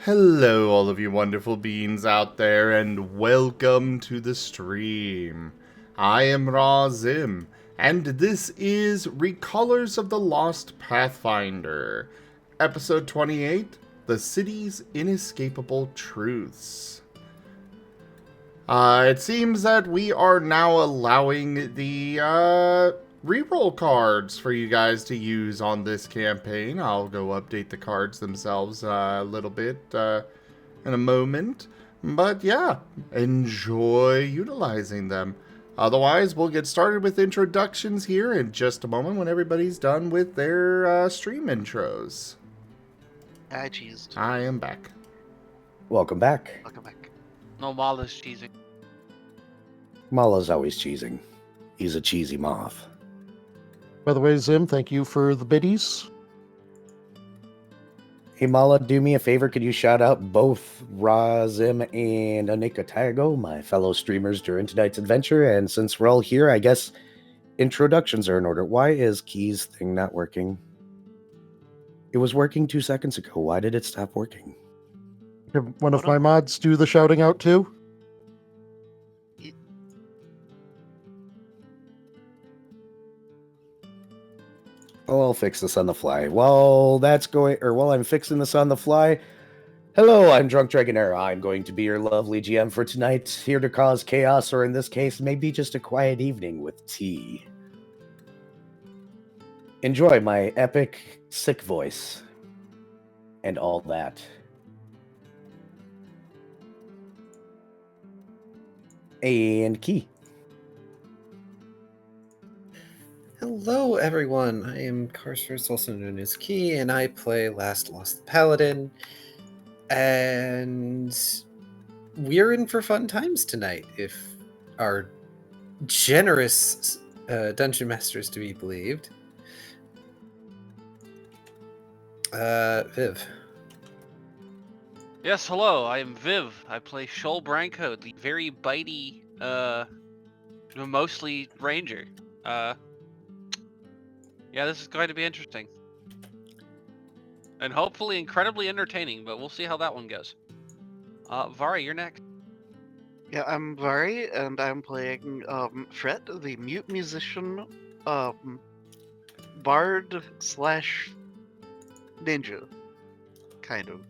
Hello, all of you wonderful beings out there, and welcome to the stream. I am Razim, and this is Recolors of the Lost Pathfinder, Episode 28, The City's Inescapable Truths. It seems that we are now allowing the reroll cards for you guys to use on this campaign. I'll go update the cards themselves a little bit in a moment. But yeah, enjoy utilizing them. Otherwise, we'll get started with introductions here in just a moment when everybody's done with their stream intros. Ah, jeez. I am back. Welcome back. Welcome back. No, Mala's cheesing. Mala's always cheesing. He's a cheesy moth. By the way, Zim, thank you for the biddies. Hey Mala, do me a favor. Could you shout out both Razim and Enicatago, my fellow streamers during tonight's adventure? And since we're all here, I guess introductions are in order. Why is Key's thing not working? It was working 2 seconds ago. Why did it stop working? Can one of my mods do the shouting out too? Oh, I'll fix this on the fly. While I'm fixing this on the fly, hello, I'm Drunk Dragonair. I'm going to be your lovely GM for tonight, here to cause chaos, or in this case, maybe just a quiet evening with tea. Enjoy my epic, sick voice. And all that. And Key. Hello, everyone. I am Carsters, also known as Key, and I play Last Lost the Paladin. And we're in for fun times tonight, if our generous dungeon master is to be believed. Viv. Yes, hello. I am Viv. I play Shoal Branco, the very bitey, mostly ranger. Yeah, this is going to be interesting. And hopefully incredibly entertaining, but we'll see how that one goes. Vari, you're next. Yeah, I'm Vari, and I'm playing Fred, the mute musician, bard slash ninja, kind of.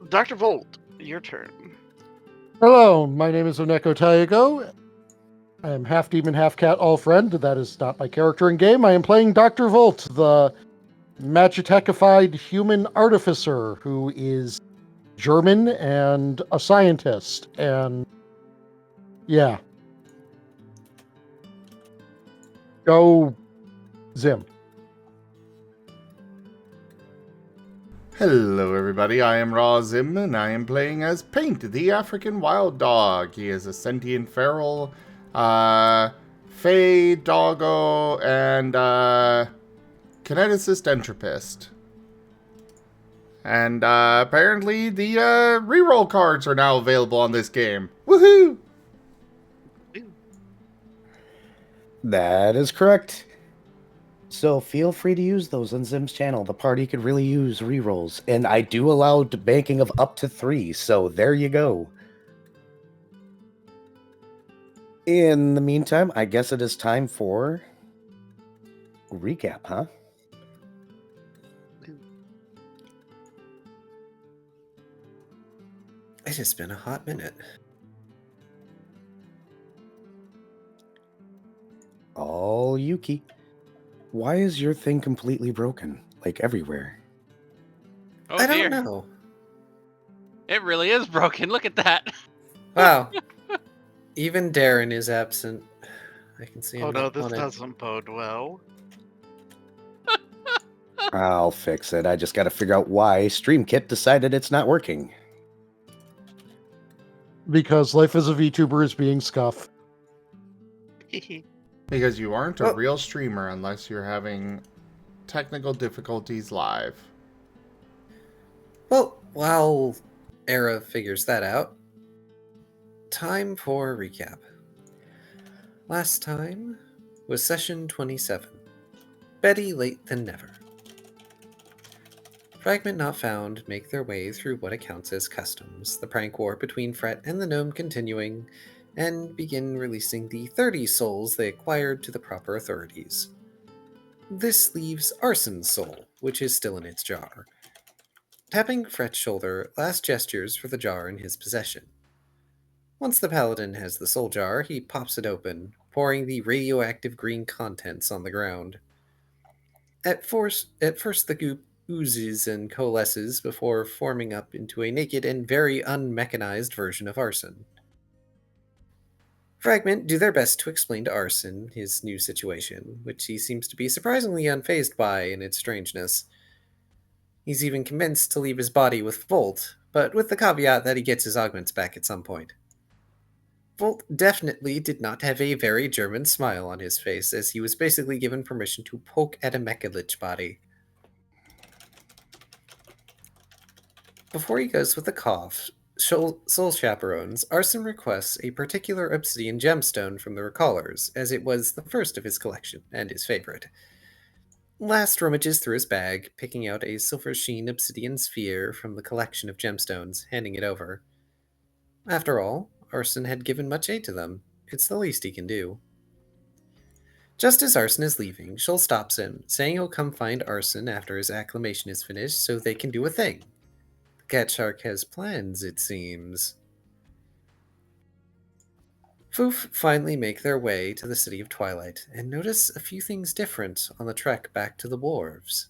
Dr. Volt, your turn. Hello, my name is Oneko Taigo. I am half demon, half cat, all friend. That is not my character in game. I am playing Dr. Volt, the magitechified human artificer who is German and a scientist. And yeah. Go Zim. Hello everybody, I am Razim, and I am playing as Paint, the African wild dog. He is a sentient feral, fey, doggo, and kineticist entropist. And apparently the reroll cards are now available on this game. Woohoo! That is correct. So feel free to use those on Zim's channel. The party could really use rerolls. And I do allow banking of up to 3, so there you go. In the meantime, I guess it is time for recap, huh? It has been a hot minute. All Yuki. Why is your thing completely broken? Like everywhere? Oh, I dear. don't know. It really is broken. Look at that. Wow. Even Darren is absent. I can see him. Oh no, not this on it. doesn't bode well. I'll fix it. I just gotta figure out why StreamKit decided it's not working. Because life as a VTuber is being scuffed. Because you aren't a Well- real streamer unless you're having technical difficulties live. Well, while Era figures that out, time for a recap. Last time was session 27. Better late than never. Fragment Not Found make their way through what accounts as customs, the prank war between Fret and the gnome continuing, and begin releasing the 30 souls they acquired to the proper authorities. This leaves Arson's soul, which is still in its jar. Tapping Fret's shoulder, Last gestures for the jar in his possession. Once the paladin has the soul jar, he pops it open, pouring the radioactive green contents on the ground. At first the goop oozes and coalesces before forming up into a naked and very unmechanized version of Arson. Fragment do their best to explain to Arson his new situation, which he seems to be surprisingly unfazed by in its strangeness. He's even convinced to leave his body with Volt, but with the caveat that he gets his augments back at some point. Volt definitely did not have a very German smile on his face, as he was basically given permission to poke at a mechalich body. Before he goes with a cough, Soul Chaperones, Arson requests a particular obsidian gemstone from the Recallers, as it was the first of his collection, and his favorite. Last rummages through his bag, picking out a silver sheen obsidian sphere from the collection of gemstones, handing it over. After all, Arson had given much aid to them. It's the least he can do. Just as Arson is leaving, Shoal stops him, saying he'll come find Arson after his acclimation is finished so they can do a thing. The cat shark has plans, it seems. Foof finally make their way to the city of Twilight and notice a few things different on the trek back to the wharves.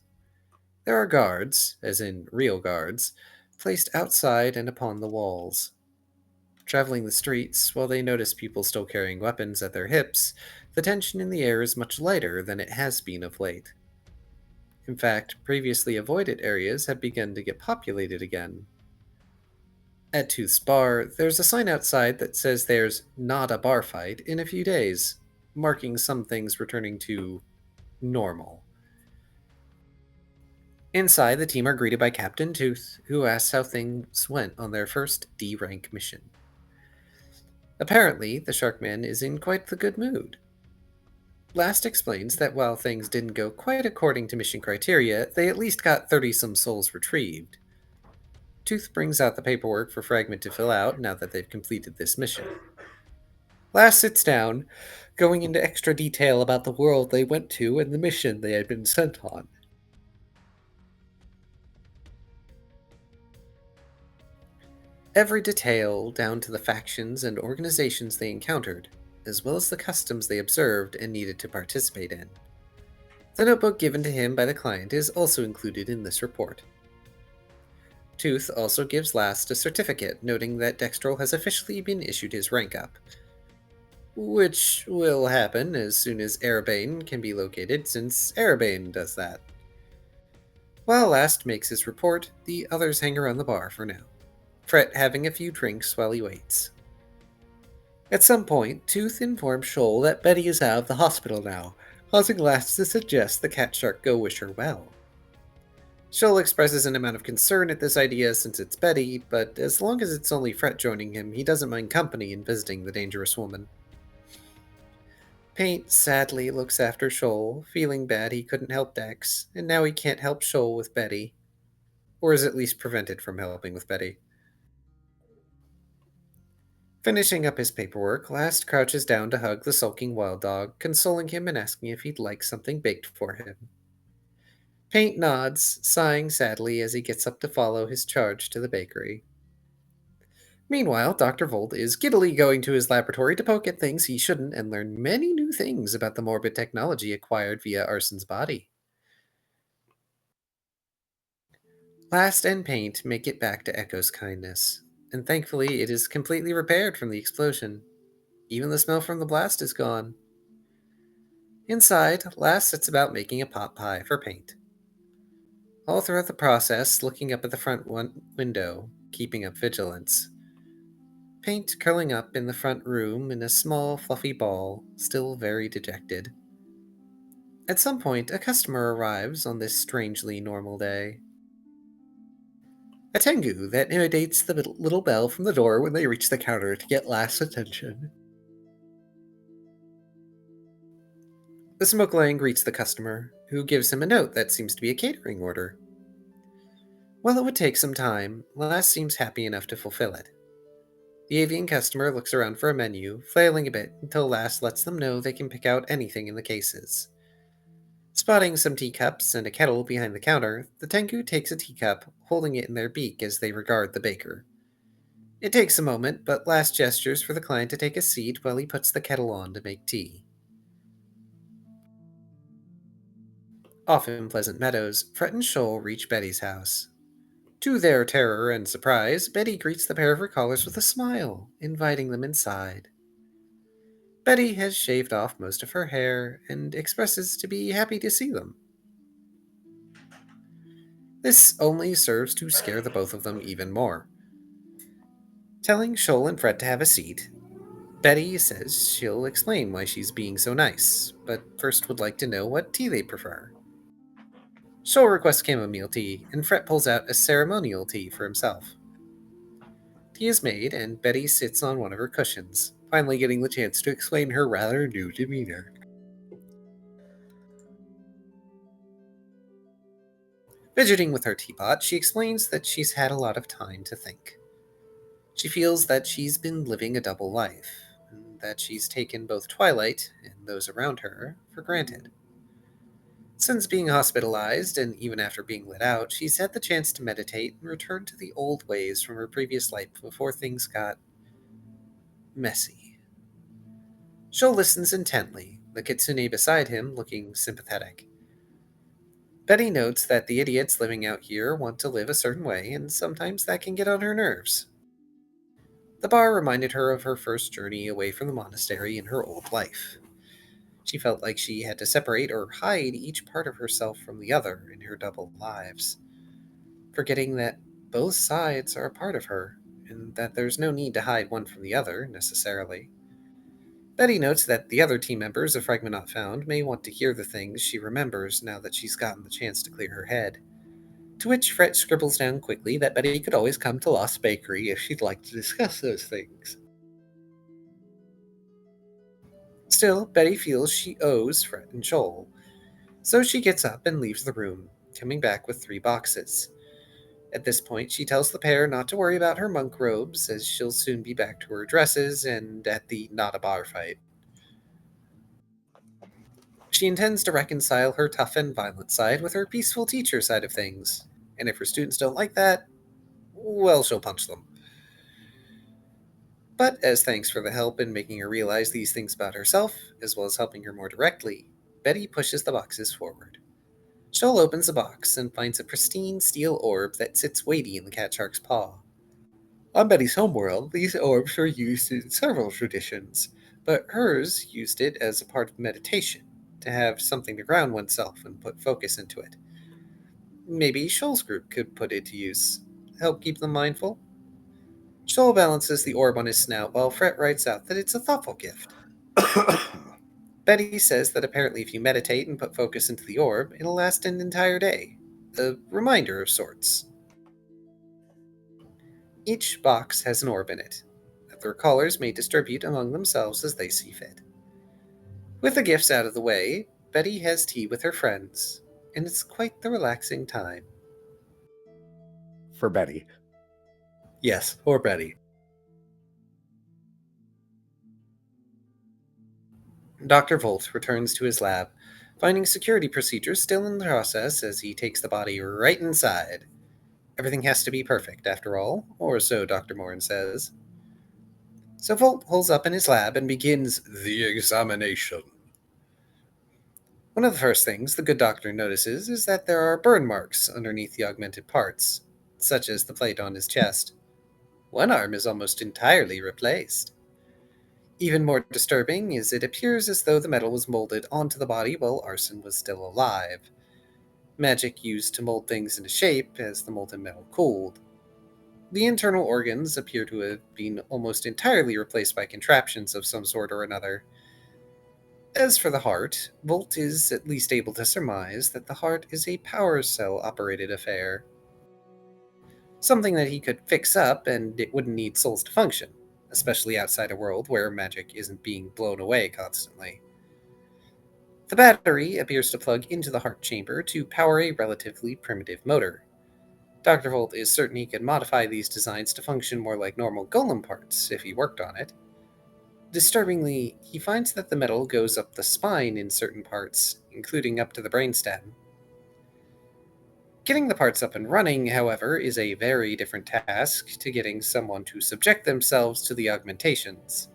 There are guards, as in real guards, placed outside and upon the walls. Traveling the streets, while they notice people still carrying weapons at their hips, the tension in the air is much lighter than it has been of late. In fact, previously avoided areas have begun to get populated again. At Tooth's Bar, there's a sign outside that says there's not a bar fight in a few days, marking some things returning to normal. Inside, the team are greeted by Captain Tooth, who asks how things went on their first D-rank mission. Apparently, the Sharkman is in quite the good mood. Last explains that while things didn't go quite according to mission criteria, they at least got 30-some souls retrieved. Tooth brings out the paperwork for Fragment to fill out now that they've completed this mission. Last sits down, going into extra detail about the world they went to and the mission they had been sent on. Every detail, down to the factions and organizations they encountered, as well as the customs they observed and needed to participate in. The notebook given to him by the client is also included in this report. Tooth also gives Last a certificate noting that Dextrol has officially been issued his rank up, which will happen as soon as Erebane can be located, since Erebane does that. While Last makes his report, the others hang around the bar for now, Fret having a few drinks while he waits. At some point, Tooth informs Shoal that Betty is out of the hospital now, causing Last to suggest the cat shark go wish her well. Shoal expresses an amount of concern at this idea since it's Betty, but as long as it's only Fret joining him, he doesn't mind company in visiting the dangerous woman. Paint sadly looks after Shoal, feeling bad he couldn't help Dex, and now he can't help Shoal with Betty. Or is at least prevented from helping with Betty. Finishing up his paperwork, Last crouches down to hug the sulking wild dog, consoling him and asking if he'd like something baked for him. Paint nods, sighing sadly as he gets up to follow his charge to the bakery. Meanwhile, Dr. Volt is giddily going to his laboratory to poke at things he shouldn't and learn many new things about the morbid technology acquired via Arson's body. Last and Paint make it back to Echo's kindness, and thankfully it is completely repaired from the explosion. Even the smell from the blast is gone. Inside, Last sets about making a pot pie for Paint. All throughout the process, looking up at the front window, keeping up vigilance. Paint curling up in the front room in a small, fluffy ball, still very dejected. At some point, a customer arrives on this strangely normal day. A Tengu that imitates the little bell from the door when they reach the counter to get Last's attention. The Smokeling greets the customer, who gives him a note that seems to be a catering order. While it would take some time, Lass seems happy enough to fulfill it. The avian customer looks around for a menu, flailing a bit until Lass lets them know they can pick out anything in the cases. Spotting some teacups and a kettle behind the counter, the Tengu takes a teacup, holding it in their beak as they regard the baker. It takes a moment, but Lass gestures for the client to take a seat while he puts the kettle on to make tea. Off in Pleasant Meadows, Fret and Shoal reach Betty's house. To their terror and surprise, Betty greets the pair of her callers with a smile, inviting them inside. Betty has shaved off most of her hair and expresses to be happy to see them. This only serves to scare the both of them even more. Telling Shoal and Fret to have a seat, Betty says she'll explain why she's being so nice, but first would like to know what tea they prefer. Shoal requests chamomile tea, and Fret pulls out a ceremonial tea for himself. Tea is made, and Betty sits on one of her cushions, finally getting the chance to explain her rather new demeanor. Fidgeting with her teapot, she explains that she's had a lot of time to think. She feels that she's been living a double life, and that she's taken both Twilight and those around her for granted. Since being hospitalized, and even after being let out, she's had the chance to meditate and return to the old ways from her previous life before things got messy. Shoal listens intently, the kitsune beside him looking sympathetic. Betty notes that the idiots living out here want to live a certain way, and sometimes that can get on her nerves. The bar reminded her of her first journey away from the monastery in her old life. She felt like she had to separate or hide each part of herself from the other in her double lives, forgetting that both sides are a part of her, and that there's no need to hide one from the other, necessarily. Betty notes that the other team members of Fragment Not Found may want to hear the things she remembers now that she's gotten the chance to clear her head. To which Fret scribbles down quickly that Betty could always come to Lost Bakery if she'd like to discuss those things. Still, Betty feels she owes Fret and Shoal, so she gets up and leaves the room, coming back with 3 boxes. At this point, she tells the pair not to worry about her monk robes, as she'll soon be back to her dresses and at the not a bar fight. She intends to reconcile her tough and violent side with her peaceful teacher side of things, and if her students don't like that, well, she'll punch them. But as thanks for the help in making her realize these things about herself, as well as helping her more directly, Betty pushes the boxes forward. Shoal opens a box and finds a pristine steel orb that sits weighty in the cat shark's paw. On Betty's homeworld, these orbs were used in several traditions, but hers used it as a part of meditation, to have something to ground oneself and put focus into it. Maybe Shoal's group could put it to use, help keep them mindful? Shoal balances the orb on his snout while Fret writes out that it's a thoughtful gift. Betty says that apparently if you meditate and put focus into the orb, it'll last an entire day. A reminder of sorts. Each box has an orb in it, that their callers may distribute among themselves as they see fit. With the gifts out of the way, Betty has tea with her friends, and it's quite the relaxing time. For Betty. Yes, for Betty. Dr. Volt returns to his lab, finding security procedures still in the process as he takes the body right inside. Everything has to be perfect, after all, or so Dr. Morin says. So Volt pulls up in his lab and begins the examination. One of the first things the good doctor notices is that there are burn marks underneath the augmented parts, such as the plate on his chest. One arm is almost entirely replaced. Even more disturbing is it appears as though the metal was molded onto the body while Arson was still alive. Magic used to mold things into shape as the molten metal cooled. The internal organs appear to have been almost entirely replaced by contraptions of some sort or another. As for the heart, Volt is at least able to surmise that the heart is a power cell-operated affair. Something that he could fix up and it wouldn't need souls to function, especially outside a world where magic isn't being blown away constantly. The battery appears to plug into the heart chamber to power a relatively primitive motor. Dr. Volt is certain he could modify these designs to function more like normal golem parts if he worked on it. Disturbingly, he finds that the metal goes up the spine in certain parts, including up to the brainstem. Getting the parts up and running, however, is a very different task to getting someone to subject themselves to the augmentations.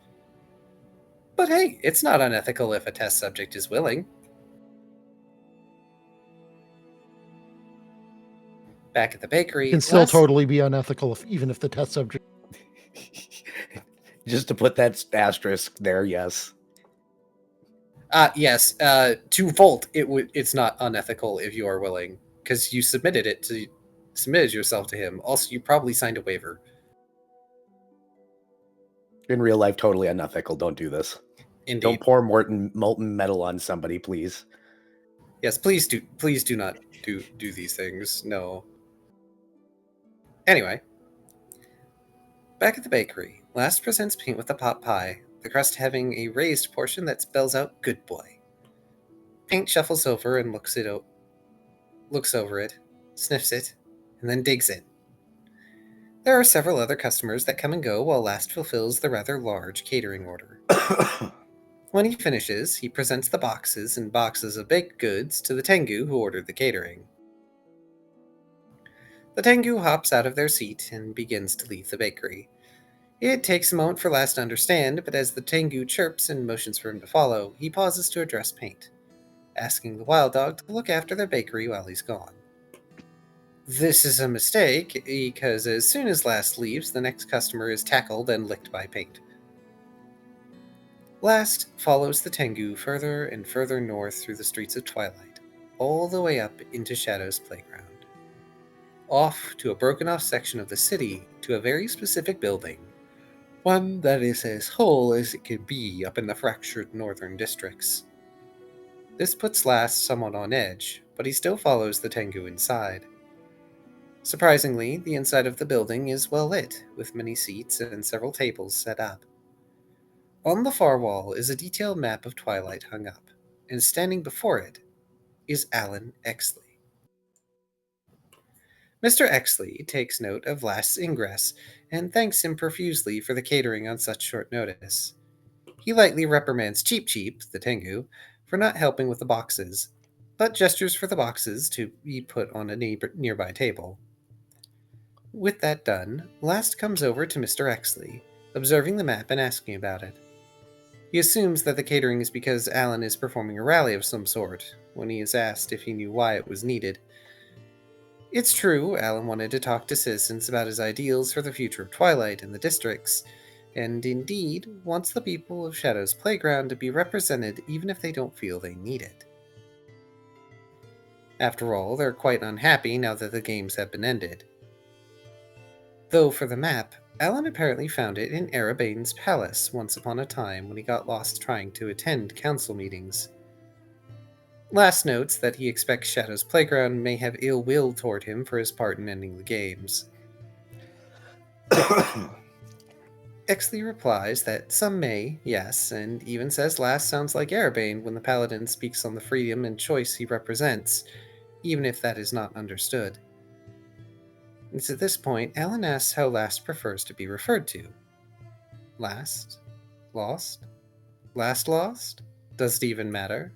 But hey, it's not unethical if a test subject is willing. Back at the bakery, Can still last- totally be unethical, even if the test subject. Just to put that asterisk there, yes. Yes, to Volt, it's not unethical if you are willing, because you submitted yourself to him. Also, you probably signed a waiver. In real life, totally unethical. Don't do this. Indeed. Don't pour molten metal on somebody, please. Yes, please do not do these things. No. Anyway, back at the bakery, Last presents paint with a pot pie, the crust having a raised portion that spells out "Good Boy." Paint shuffles over and looks over it, sniffs it, and then digs in. There are several other customers that come and go while Last fulfills the rather large catering order. When he finishes, he presents the boxes and boxes of baked goods to the Tengu who ordered the catering. The Tengu hops out of their seat and begins to leave the bakery. It takes a moment for Last to understand, but as the Tengu chirps and motions for him to follow, he pauses to address Paint, asking the wild dog to look after their bakery while he's gone. This is a mistake, because as soon as Last leaves, the next customer is tackled and licked by Paint. Last follows the Tengu further and further north through the streets of Twilight, all the way up into Shadow's playground. Off to a broken-off section of the city to a very specific building, one that is as whole as it can be up in the fractured northern districts. This puts Last somewhat on edge, but he still follows the Tengu inside. Surprisingly, the inside of the building is well lit, with many seats and several tables set up. On the far wall is a detailed map of Twilight hung up, and standing before it is Alan Exley. Mr. Exley takes note of Last's ingress and thanks him profusely for the catering on such short notice. He lightly reprimands Cheep Cheep, the Tengu, for not helping with the boxes, but gestures for the boxes to be put on a nearby table. With that done, Last comes over to Mr. Exley, observing the map and asking about it. He assumes that the catering is because Alan is performing a rally of some sort, when he is asked if he knew why it was needed. It's true, Alan wanted to talk to citizens about his ideals for the future of Twilight and the districts, and indeed wants the people of Shadow's playground to be represented even if they don't feel they need it. After all, they're quite unhappy now that the games have been ended. Though for the map, Alan apparently found it in Arabane's palace once upon a time when he got lost trying to attend council meetings. Last notes that he expects Shadow's playground may have ill will toward him for his part in ending the games. Exley replies that some may, yes, and even says Last sounds like Arabane when the paladin speaks on the freedom and choice he represents, even if that is not understood. It's at this point Alan asks how Last prefers to be referred to. Last? Lost? Last lost? Does it even matter?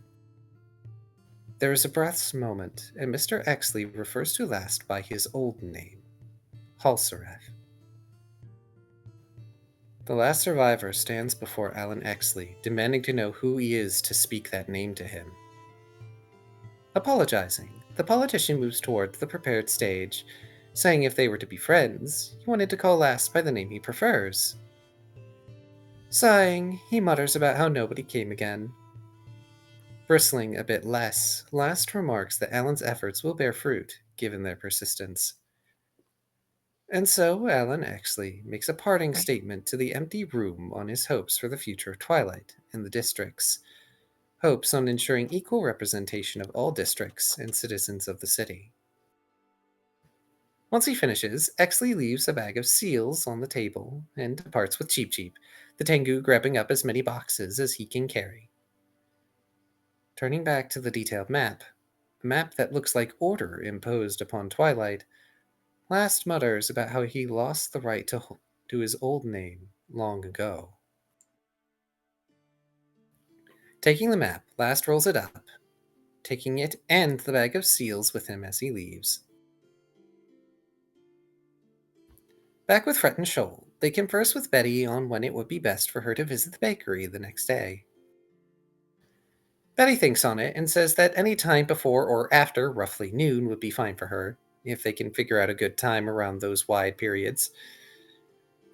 There is a breath's moment, and Mr. Exley refers to Last by his old name, Halsareth. The last survivor stands before Alan Exley, demanding to know who he is to speak that name to him. Apologizing, the politician moves toward the prepared stage, saying if they were to be friends, he wanted to call Last by the name he prefers. Sighing, he mutters about how nobody came again. Bristling a bit less, Last remarks that Alan's efforts will bear fruit, given their persistence. And so Alan Exley makes a parting statement to the empty room on his hopes for the future of Twilight and the districts, hopes on ensuring equal representation of all districts and citizens of the city. Once he finishes, Exley leaves a bag of seals on the table and departs with Cheep Cheep, the Tengu grabbing up as many boxes as he can carry. Turning back to the detailed map, a map that looks like order imposed upon Twilight, Last mutters about how he lost the right to his old name long ago. Taking the map, Last rolls it up, taking it and the bag of seals with him as he leaves. Back with Fret and Shoal, they converse with Betty on when it would be best for her to visit the bakery the next day. Betty thinks on it and says that any time before or after roughly noon would be fine for her, if they can figure out a good time around those wide periods.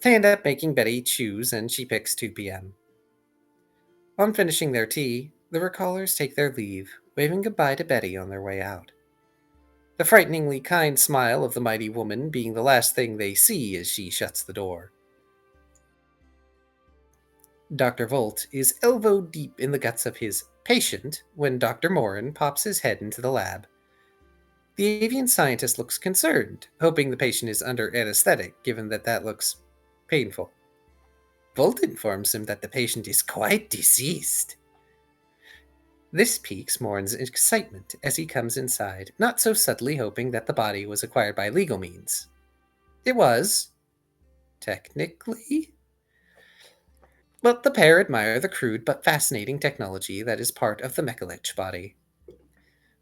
They end up making Betty choose, and she picks 2 p.m. On finishing their tea, the recallers take their leave, waving goodbye to Betty on their way out. The frighteningly kind smile of the mighty woman being the last thing they see as she shuts the door. Dr. Volt is elbow deep in the guts of his patient when Dr. Morin pops his head into the lab. The avian scientist looks concerned, hoping the patient is under anesthetic, given that looks painful. Volt informs him that the patient is quite deceased. This piques Morin's excitement as he comes inside, not so subtly hoping that the body was acquired by legal means. It was, technically. But the pair admire the crude but fascinating technology that is part of the Mekalich body.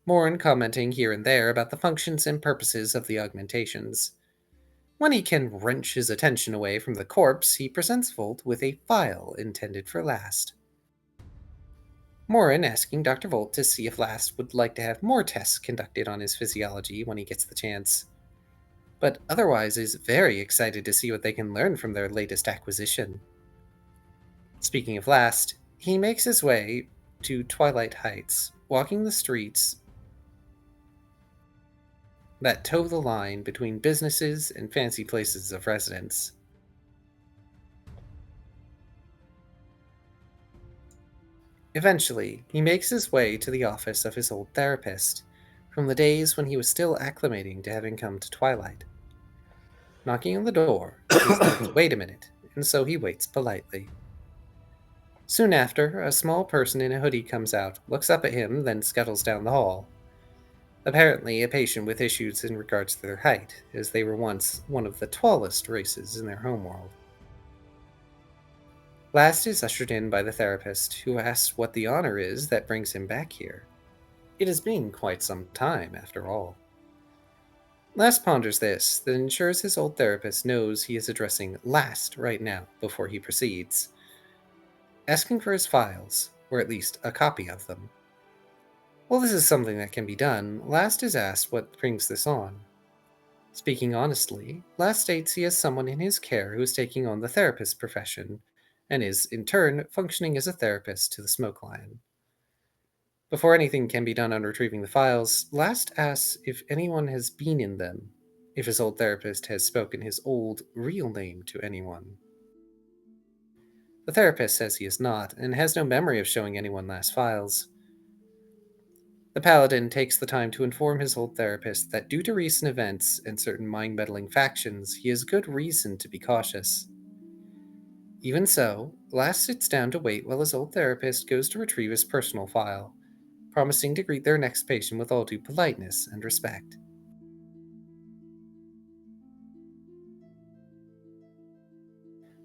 Morin commenting here and there about the functions and purposes of the augmentations. When he can wrench his attention away from the corpse, he presents Volt with a file intended for Last. Morin asking Dr. Volt to see if Last would like to have more tests conducted on his physiology when he gets the chance, but otherwise is very excited to see what they can learn from their latest acquisition. Speaking of Last, he makes his way to Twilight Heights, walking the streets that toe the line between businesses and fancy places of residence. Eventually, he makes his way to the office of his old therapist, from the days when he was still acclimating to having come to Twilight. Knocking on the door, he says, "Wait a minute," and so he waits politely. Soon after, a small person in a hoodie comes out, looks up at him, then scuttles down the hall. Apparently a patient with issues in regards to their height, as they were once one of the tallest races in their homeworld. Last is ushered in by the therapist, who asks what the honor is that brings him back here. It has been quite some time, after all. Last ponders this, then ensures his old therapist knows he is addressing Last right now before he proceeds, asking for his files, or at least a copy of them. While this is something that can be done, Last is asked what brings this on. Speaking honestly, Last states he has someone in his care who is taking on the therapist profession, and is, in turn, functioning as a therapist to the Smoke Lion. Before anything can be done on retrieving the files, Last asks if anyone has been in them, if his old therapist has spoken his old, real name to anyone. The therapist says he is not, and has no memory of showing anyone Last files. The Paladin takes the time to inform his old therapist that due to recent events and certain mind-meddling factions, he has good reason to be cautious. Even so, Last sits down to wait while his old therapist goes to retrieve his personal file, promising to greet their next patient with all due politeness and respect.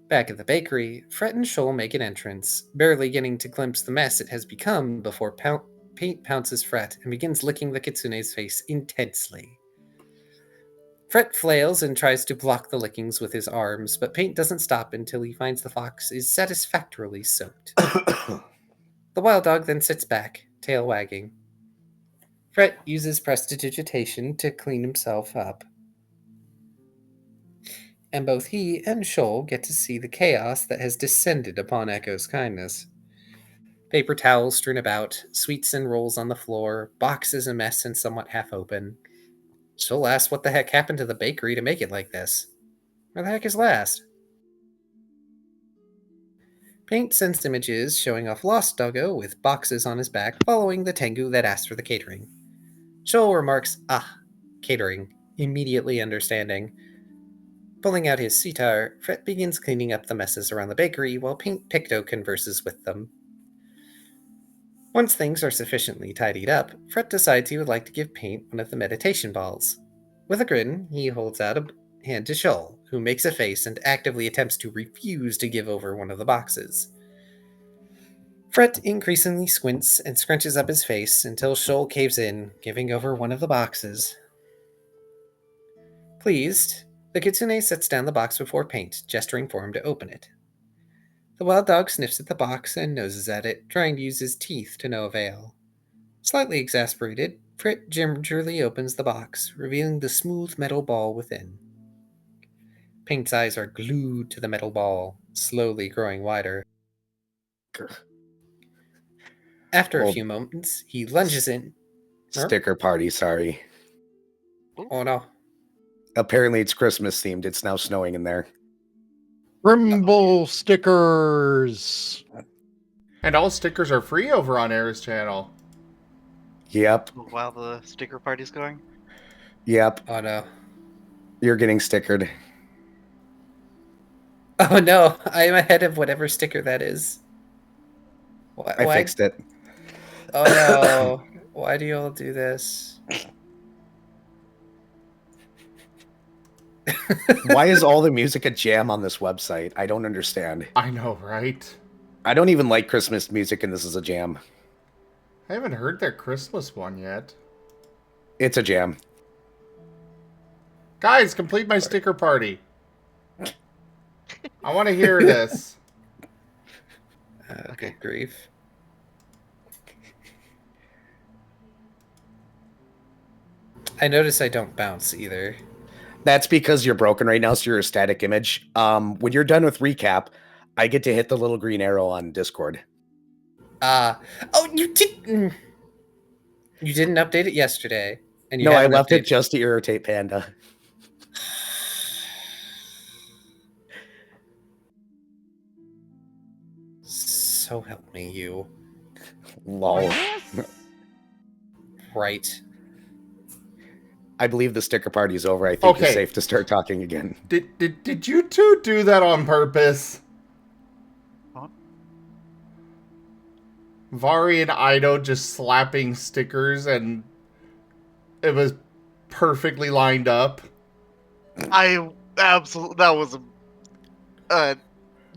Back at the bakery, Fret and Shoal make an entrance, barely getting to glimpse the mess it has become before Paint pounces Fret and begins licking the kitsune's face intensely. Fret flails and tries to block the lickings with his arms, but Paint doesn't stop until he finds the fox is satisfactorily soaked. The wild dog then sits back, tail wagging. Fret uses prestidigitation to clean himself up, and both he and Shoal get to see the chaos that has descended upon Echo's kindness. Paper towels strewn about, sweets and rolls on the floor, boxes a mess and somewhat half open. Shoal asks what the heck happened to the bakery to make it like this. Where the heck is Last? Paint sends images showing off Lost Doggo with boxes on his back following the Tengu that asked for the catering. Shoal remarks, catering, immediately understanding. Pulling out his sitar, Fret begins cleaning up the messes around the bakery while Paint Picto converses with them. Once things are sufficiently tidied up, Fret decides he would like to give Paint one of the meditation balls. With a grin, he holds out a hand to Shoal, who makes a face and actively attempts to refuse to give over one of the boxes. Fret increasingly squints and scrunches up his face until Shoal caves in, giving over one of the boxes. Pleased, the kitsune sets down the box before Paint, gesturing for him to open it. The wild dog sniffs at the box and noses at it, trying to use his teeth to no avail. Slightly exasperated, Frit gingerly opens the box, revealing the smooth metal ball within. Paint's eyes are glued to the metal ball, slowly growing wider. After a Well, few moments, he lunges in. Sticker party, sorry. Oh no. Apparently it's Christmas themed. It's now snowing in there. Brimble stickers. And all stickers are free over on Air's channel. Yep. While the sticker party's going. Yep. Oh no. You're getting stickered. Oh no, I am ahead of whatever sticker that is. I fixed it. Oh no. Why do you all do this? Why is all the music a jam on this website? I don't understand. I know, right? I don't even like Christmas music, and this is a jam. I haven't heard their Christmas one yet. It's a jam. Guys, complete my sticker party. I want to hear this. Okay, grief. I notice I don't bounce either. That's because you're broken right now, so you're a static image. When you're done with recap, I get to hit the little green arrow on Discord. Oh, you didn't. You didn't update it yesterday, and you No, I haven't left it updated- just to irritate Panda. So help me, you. Lol. Right. I believe the sticker party's over. I think Okay. it's safe to start talking again. Did you two do that on purpose? What? Varien and Ido just slapping stickers and it was perfectly lined up. I absolutely that was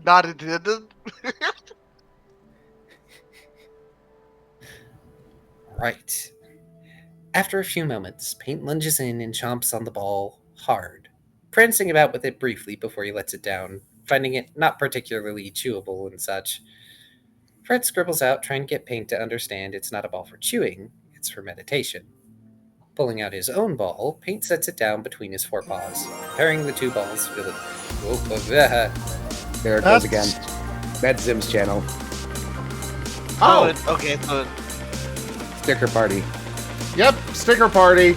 not intended. Right. After a few moments, Paint lunges in and chomps on the ball hard, prancing about with it briefly before he lets it down, finding it not particularly chewable and such. Fred scribbles out, trying to get Paint to understand it's not a ball for chewing, it's for meditation. Pulling out his own ball, Paint sets it down between his forepaws, pairing the two balls with There it goes again. That's Zim's channel. Oh, Okay, so Sticker party. yep, sticker party.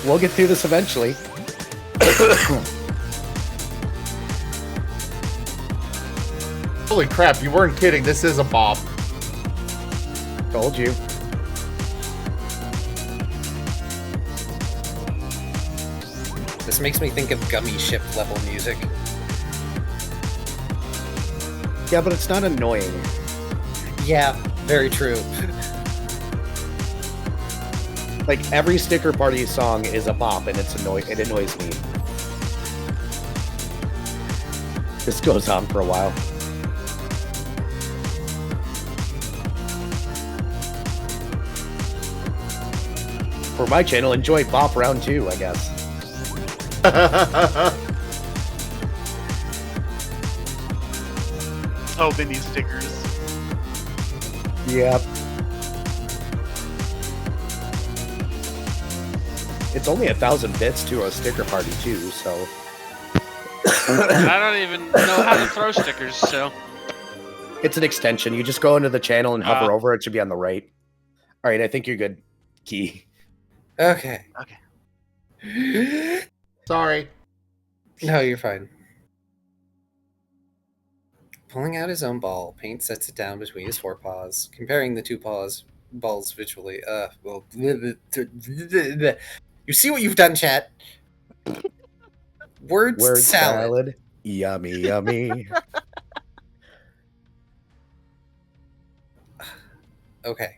We'll get through this eventually. Holy crap, you weren't kidding. This is a bop. Told you. This makes me think of gummy ship level music. Yeah, but it's not annoying. Yeah, very true. Like, every sticker party song is a bop, and it annoys me. This goes on for a while. For my channel, enjoy Bop Round 2, I guess. so many stickers. Yep. It's only 1,000 bits to a sticker party, too, so... I don't even know how to throw stickers, so. It's an extension. You just go into the channel and hover over. It should be on the right. All right, I think you're good, Key. Okay. Sorry. No, you're fine. Pulling out his own ball, Paint sets it down between his forepaws, comparing the two balls visually. You see what you've done, chat? Word salad. Yummy, yummy. Okay.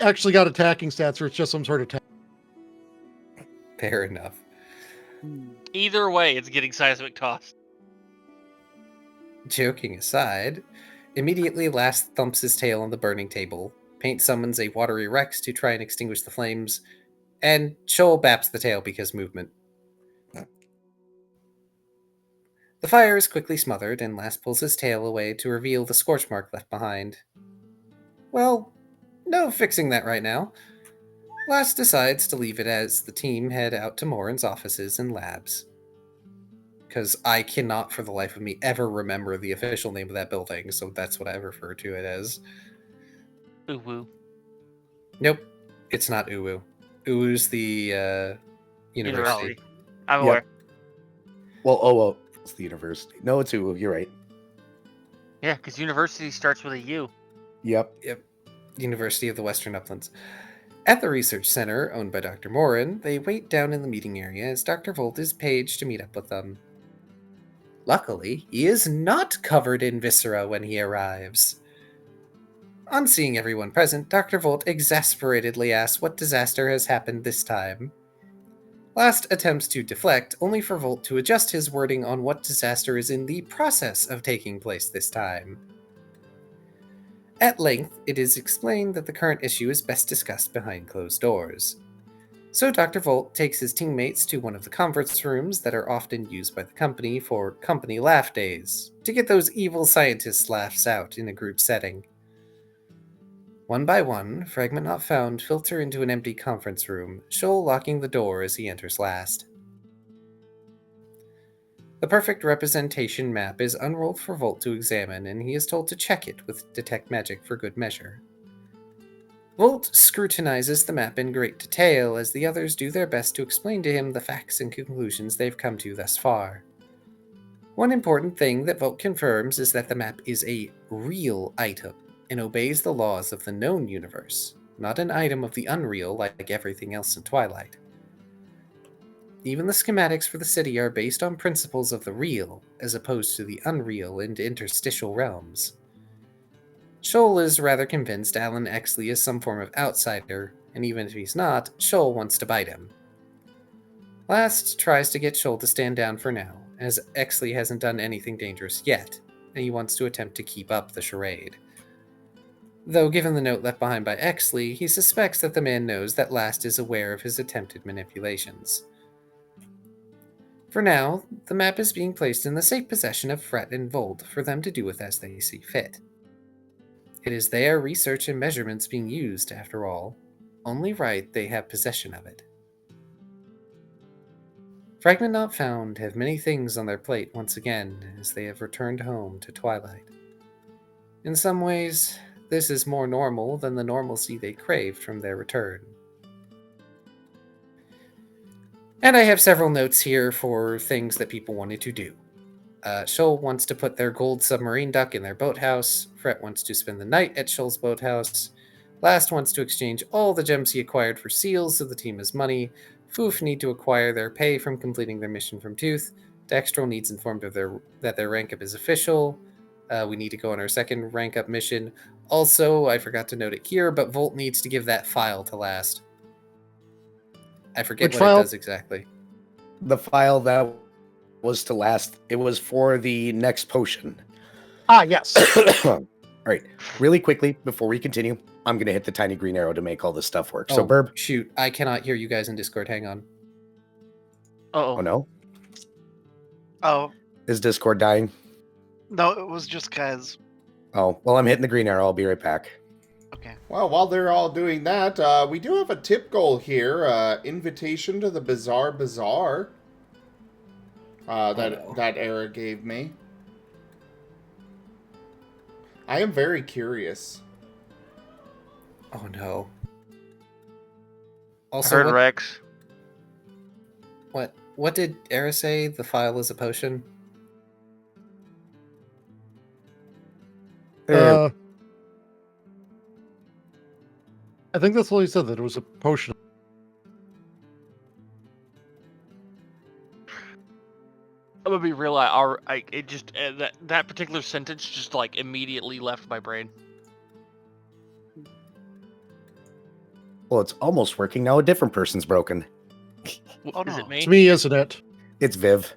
actually got attacking stats, or it's just some sort of Fair enough. Either way, it's getting seismic toss. Joking aside, immediately Last thumps his tail on the burning table. Paint summons a watery Rex to try and extinguish the flames, and Shoal baps the tail because movement. The fire is quickly smothered, and Last pulls his tail away to reveal the scorch mark left behind. Well, no fixing that right now. Last decides to leave it as the team head out to Morin's offices and labs. Because I cannot for the life of me ever remember the official name of that building, so that's what I refer to it as. Ooh woo. Nope, it's not Uwu. Uwu's the university. I'm Yep. aware. Well, it's the university. No, it's Uwu. You're right. Yeah, because university starts with a U. Yep. University of the Western Uplands. At the research center, owned by Dr. Morin, they wait down in the meeting area as Dr. Volt is paged to meet up with them. Luckily, he is not covered in viscera when he arrives. On seeing everyone present, Dr. Volt exasperatedly asks what disaster has happened this time. Last attempts to deflect, only for Volt to adjust his wording on what disaster is in the process of taking place this time. At length, it is explained that the current issue is best discussed behind closed doors. So Dr. Volt takes his teammates to one of the conference rooms that are often used by the company for company laugh days, to get those evil scientists' laughs out in a group setting. One by one, Fragment Not Found filter into an empty conference room, Shoal locking the door as he enters last. The perfect representation map is unrolled for Volt to examine, and he is told to check it with Detect Magic for good measure. Volt scrutinizes the map in great detail as the others do their best to explain to him the facts and conclusions they've come to thus far. One important thing that Volt confirms is that the map is a real item and obeys the laws of the known universe, not an item of the unreal like everything else in Twilight. Even the schematics for the city are based on principles of the real, as opposed to the unreal and interstitial realms. Shoal is rather convinced Alan Exley is some form of outsider, and even if he's not, Shoal wants to bite him. Last tries to get Shoal to stand down for now, as Exley hasn't done anything dangerous yet, and he wants to attempt to keep up the charade. Though given the note left behind by Exley, he suspects that the man knows that Last is aware of his attempted manipulations. For now, the map is being placed in the safe possession of Fret and Volt for them to do with as they see fit. It is their research and measurements being used, after all. Only right they have possession of it. Fragment Not Found have many things on their plate once again as they have returned home to Twilight. In some ways, this is more normal than the normalcy they craved from their return. And I have several notes here for things that people wanted to do. Shoal wants to put their gold submarine duck in their boathouse. Fret wants to spend the night at Shoal's boathouse. Last wants to exchange all the gems he acquired for seals so the team has money. Foof need to acquire their pay from completing their mission from Tooth. Dextral needs informed of that their rank up is official. We need to go on our second rank up mission. Also, I forgot to note it here, but Volt needs to give that file to Last. I forget Which what file? it does exactly. The file that was to Last, it was for the next potion. Ah, yes. All right. Really quickly, before we continue, I'm going to hit the tiny green arrow to make all this stuff work. So, Burb. Shoot, I cannot hear you guys in Discord. Hang on. Oh, no? Oh, Is Discord dying? no, it was just guys. Oh, well, I'm hitting the green arrow. I'll be right back. Okay. Well, while they're all doing that, we do have a tip goal here. Invitation to the Bizarre Bazaar. That Era gave me. I am very curious. Oh no. I Also, heard Rex. what did Era say? The file is a potion? I think that's all he said, that it was a potion. I'm gonna be real. It just that particular sentence just like immediately left my brain. Well, it's almost working now. A different person's broken. Oh, Is no. it me? It's me, isn't it? It's Viv.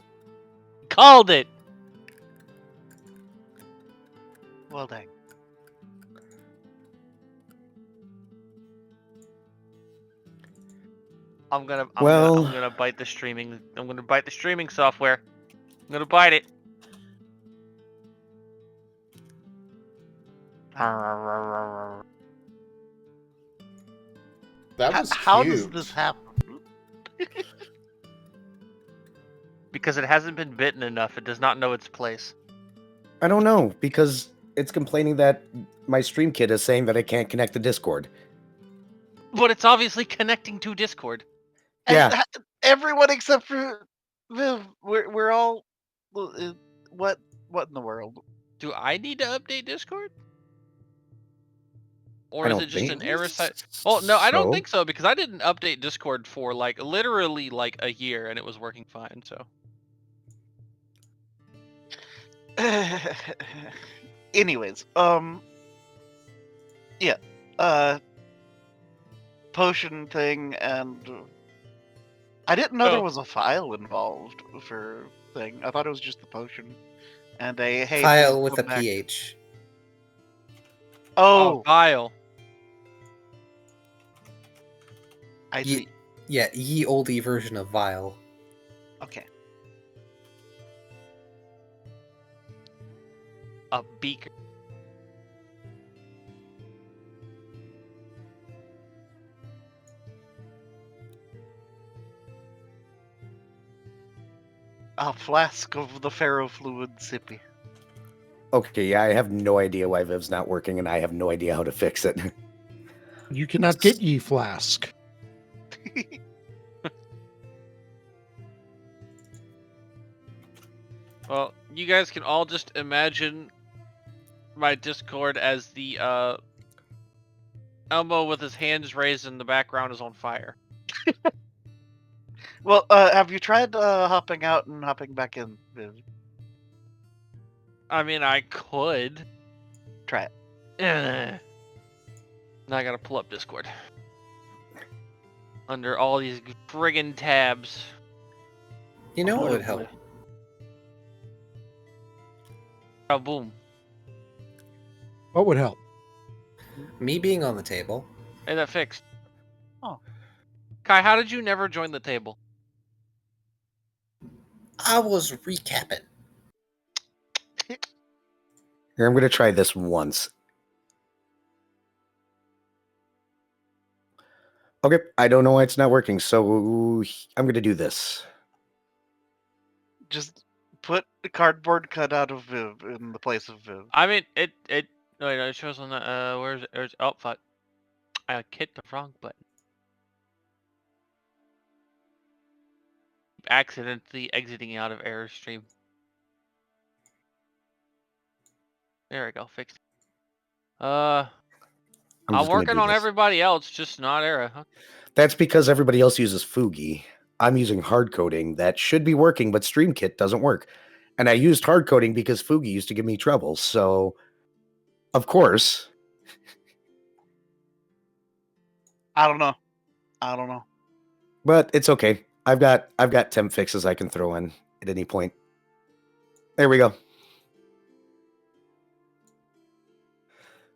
Called it. Well, dang. I'm gonna bite the streaming. I'm gonna bite the streaming software. I'm gonna bite it. That was How cute. does this happen? Because it hasn't been bitten enough. It does not know its place. I don't know, because it's complaining that my stream kit is saying that I can't connect to Discord. But it's obviously connecting to Discord. Yeah. And everyone except for Viv. We're all. What in the world? Do I need to update Discord? Or I is don't it just an think error site? Well, no, I don't so. think so because I didn't update Discord for like literally like a year and it was working fine. So Anyways, yeah, potion thing, and I didn't know there Oh. was a file involved for thing. I thought it was just the potion, and a hey, File please with a come back. PH. oh, Oh, vile. I Ye- see. Yeah, ye oldie version of Vile. Okay. A beaker. A flask of the ferrofluid sippy. Okay, yeah, I have no idea why Viv's not working, and I have no idea how to fix it. You cannot get ye flask. Well, you guys can all just imagine my Discord as the Elmo with his hands raised and the background is on fire. Well, have you tried hopping out and hopping back in, Viv? I mean, I could. Try it. Now I gotta pull up Discord. Under all these friggin' tabs. You know what boy, would oh help? boy. Oh, boom. What would help? Me being on the table. Hey, that fixed. Oh. Kai, how did you never join the table? I was recapping. Here, I'm going to try this once. Okay, I don't know why it's not working, so I'm going to do this. Just put a cardboard cutout of Viv in the place of Viv. I mean, it wait, it shows on the, where's, oh, fuck. I hit the wrong button. Accidentally exiting out of error stream. There we go, fixed. I'm I'm just gonna working do on this. everybody else, just not error. Huh? That's because everybody else uses Fugi. I'm using hard coding. That should be working, but StreamKit doesn't work. And I used hard coding because Fugi used to give me trouble. So, of course, I don't know. but it's okay. I've got temp fixes I can throw in at any point. There we go.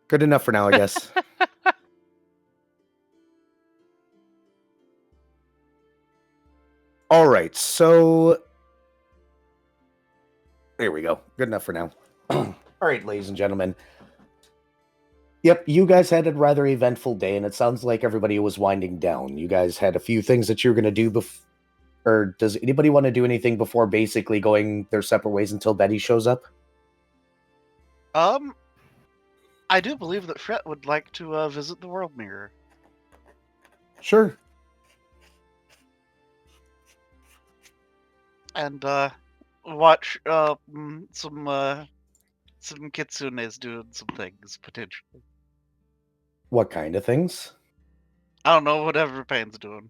Good enough for now, I guess. All right, so there we go. Good enough for now. All right, ladies and gentlemen. Yep, you guys had a rather eventful day, and it sounds like everybody was winding down. You guys had a few things that you were going to do or does anybody want to do anything before basically going their separate ways until Betty shows up? I do believe that Fret would like to visit the World Mirror. Sure. And watch some kitsunes doing some things potentially. What kind of things? I don't know, whatever Pain's doing.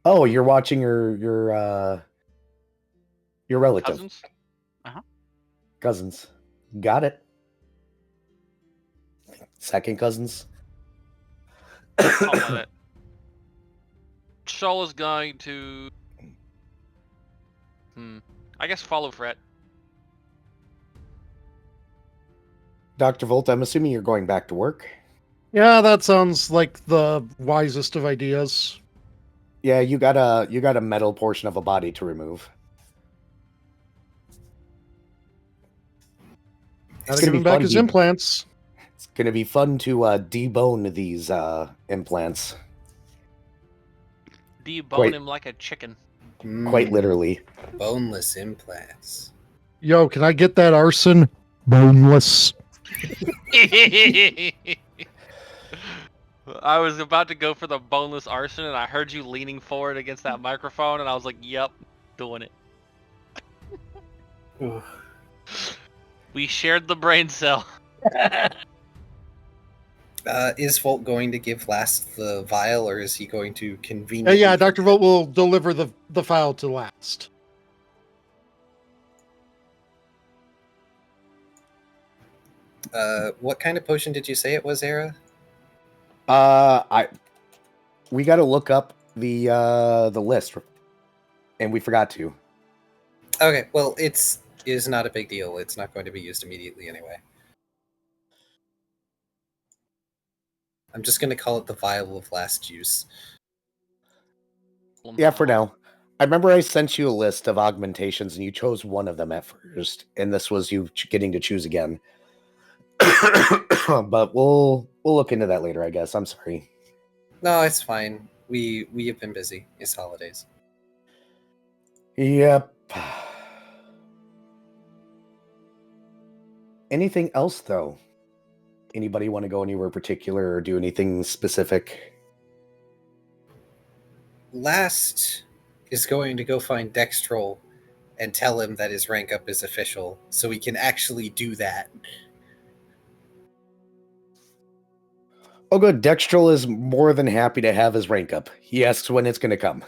Oh, you're watching your relative. Cousins? Cousins. Got it. Second cousins. Call it. Shoal is going to... I guess follow Fret. Dr. Volt, I'm assuming you're going back to work. Yeah, that sounds like the wisest of ideas. Yeah, you got a metal portion of a body to remove. Gotta gonna give be him back fun, his dude. implants. It's gonna be fun to debone these implants. Debone Quite- him like a chicken. Quite literally. Boneless implants. Yo, can I get that arson? Boneless. I was about to go for the boneless arson, and I heard you leaning forward against that microphone, and I was like, "Yep, doing it." We shared the brain cell. Is Volt going to give Last the vial, or is he going to conveniently... Yeah, Dr. Volt will deliver the file to Last. What kind of potion did you say it was, Era? We got to look up the list, and we forgot to. Okay, well, it is not a big deal. It's not going to be used immediately anyway. I'm just going to call it the vial of last juice. Yeah, for now. I remember I sent you a list of augmentations, and you chose one of them at first, and this was you getting to choose again. But we'll look into that later, I guess. I'm sorry. No, it's fine. We have been busy. It's holidays. Yep. Anything else, though? Anybody want to go anywhere particular or do anything specific? Last is going to go find Dextrol and tell him that his rank up is official, so he can actually do that. Oh, good. Dextrol is more than happy to have his rank up. He asks when it's going to come.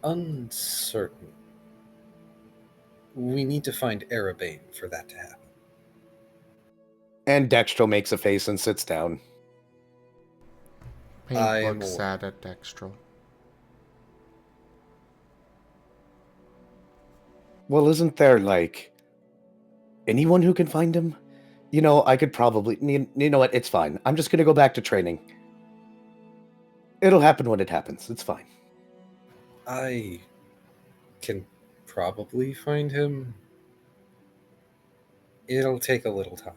Uncertain. We need to find Arabane for that to happen. And Dextrol makes a face and sits down. Paint I am looks aware. sad at Dextrol. Well, isn't there, like, anyone who can find him? You know, I could probably... You know what? It's fine. I'm just going to go back to training. It'll happen when it happens. It's fine. I can probably find him. It'll take a little time.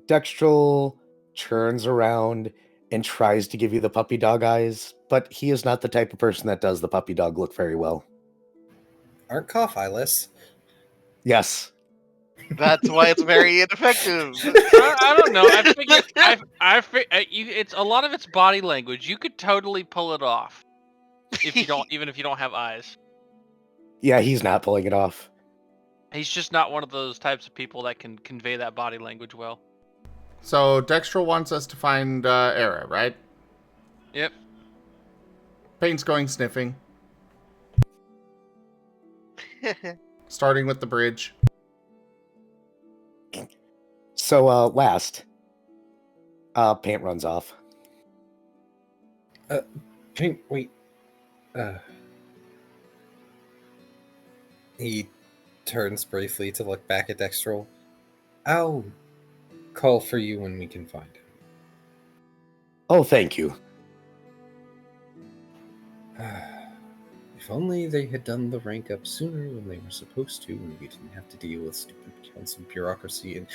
Dextrol turns around and tries to give you the puppy dog eyes, but he is not the type of person that does the puppy dog look very well. Aren't cough eyeless? Yes. That's why it's very ineffective. I don't know. I figure it's a lot of it's body language. You could totally pull it off if you don't, even if you don't have eyes. Yeah, he's not pulling it off. He's just not one of those types of people that can convey that body language well. So Dextrol wants us to find Era, right? Yep. Paint's going sniffing. Starting with the bridge. So, last. Paint runs off. Paint, wait. He turns briefly to look back at Dextrol. I'll call for you when we can find him. Oh, thank you. If only they had done the rank up sooner when they were supposed to, and we didn't have to deal with stupid council bureaucracy. And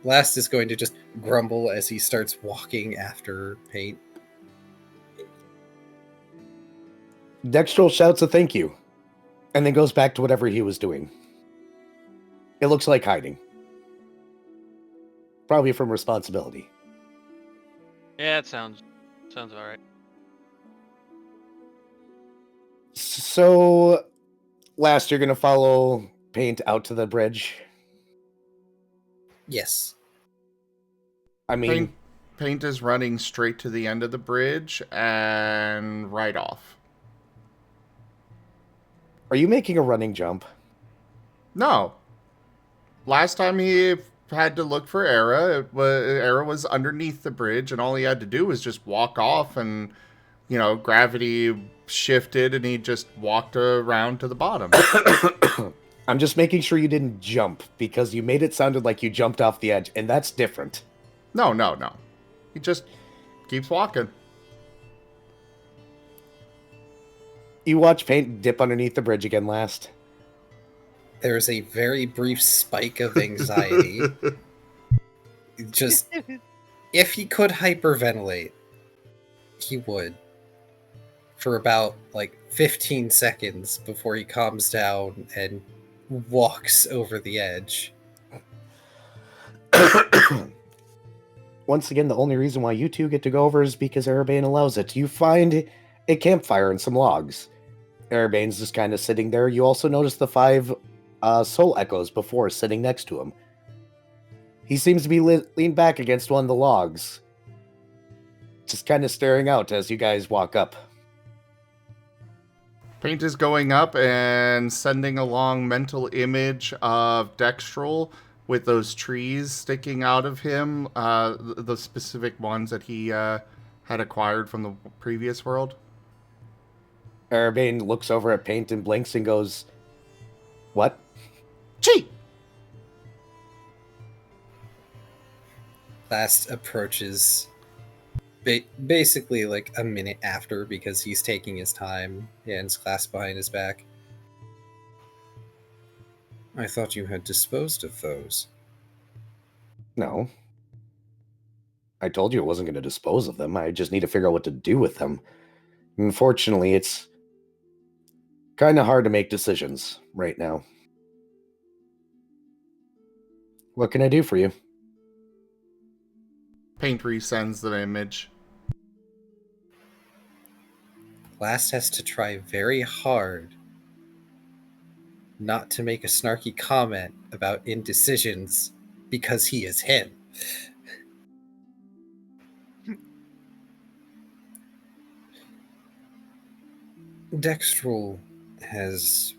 Last is going to just grumble as he starts walking after Paint. Dextrol shouts a thank you, and then goes back to whatever he was doing. It looks like hiding. Probably from responsibility. Yeah, it sounds alright. So, Last, you're going to follow Paint out to the bridge? Yes. I mean... Paint is running straight to the end of the bridge and right off. Are you making a running jump? No. Last time he had to look for Era was underneath the bridge, and all he had to do was just walk off, and gravity shifted, and he just walked around to the bottom. I'm just making sure you didn't jump, because you made it sounded like you jumped off the edge, and that's different. No. He just keeps walking. You watch Paint dip underneath the bridge again last. There is a very brief spike of anxiety. Just, if he could hyperventilate, he would. For about, 15 seconds before he calms down and walks over the edge. Once again, the only reason why you two get to go over is because Erebane allows it. You find a campfire and some logs. Erebane's just kind of sitting there. You also notice the 5 soul echoes before sitting next to him. He seems to be leaned back against one of the logs, just kind of staring out as you guys walk up. Paint is going up and sending along mental image of Dextral with those trees sticking out of him, the specific ones that he had acquired from the previous world. Erebane looks over at Paint and blinks and goes, "What?" Gee! Last approaches basically a minute after, because he's taking his time, hands clasped behind his back. I thought you had disposed of those. No. I told you I wasn't going to dispose of them. I just need to figure out what to do with them. Unfortunately, it's kind of hard to make decisions right now. What can I do for you? Paint resends the image. Last has to try very hard not to make a snarky comment about indecisions, because he is him. Dextral has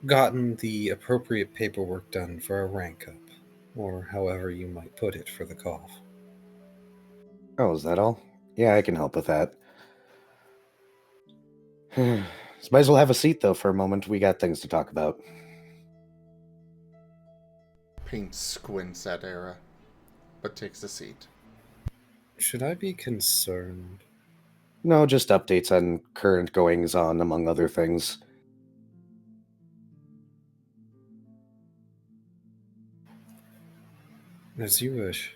gotten the appropriate paperwork done for a rank up, or however you might put it for the cough. Oh, is that all? Yeah, I can help with that. Might as well have a seat, though, for a moment. We got things to talk about. Paint squints at Era, but takes a seat. Should I be concerned? No, just updates on current goings-on, among other things. As you wish.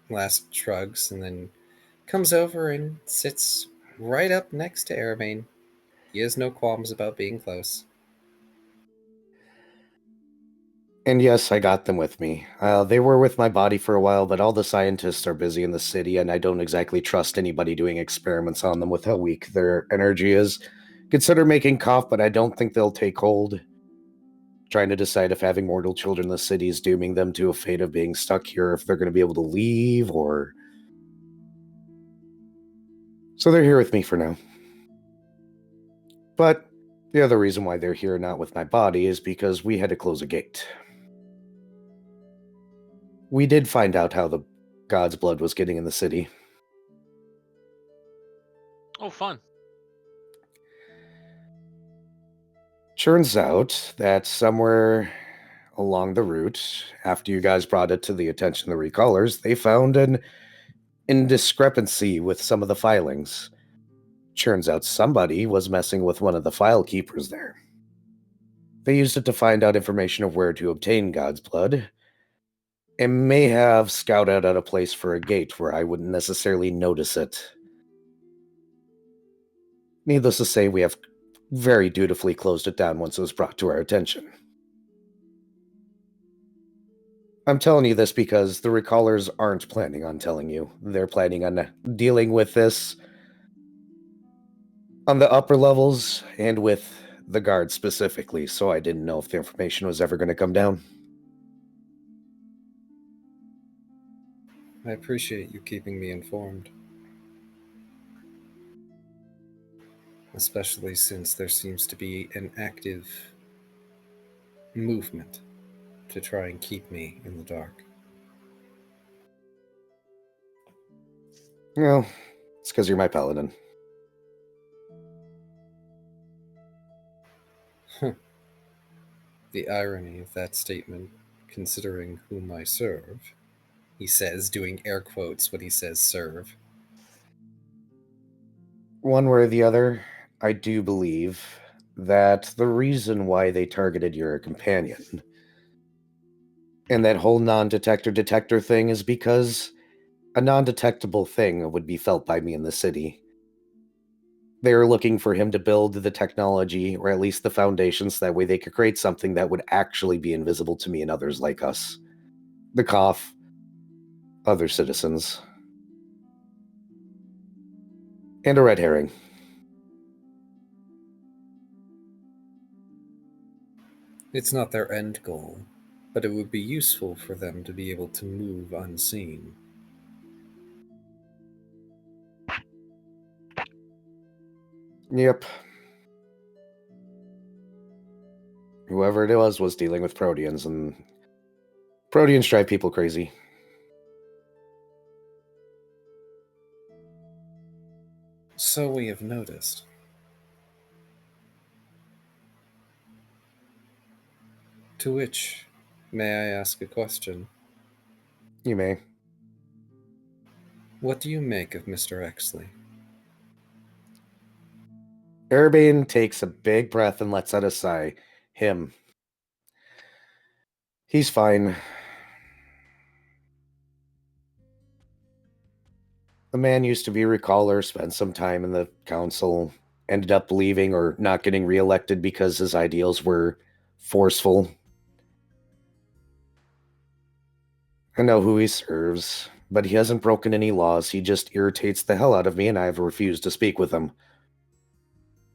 Last shrugs and then comes over and sits right up next to Erebane. He has no qualms about being close. And yes, I got them with me. They were with my body for a while, but all the scientists are busy in the city, and I don't exactly trust anybody doing experiments on them with how weak their energy is. Consider making cough, but I don't think they'll take hold. Trying to decide if having mortal children in the city is dooming them to a fate of being stuck here, if they're going to be able to leave, or... So they're here with me for now. But the other reason why they're here not with my body is because we had to close a gate. We did find out how the god's blood was getting in the city. Oh, fun. Turns out that somewhere along the route, after you guys brought it to the attention of the recallers, they found an indiscrepancy with some of the filings. Turns out somebody was messing with one of the file keepers there. They used it to find out information of where to obtain God's blood, and may have scouted out a place for a gate where I wouldn't necessarily notice it. Needless to say, we have very dutifully closed it down once it was brought to our attention. I'm telling you this because the recallers aren't planning on telling you. They're planning on dealing with this on the upper levels and with the guards specifically, so I didn't know if the information was ever going to come down. I appreciate you keeping me informed. Especially since there seems to be an active movement to try and keep me in the dark. Well, it's because you're my paladin. The irony of that statement, considering whom I serve, he says, doing air quotes when he says serve. One way or the other, I do believe that the reason why they targeted your companion and that whole non-detector thing is because a non-detectable thing would be felt by me in the city. They were looking for him to build the technology, or at least the foundations, so that way they could create something that would actually be invisible to me and others like us. The Koth, other citizens. And a red herring. It's not their end goal, but it would be useful for them to be able to move unseen. Yep. Whoever it was dealing with Proteans, and Proteans drive people crazy. So we have noticed. To which, may I ask a question? You may. What do you make of Mr. Exley? Urbane takes a big breath and lets out a sigh. Him. He's fine. The man used to be a recaller, spent some time in the council, ended up leaving or not getting reelected because his ideals were forceful. I know who he serves, but he hasn't broken any laws. He just irritates the hell out of me, and I've refused to speak with him.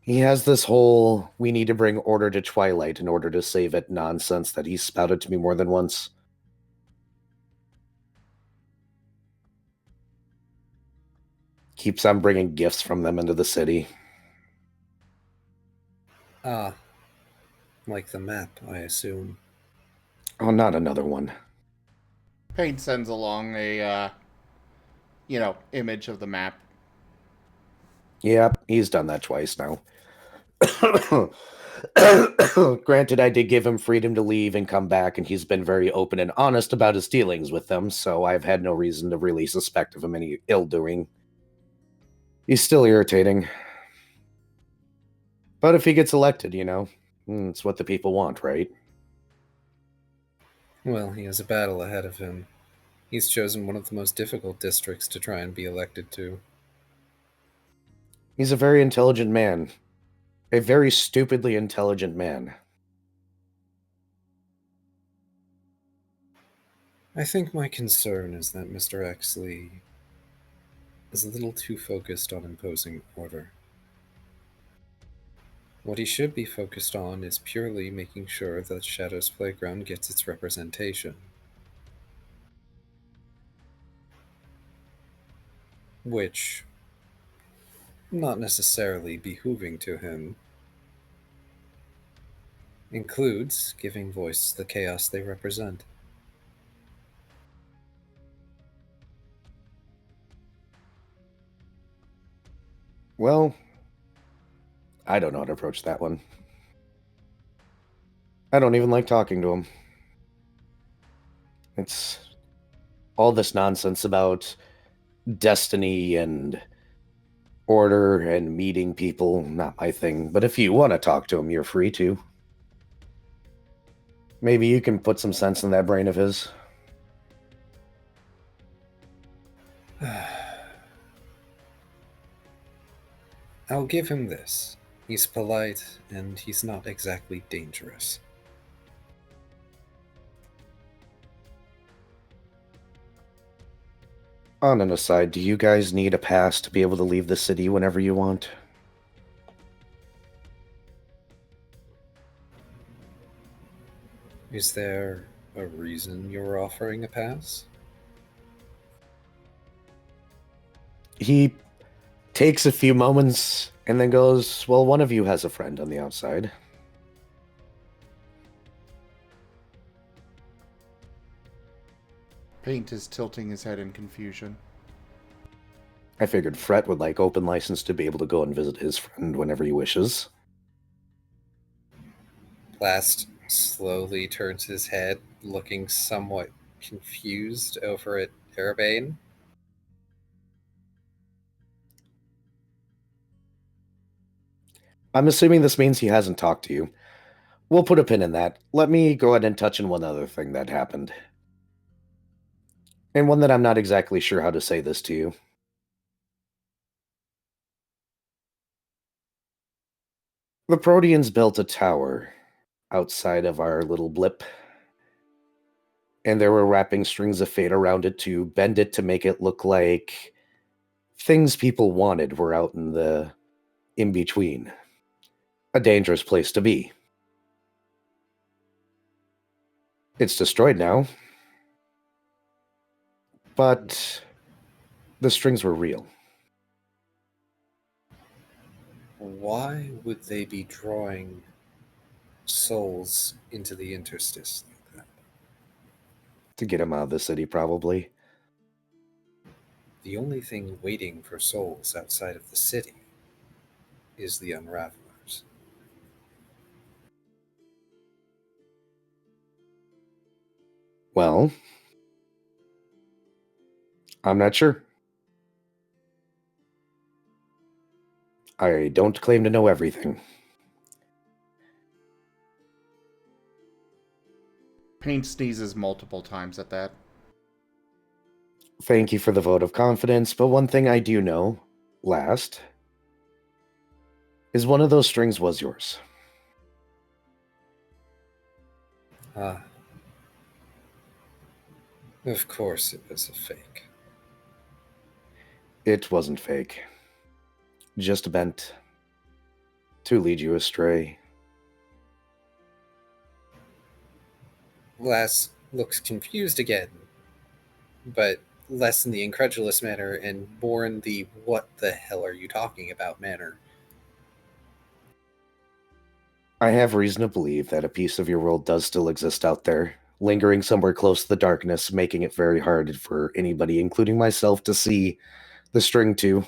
He has this whole, we need to bring order to Twilight in order to save it nonsense that he's spouted to me more than once. Keeps on bringing gifts from them into the city. Ah, like the map, I assume. Oh, not another one. Paint sends along a, image of the map. Yep, he's done that twice now. Granted, I did give him freedom to leave and come back, and he's been very open and honest about his dealings with them, so I've had no reason to really suspect of him any ill-doing. He's still irritating. But if he gets elected, it's what the people want, right? Well, he has a battle ahead of him. He's chosen one of the most difficult districts to try and be elected to. He's a very intelligent man. A very stupidly intelligent man. I think my concern is that Mr. Exley is a little too focused on imposing order. What he should be focused on is purely making sure that Shadow's Playground gets its representation. Which, not necessarily behooving to him, includes giving voice to the chaos they represent. Well, I don't know how to approach that one. I don't even like talking to him. It's all this nonsense about destiny and order and meeting people, not my thing. But if you want to talk to him, you're free to. Maybe you can put some sense in that brain of his. I'll give him this. He's polite, and he's not exactly dangerous. On an aside, do you guys need a pass to be able to leave the city whenever you want? Is there a reason you're offering a pass? He takes a few moments and then goes, well, one of you has a friend on the outside. Paint is tilting his head in confusion. I figured Fret would like open license to be able to go and visit his friend whenever he wishes. Blast slowly turns his head, looking somewhat confused over at Erebane. I'm assuming this means he hasn't talked to you. We'll put a pin in that. Let me go ahead and touch on one other thing that happened. And one that I'm not exactly sure how to say this to you. The Proteans built a tower outside of our little blip, and they were wrapping strings of fate around it to bend it to make it look like things people wanted were out in the in-between. A dangerous place to be. It's destroyed now, but the strings were real. Why would they be drawing souls into the interstice like that? To get him out of the city, probably. The only thing waiting for souls outside of the city is the Unravelers. Well, I'm not sure. I don't claim to know everything. Paint sneezes multiple times at that. Thank you for the vote of confidence, but one thing I do know, last, is one of those strings was yours. Ah. Of course it was a fake. It wasn't fake. Just bent to lead you astray. Lass looks confused again, but less in the incredulous manner and more in the what the hell are you talking about manner. I have reason to believe that a piece of your world does still exist out there, lingering somewhere close to the darkness, making it very hard for anybody, including myself, to see the string to.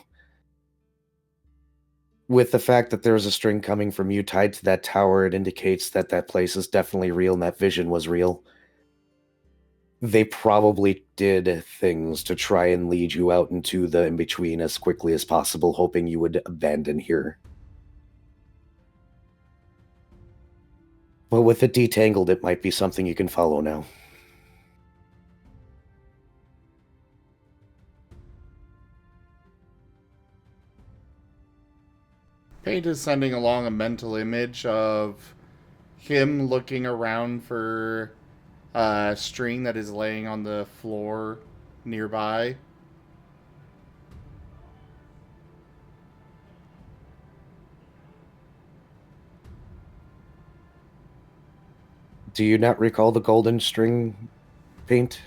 With the fact that there's a string coming from you tied to that tower, it indicates that that place is definitely real and that vision was real. They probably did things to try and lead you out into the in-between as quickly as possible, hoping you would abandon here. But with it detangled, it might be something you can follow now. Paint is sending along a mental image of him looking around for a string that is laying on the floor nearby. Do you not recall the golden string, Paint?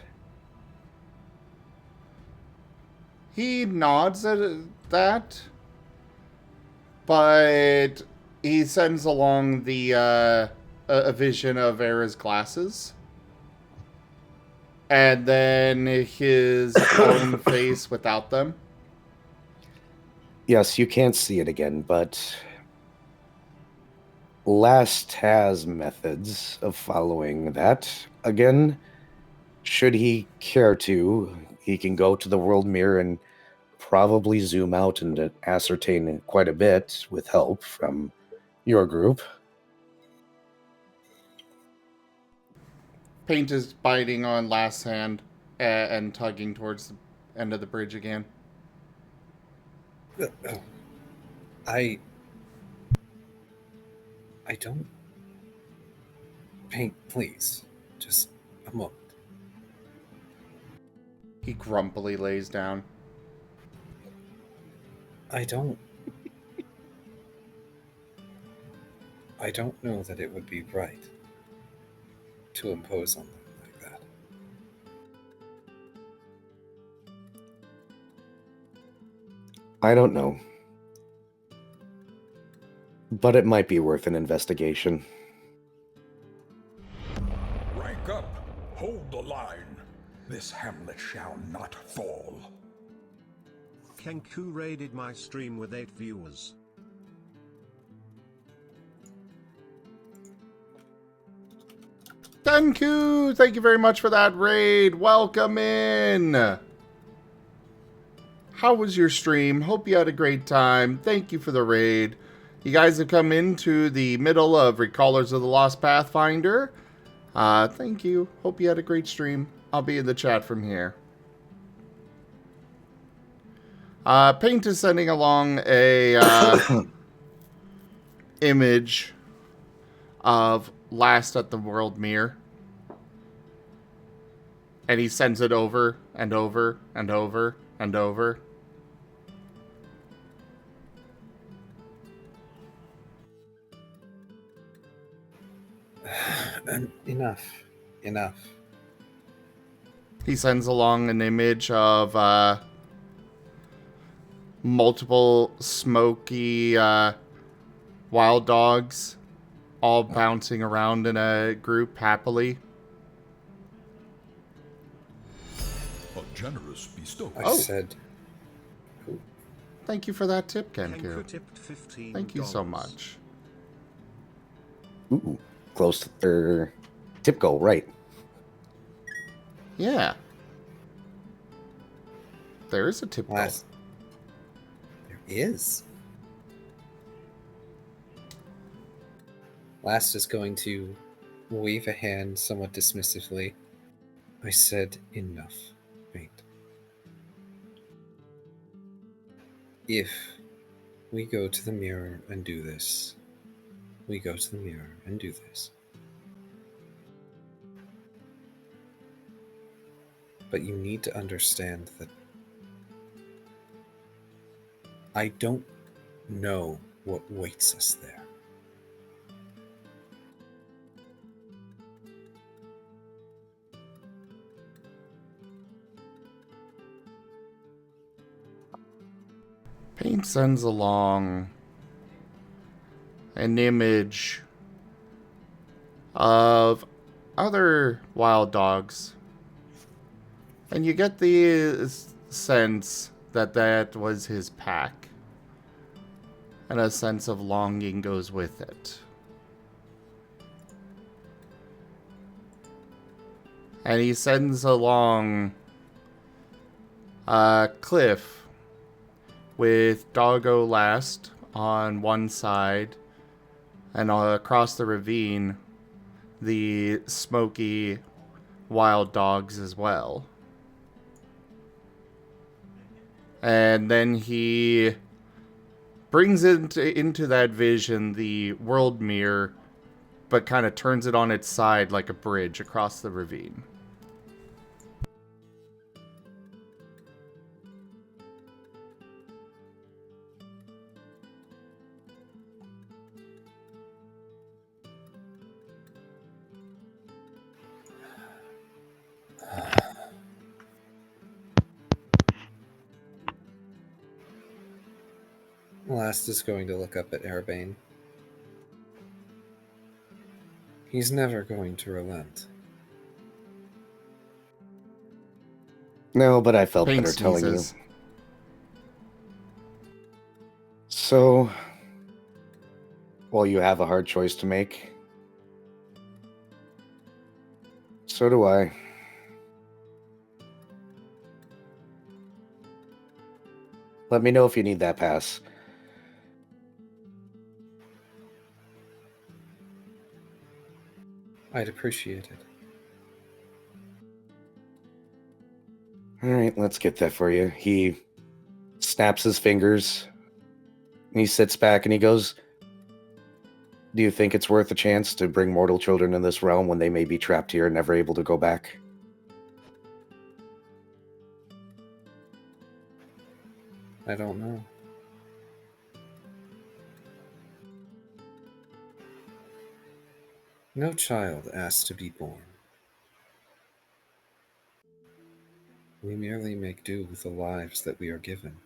He nods at that, but he sends along the a vision of Era's glasses, and then his own face without them. Yes, you can't see it again, but Last has methods of following that. Again, should he care to, he can go to the world mirror and probably zoom out and ascertain quite a bit with help from your group. Paint is biting on Last's hand and tugging towards the end of the bridge again. I don't... Paint, please. Just a moment. He grumpily lays down. I don't know that it would be right to impose on them like that. I don't know. But it might be worth an investigation. Rank up. Hold the line. This hamlet shall not fall. Kenku raided my stream with 8 viewers. Denku, thank you very much for that raid. Welcome in. How was your stream? Hope you had a great time. Thank you for the raid. You guys have come into the middle of Recallers of the Lost Pathfinder. Thank you. Hope you had a great stream. I'll be in the chat from here. Paint is sending along a image of Last at the World Mirror. And he sends it over and over and over and over. Enough. Enough. He sends along an image of multiple smoky wild dogs all bouncing around in a group happily. A generous bestowal. I said... Thank you for that tip, Kenku. Kenku tipped $15. Thank you so much. Ooh, close to their tip goal, right? Yeah. There is a tip goal. Last. There is. Last is going to wave a hand somewhat dismissively. I said enough. Wait. If we go to the mirror and do this, we go to the mirror and do this. But you need to understand that I don't know what waits us there. Paint sends along an image of other wild dogs. And you get the sense that that was his pack. And a sense of longing goes with it. And he sends along a cliff with Doggo Last on one side, and across the ravine, the smoky wild dogs as well. And then he brings into that vision the world mirror, but kind of turns it on its side like a bridge across the ravine. Last is going to look up at Airbane. He's never going to relent. No, but I felt Paint better telling you. sneezes. So, well, you have a hard choice to make. So do I. Let me know if you need that pass. I'd appreciate it. All right, let's get that for you. He snaps his fingers. And he sits back and he goes, "Do you think it's worth a chance to bring mortal children in this realm when they may be trapped here and never able to go back?" I don't know. No child asks to be born. We merely make do with the lives that we are given.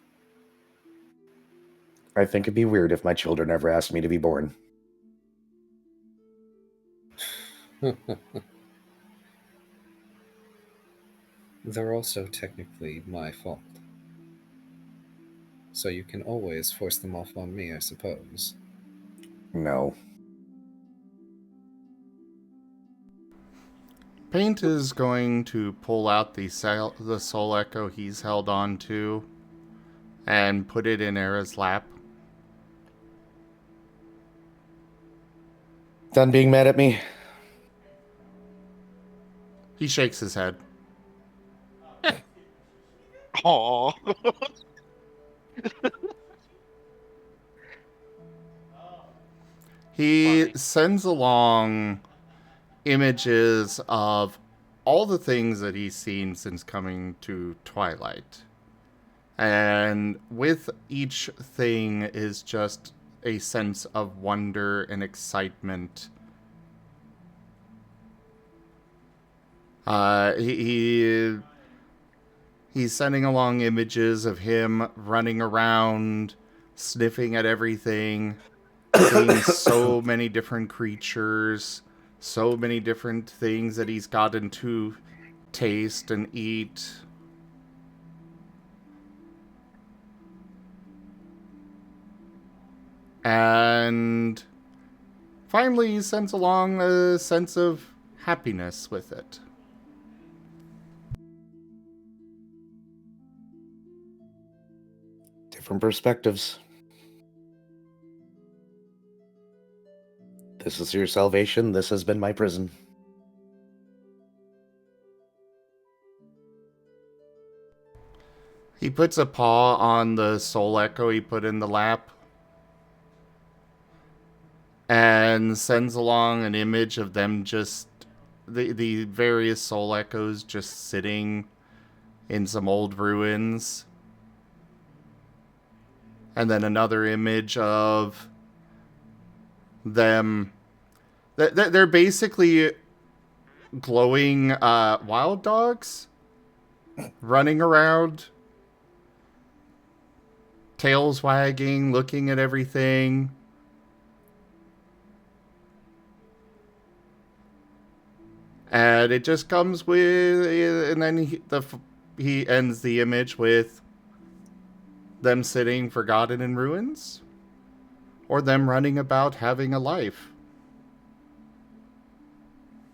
I think it'd be weird if my children ever asked me to be born. They're also technically my fault. So you can always force them off on me, I suppose. No. Paint is going to pull out the soul echo he's held on to and put it in Era's lap. Done being mad at me? He shakes his head. Aw. He Funny. sends along images of all the things that he's seen since coming to Twilight. And with each thing is just a sense of wonder and excitement. He's sending along images of him running around, sniffing at everything, seeing so many different creatures, so many different things that he's gotten to taste and eat. And finally, he sends along a sense of happiness with it. Different perspectives. This is your salvation. This has been my prison. He puts a paw on the soul echo he put in the lap and sends along an image of them just, the various soul echoes just sitting in some old ruins. And then another image of them. They're basically glowing wild dogs running around, tails wagging, looking at everything. And it just comes with, and then he ends the image with them sitting forgotten in ruins, or them running about having a life.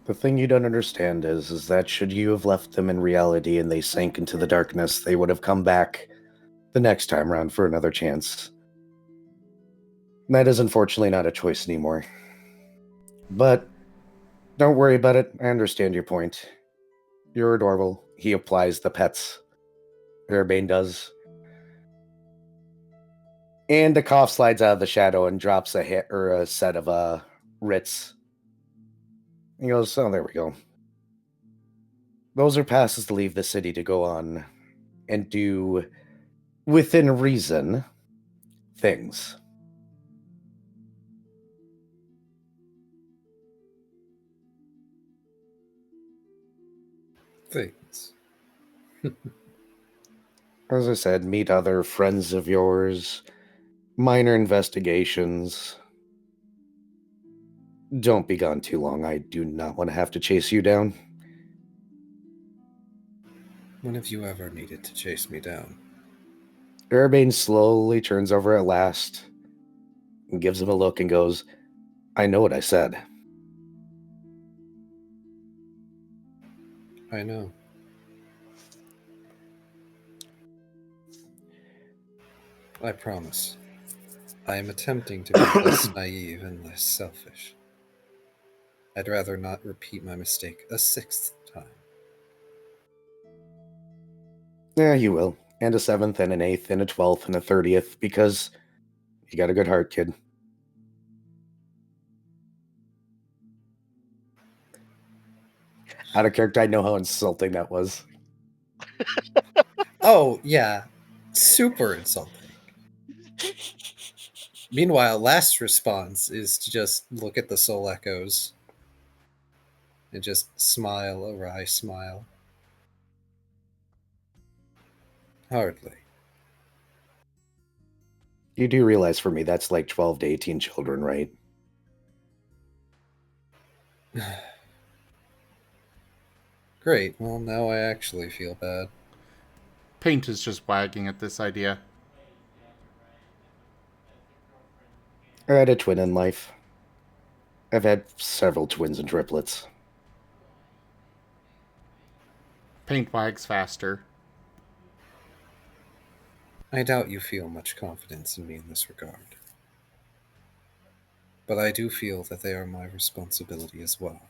The thing you don't understand is that should you have left them in reality and they sank into the darkness, they would have come back the next time round for another chance. That is unfortunately not a choice anymore. But don't worry about it. I understand your point. You're adorable. He applies the pets. Urbane does. And the cough slides out of the shadow and drops a hit or a set of writs. He goes, oh, there we go. Those are passes to leave the city to go on and do, within reason, things. Things. As I said, meet other friends of yours, minor investigations. Don't be gone too long. I do not want to have to chase you down. When have you ever needed to chase me down? Urbane slowly turns over at last and gives him a look and goes, I know what I said. I know. I promise. I am attempting to be less naive and less selfish. I'd rather not repeat my mistake a 6th time. Yeah, you will. And a 7th and an 8th and a 12th and a 30th because you got a good heart, kid. Out of character, I know how insulting that was. Oh, yeah. Super insulting. Meanwhile, last response is to just look at the soul echoes and just smile a wry smile. Hardly. You do realize for me that's like 12 to 18 children, right? Great. Well, now I actually feel bad. Paint is just wagging at this idea. I had a twin in life. I've had several twins and triplets. Paint wags faster. I doubt you feel much confidence in me in this regard. But I do feel that they are my responsibility as well.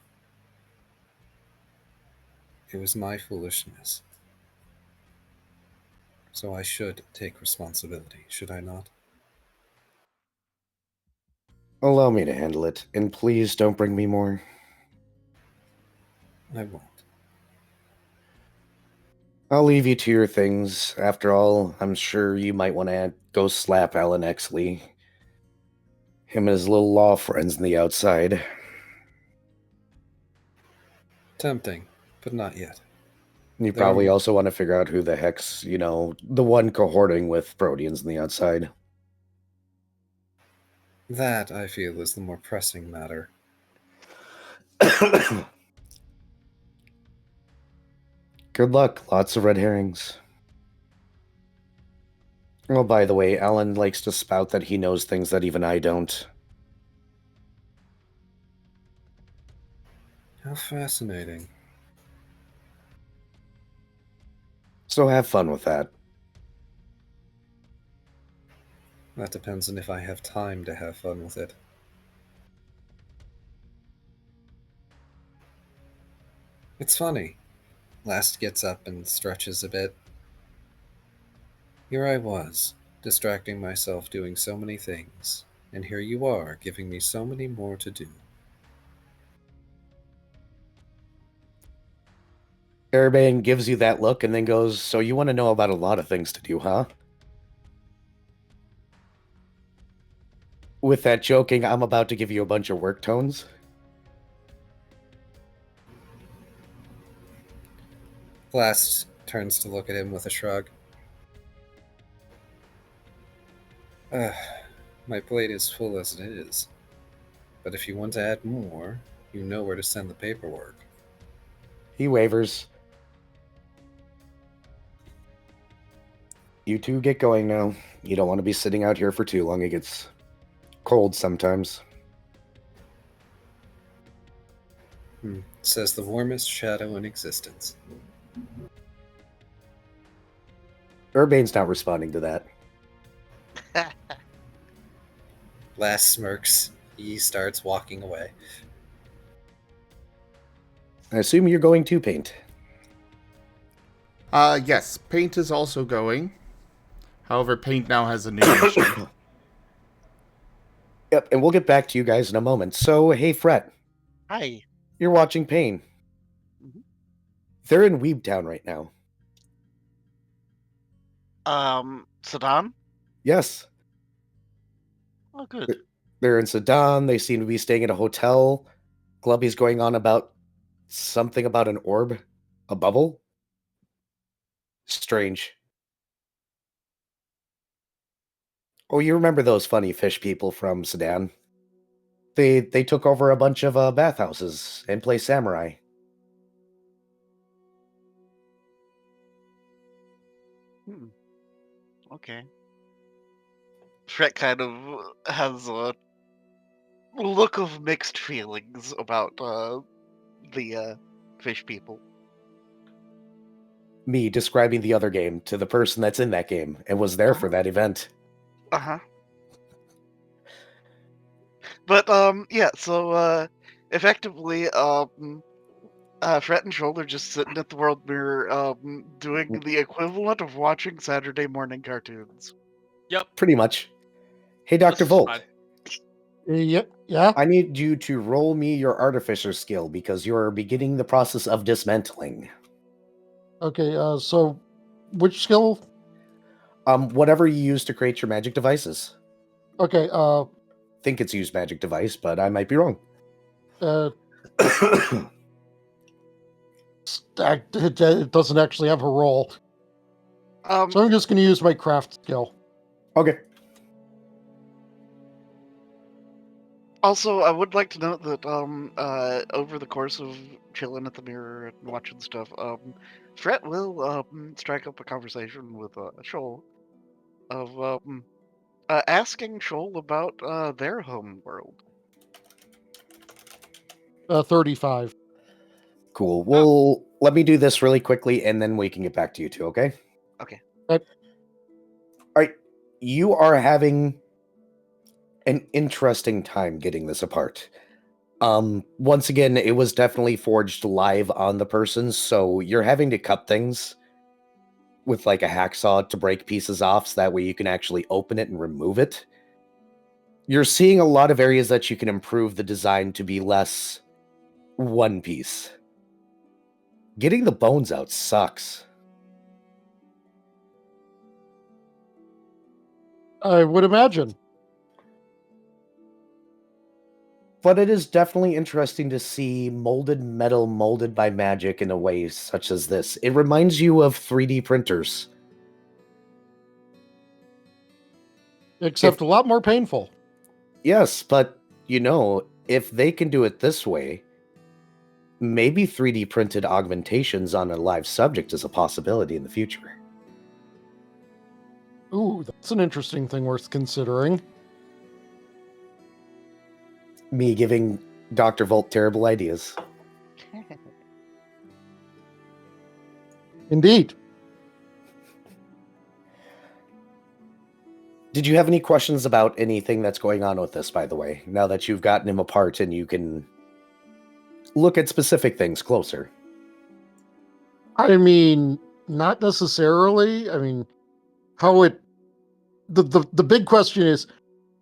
It was my foolishness. So I should take responsibility, should I not? Allow me to handle it, and please don't bring me more. I won't. I'll leave you to your things. After all, I'm sure you might want to go slap Alan Exley. Him and his little law friends on the outside. Tempting, but not yet. You They're- probably also want to figure out who the heck's, the one cohorting with Proteans on the outside. That, I feel, is the more pressing matter. Good luck. Lots of red herrings. Oh, by the way, Alan likes to spout that he knows things that even I don't. How fascinating. So have fun with that. That depends on if I have time to have fun with it. It's funny. Last gets up and stretches a bit. Here I was, distracting myself doing so many things, and here you are, giving me so many more to do. Airbane gives you that look and then goes, so you want to know about a lot of things to do, huh? With that joking, I'm about to give you a bunch of work tones. Last turns to look at him with a shrug. My plate is full as it is. But if you want to add more, you know where to send the paperwork. He wavers. You two get going now. You don't want to be sitting out here for too long. It gets cold sometimes. Says the warmest shadow in existence. Urbane's not responding to that. Last smirks. He starts walking away. I assume you're going to Paint. Yes, Paint is also going. However, Paint now has a new mission. Yep, and we'll get back to you guys in a moment. So, hey, Fret, Hi. you're watching Pain. Mhm. They're in Weebtown right now. Saddam? Yes, Oh, good. they're in Sedan. They seem to be staying at a hotel. Glubby's going on about something about an orb, a bubble. Strange. Oh, you remember those funny fish people from Sedan? They took over a bunch of bathhouses and play samurai. Hmm. Okay. Shrek kind of has a look of mixed feelings about the fish people. Me describing the other game to the person that's in that game and was there for that event. Uh-huh. But yeah, so effectively Fret and Shoal are just sitting at the world mirror doing the equivalent of watching Saturday morning cartoons. Yep. Pretty much. Hey, Dr. This is Volt, fine. Yep. Yeah. I need you to roll me your artificer skill because you're beginning the process of dismantling. Okay. So, which skill? Whatever you use to create your magic devices. Okay. Think it's used magic device, but I might be wrong. It doesn't actually have a roll, so I'm just going to use my craft skill. Okay. Also, I would like to note that over the course of chilling at the mirror and watching stuff, Fret will strike up a conversation with Shoal of asking Shoal about their home world. 35. Cool. Well, let me do this really quickly, and then we can get back to you two, okay? Okay. All right. You are having an interesting time getting this apart. Once again, it was definitely forged live on the person, so you're having to cut things with like a hacksaw to break pieces off, so that way you can actually open it and remove it. You're seeing a lot of areas that you can improve the design to be less one piece. Getting the bones out sucks. I would imagine. But it is definitely interesting to see molded metal molded by magic in a way such as this. It reminds you of 3D printers. Except a lot more painful. Yes, but, you know, if they can do it this way, maybe 3D printed augmentations on a live subject is a possibility in the future. Ooh, that's an interesting thing worth considering. Me giving Dr. Volt terrible ideas. Indeed. Did you have any questions about anything that's going on with this, by the way, now that you've gotten him apart and you can look at specific things closer? I mean, not necessarily. I mean, how it... The big question is,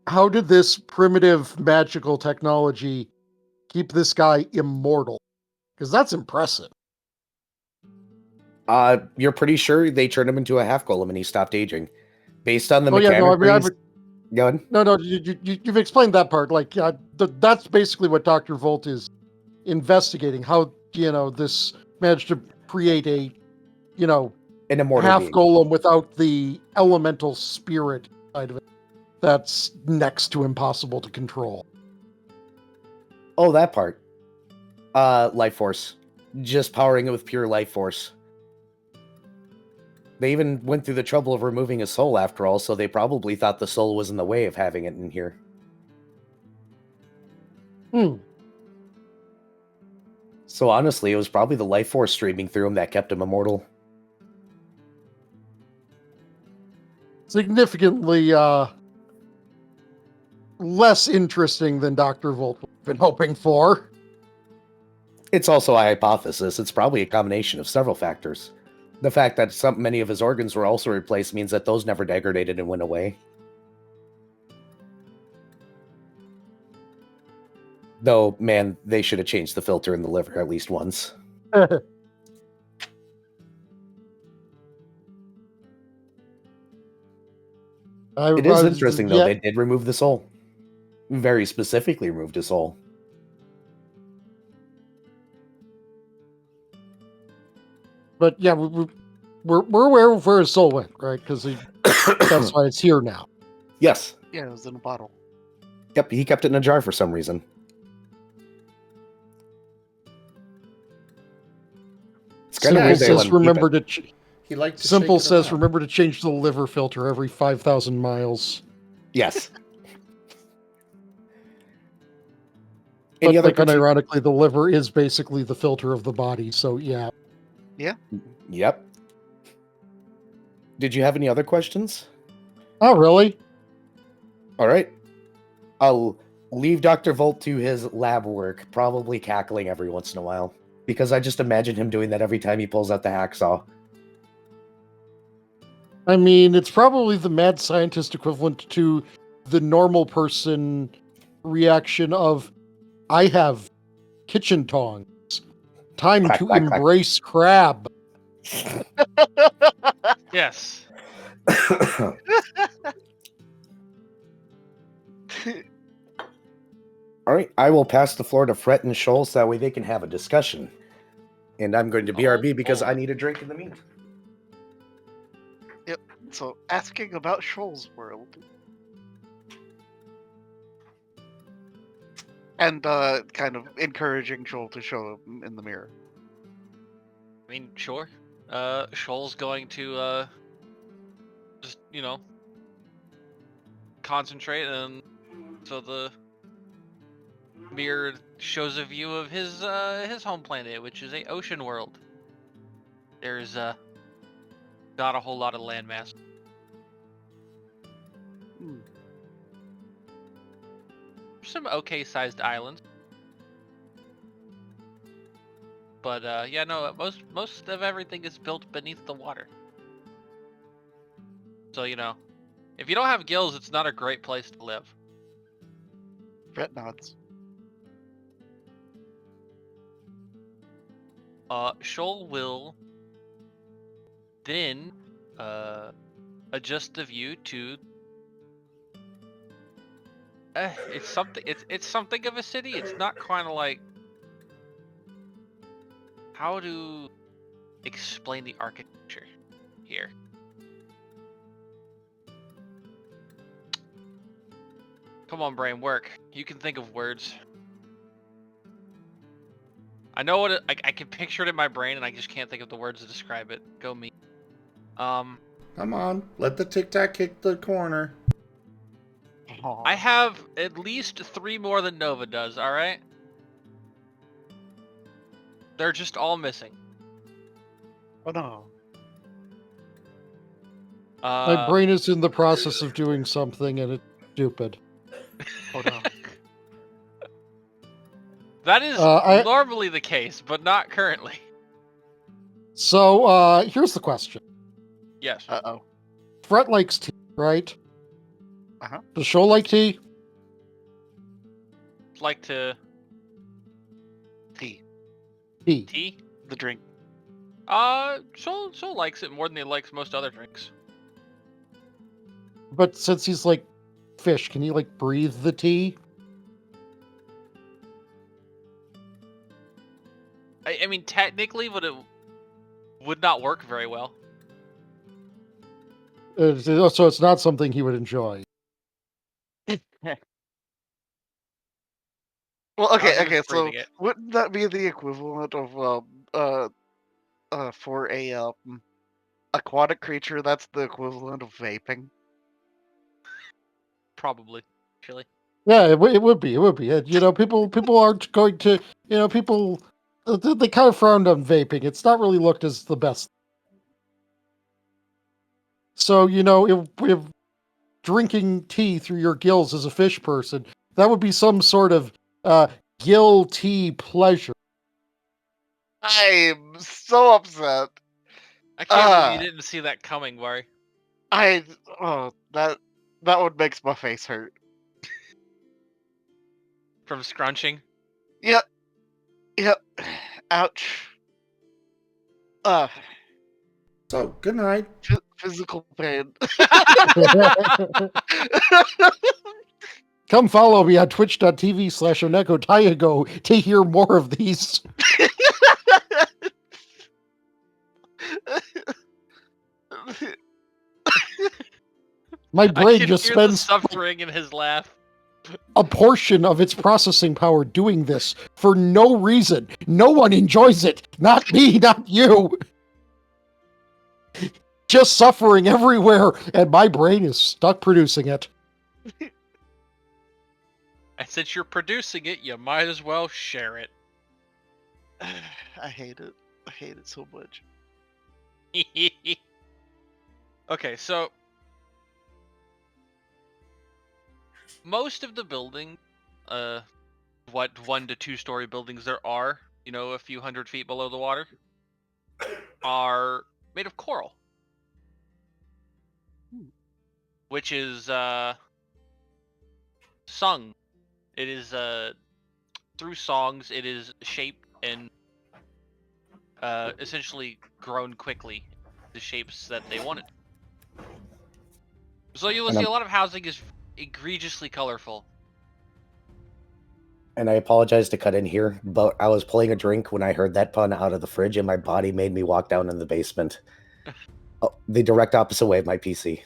how did this primitive magical technology keep this guy immortal? Because that's impressive. You're pretty sure they turned him into a half golem and he stopped aging. Based on the Oh yeah, no, I mean, mechanics. Go ahead. No, you've explained that part. Like, that's basically what Dr. Volt is investigating. How, this managed to create a, An immortal half being. golem without the elemental spirit side of it. That's next to impossible to control. Oh, that part. Life force. Just powering it with pure life force. They even went through the trouble of removing his soul after all, so they probably thought the soul was in the way of having it in here. So honestly, it was probably the life force streaming through him that kept him immortal. Significantly less interesting than Dr. Volt would have been hoping for. It's also a hypothesis. It's probably a combination of several factors. The fact that many of his organs were also replaced means that those never degraded and went away. Though, man, they should have changed the filter in the liver at least once. It is interesting, though. They did remove the soul. Very specifically removed his soul. But yeah, we're aware of where his soul went, right? Because that's why it's here now. Yes. Yeah, it was in a bottle. Yep, he kept it in a jar for some reason. Simple says remember to... He liked to Simple shake it says around. remember to change the liver filter every 5,000 miles. Yes. But like, unironically, the liver is basically the filter of the body, so yeah. Yeah. Yep. Did you have any other questions? Oh, really? All right. I'll leave Dr. Volt to his lab work, probably cackling every once in a while, because I just imagine him doing that every time he pulls out the hacksaw. I mean, it's probably the mad scientist equivalent to the normal person reaction of, I have kitchen tongs. Time Quack, to quack, quack. embrace crab. Yes. All right, I will pass the floor to Fret and Shoal so that way they can have a discussion. And I'm going to BRB because I need a drink in the meantime. Yep. So, asking about Shoal's world. and kind of encouraging Shoal to show him in the mirror. I mean, sure. Shoal's going to just concentrate, and so the mirror shows a view of his home planet, which is a ocean world. There's not a whole lot of landmass. Some okay-sized islands, but yeah, no, most of everything is built beneath the water. So if you don't have gills, it's not a great place to live. Fret nods. Shoal will then adjust the view to. It's something. It's something of a city. It's not kind of like. How to explain the architecture here? Come on, brain, work. You can think of words. I know what I can picture it in my brain, and I just can't think of the words to describe it. Go me. Come on, let the tic-tac kick the corner. I have at least 3 more than Nova does, alright? They're just all missing. Oh no. My brain is in the process of doing something, and it's stupid. Oh no. That is normally the case, but not currently. So, here's the question. Yes. Uh-oh. Fret likes tea, right? Uh-huh. Does Shoal like tea? Like to Tea. Tea. tea? The drink. Shoal likes it more than he likes most other drinks. But since he's like fish, can he like breathe the tea? I mean, technically, but it would not work very well. So it's not something he would enjoy. Well, okay, he was okay. So breathing it. wouldn't that be the equivalent of for a aquatic creature? That's the equivalent of vaping. Probably, actually. Yeah, it would be. It would be. People aren't going to. People they kind of frowned on vaping. It's not really looked as the best. So if drinking tea through your gills as a fish person, that would be some sort of gill tea pleasure. I'm so upset. I can't believe you didn't see that coming, Worry. That one makes my face hurt. From scrunching? Yep. Ouch. So, good night. Physical pain. Come follow me on twitch.tv/OnecoTiago to hear more of these. My brain just hear the spends suffering in his laugh. a portion of its processing power doing this for no reason. No one enjoys it. Not me, not you. Just suffering everywhere, and my brain is stuck producing it. And since you're producing it, you might as well share it. I hate it. I hate it so much. Okay, so most of the building, what 1 to 2 story buildings there are, a few hundred feet below the water, are made of coral, which is sung. It is through songs. It is shaped and essentially grown quickly, the shapes that they wanted. So you'll see a lot of housing is egregiously colorful. And I apologize to cut in here, but I was pulling a drink when I heard that pun out of the fridge, and my body made me walk down in the basement. Oh, the direct opposite way of my PC.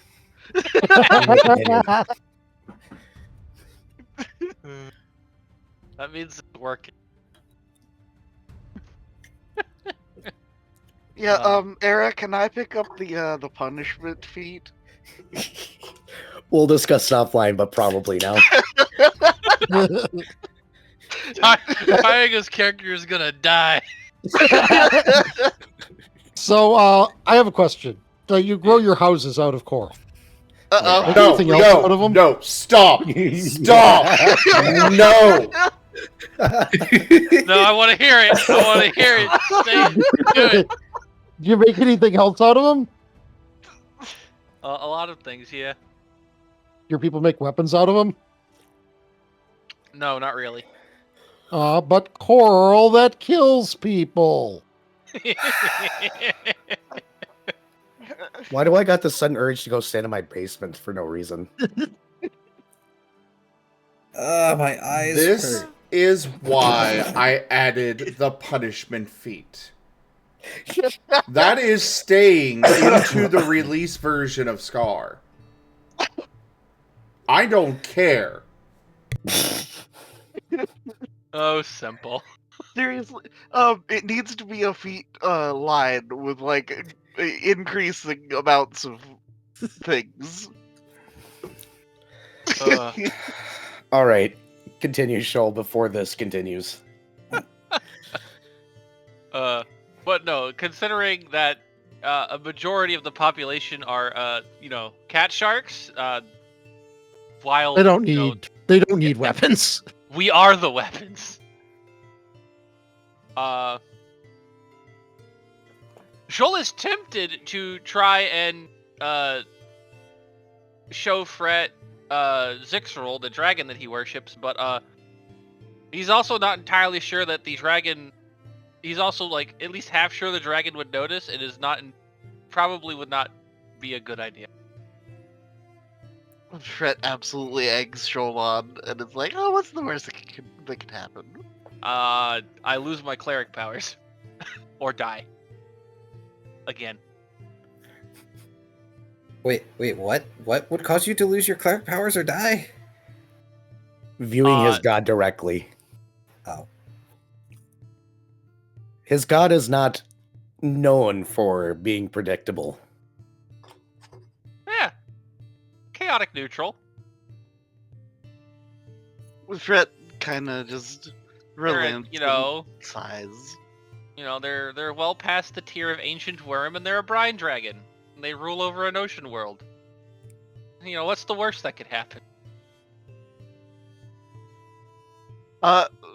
That means it's working. Yeah, Era, can I pick up the punishment feat? We'll discuss offline, but probably now. Taiga's character is gonna die. So, I have a question. You grow your houses out of coral. Uh-oh. Make No, anything else out of them? no, stop! Stop! No! No, I want to hear it. I want to hear it. Say it. Do it. Do you make anything else out of them? A lot of things, yeah. Your people make weapons out of them? No, not really. But coral that kills people. Why do I got this sudden urge to go stand in my basement for no reason? My eyes This hurt. is why I added the punishment feat. That is staying into the release version of Scar. I don't care. Oh, simple. Seriously, it needs to be a feat line with like increasing amounts of things. All right, continue, Shoal, before this continues. But no, considering that a majority of the population are, cat sharks, while They don't you know, need. They don't need weapons. we are the weapons. Shoal is tempted to try and show Fret Zixrel, the dragon that he worships, but he's also not entirely sure that the dragon. He's also like at least half sure the dragon would notice. It is not, probably would not be a good idea. Fret absolutely eggs Shoal on, and it's like, oh, what's the worst that can happen? I lose my cleric powers, or die. Again. Wait, what? What would cause you to lose your cleric powers or die? Viewing his god directly. Oh. His god is not known for being predictable. Yeah. Chaotic neutral. Fret kind of just relents, sighs. They're well past the tier of ancient worm, and they're a brine dragon. And they rule over an ocean world. What's the worst that could happen?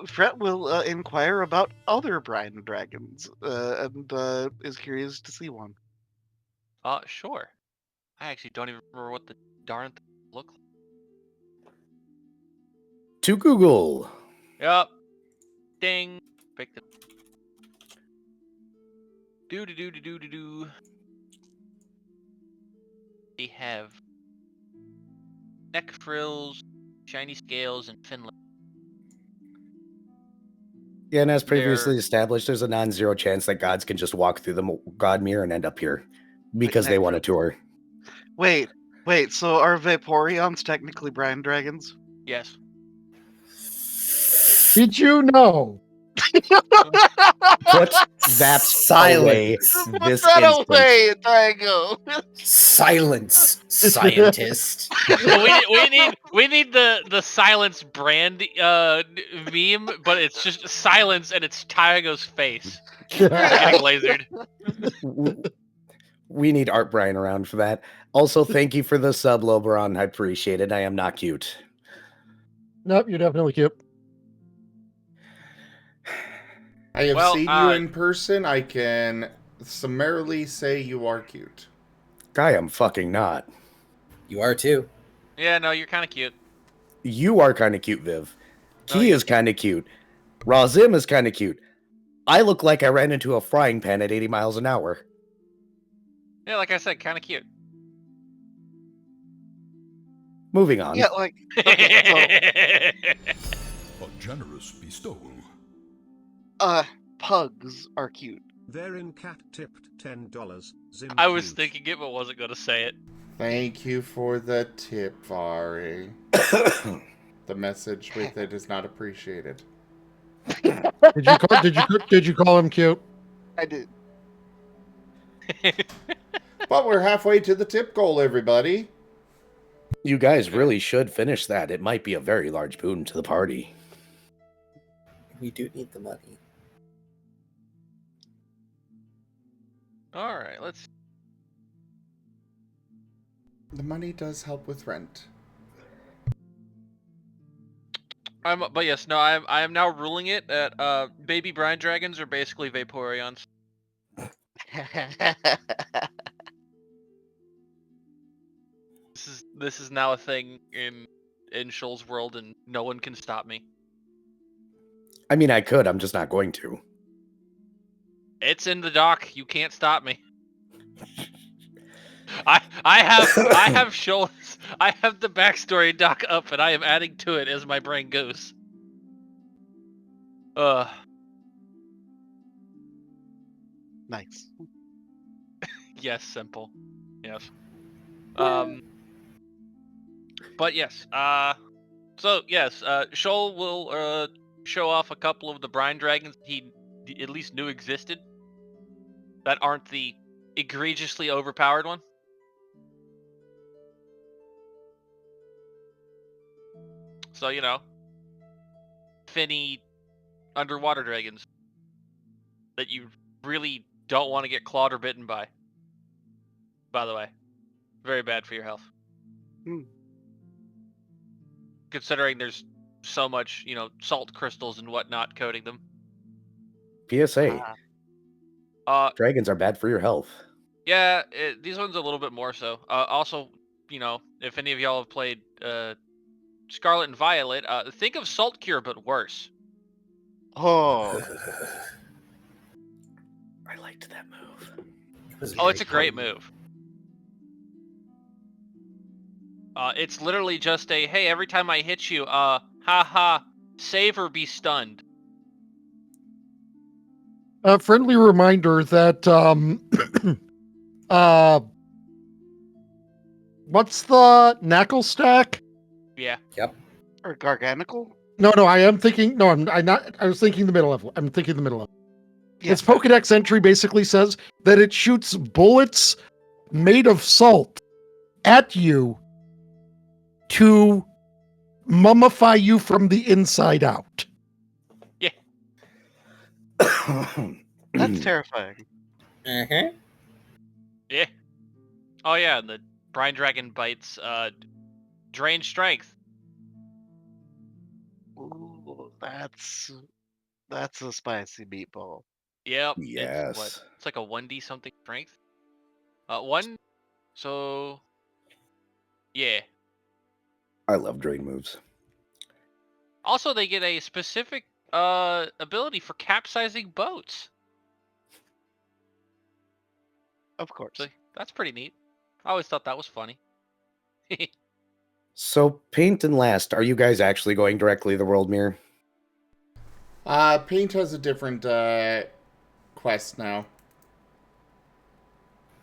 Fret will inquire about other brine dragons, and is curious to see one. Sure. I actually don't even remember what the darn thing looked like. To Google. Yup. Ding. Picked it. Do. They have neck frills, shiny scales, and fin lips. Yeah, and as previously established, there's a non-zero chance that gods can just walk through the god mirror and end up here because they want a tour. Wait, so are Vaporeons technically brine dragons? Yes. Did you know? Put that away Put this that instant. away, Daigo. Silence, scientist. we need the silence brand meme, but it's just silence and it's Taigo's face getting lasered. We need Art Brian around for that. Also, thank you for the sub, Loberon. I appreciate it. I am not cute. Nope, you're definitely cute. I have seen you in person. I can summarily say you are cute. I am fucking not. You are too. Yeah, no, you're kind of cute. You are kind of cute, Viv. No, Key is kind of cute. Razim is kind of cute. I look like I ran into a frying pan at 80 miles an hour. Yeah, like I said, kind of cute. Moving on. Yeah, like okay, A generous bestowal. so, pugs are cute. Varien cat tipped $10. Zim I was cute. thinking it, but wasn't going to say it. Thank you for the tip, Vari. The message with it is not appreciated. Did you call him cute? I did. But we're halfway to the tip goal, everybody. You guys really should finish that. It might be a very large boon to the party. We do need the money. All right, let's. The money does help with rent. But yes, no, I am now ruling it that baby brine dragons are basically Vaporeons. This is now a thing in Shoal's world, and no one can stop me. I mean, I could. I'm just not going to. It's in the doc. You can't stop me. I have Shoal's. I have the backstory doc up, and I am adding to it as my brain goes. Nice. Yes, simple. Yes. But yes. So yes. Shoal will show off a couple of the brine dragons he at least knew existed. That aren't the egregiously overpowered one. So, you know, finny underwater dragons that you really don't want to get clawed or bitten by. By the way, very bad for your health. Considering there's so much, you know, salt crystals and whatnot coating them. PSA. Dragons are bad for your health. Yeah, these ones a little bit more so. Also, you know, if any of y'all have played Scarlet and Violet, think of Salt Cure, but worse. Oh. I liked that move. It's a great move. It's literally just a, hey, every time I hit you, haha, save or be stunned. A friendly reminder that, what's the Knackle stack? Yeah. Yep. Or Garganical? No, I am thinking, no, I'm not, I was thinking the middle level. I'm thinking the middle level. Yeah. Its Pokedex entry basically says that it shoots bullets made of salt at you to mummify you from the inside out. Yeah. That's terrifying. Uh-huh. Yeah. Oh yeah, and the Brine Dragon bites drain strength. Ooh, that's a spicy meatball. Yep. Yes. It's like a 1d something strength. One. So. Yeah. I love drain moves. Also, they get a specific ability for capsizing boats. Of course. So that's pretty neat. I always thought that was funny. So, Paint and Last, are you guys actually going directly to the World Mirror? Paint has a different quest now.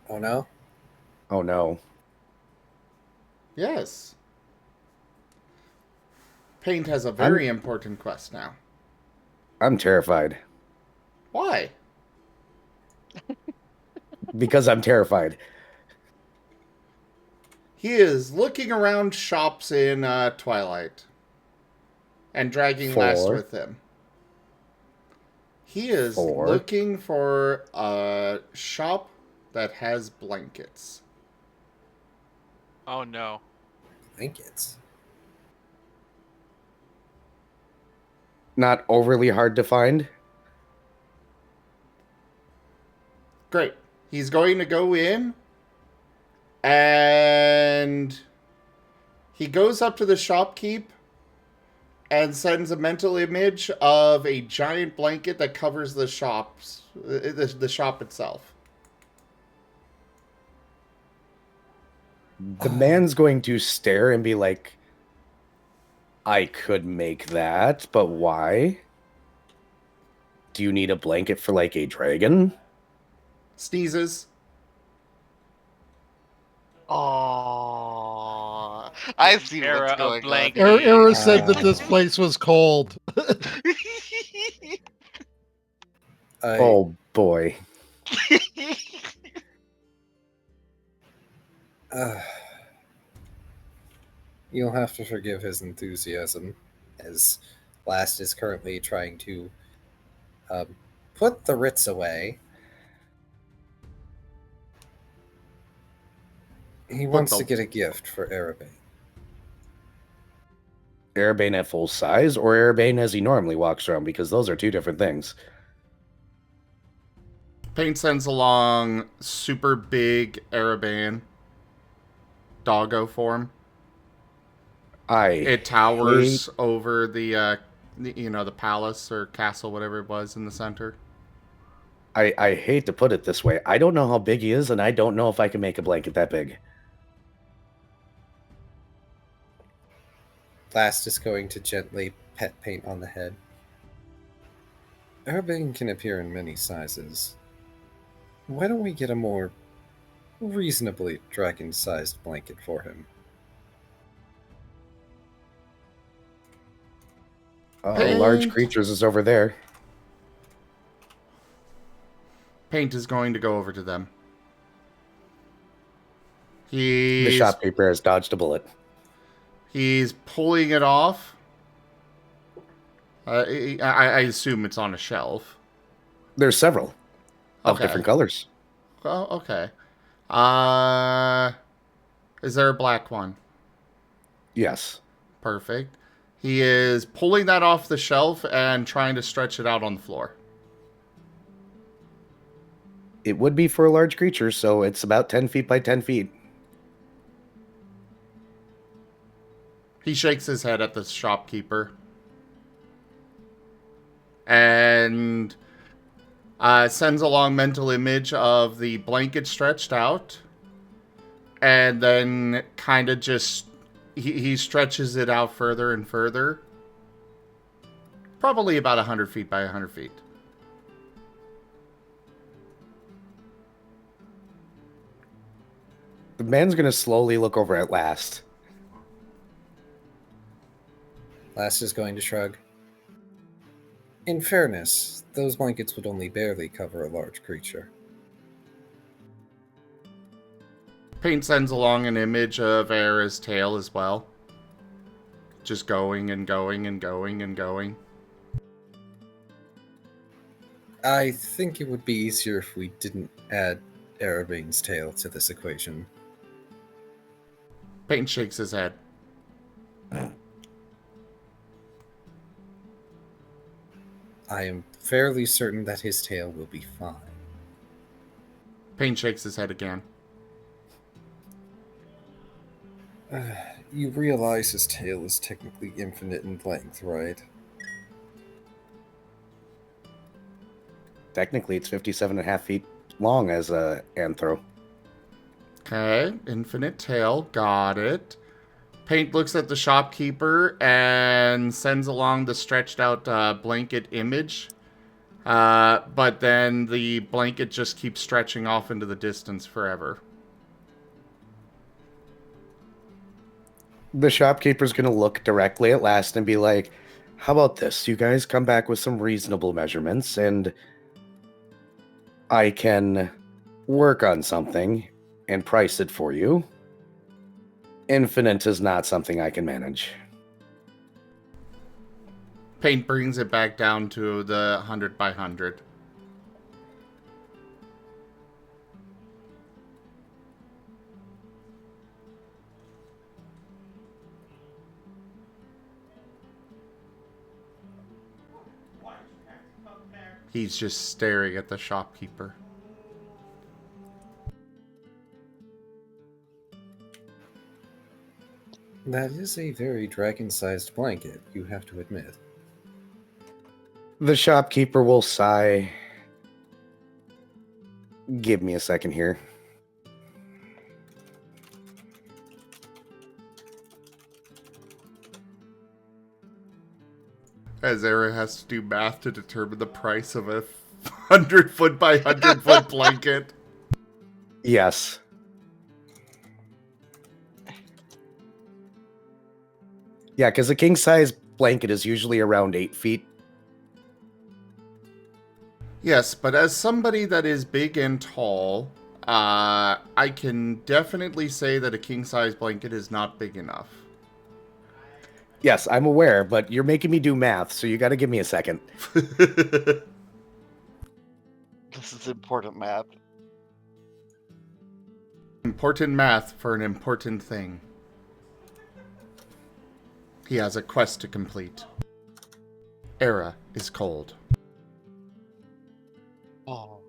Oh no? Oh no. Yes. Paint has a very important quest now. I'm terrified. Why? Because I'm terrified. He is looking around shops in Twilight and dragging Last with him. He is looking for a shop that has blankets. Oh no. Blankets. Not overly hard to find. Great. He's going to go in and he goes up to the shopkeep and sends a mental image of a giant blanket that covers the shops, the shop itself. The man's going to stare and be like, I could make that, but why? Do you need a blanket for like a dragon? Sneezes. Oh, I see Era what's of going on. blank. Era said that this place was cold. Oh boy. You'll have to forgive his enthusiasm, as Last is currently trying to put the writs away. He wants to get a gift for Arabane. Arabane at full size, or Arabane as he normally walks around, because those are two different things. Paint sends along super big Arabane. Doggo form. It towers over the palace or castle, whatever it was in the center. I hate to put it this way. I don't know how big he is, and I don't know if I can make a blanket that big. Last is going to gently pet Paint on the head. Arabane can appear in many sizes. Why don't we get a more reasonably dragon-sized blanket for him? Large creatures is over there. Paint is going to go over to them. The shopkeeper has dodged a bullet. He's pulling it off. I assume it's on a shelf. There's several of different colors. Oh, okay. Is there a black one? Yes. Perfect. He is pulling that off the shelf and trying to stretch it out on the floor. It would be for a large creature, so it's about 10 feet by 10 feet. He shakes his head at the shopkeeper. And sends along mental image of the blanket stretched out. And then kind of just... He stretches it out further and further. Probably about 100 feet by 100 feet. The man's going to slowly look over at Last. Last is going to shrug. In fairness, those blankets would only barely cover a large creature. Paint sends along an image of Era's tail as well. Just going and going and going and going. I think it would be easier if we didn't add Arabane's tail to this equation. Paint shakes his head. I am fairly certain that his tail will be fine. Paint shakes his head again. You realize his tail is technically infinite in length, right? Technically, it's 57.5 feet long as a anthro. Okay, infinite tail, got it. Paint looks at the shopkeeper and sends along the stretched out blanket image. But then the blanket just keeps stretching off into the distance forever. The shopkeeper's going to look directly at Last and be like, how about this? You guys come back with some reasonable measurements and I can work on something and price it for you. Infinite is not something I can manage. Paint brings it back down to the 100 by 100. He's just staring at the shopkeeper. That is a very dragon-sized blanket, you have to admit. The shopkeeper will sigh. Give me a second here. As Era has to do math to determine the price of a 100 foot by 100 foot blanket. Yes. Yeah, because a king-size blanket is usually around 8 feet. Yes, but as somebody that is big and tall, I can definitely say that a king-size blanket is not big enough. Yes, I'm aware, but you're making me do math, so you got to give me a second. This is important math. Important math for an important thing. He has a quest to complete. Era is cold. Oh.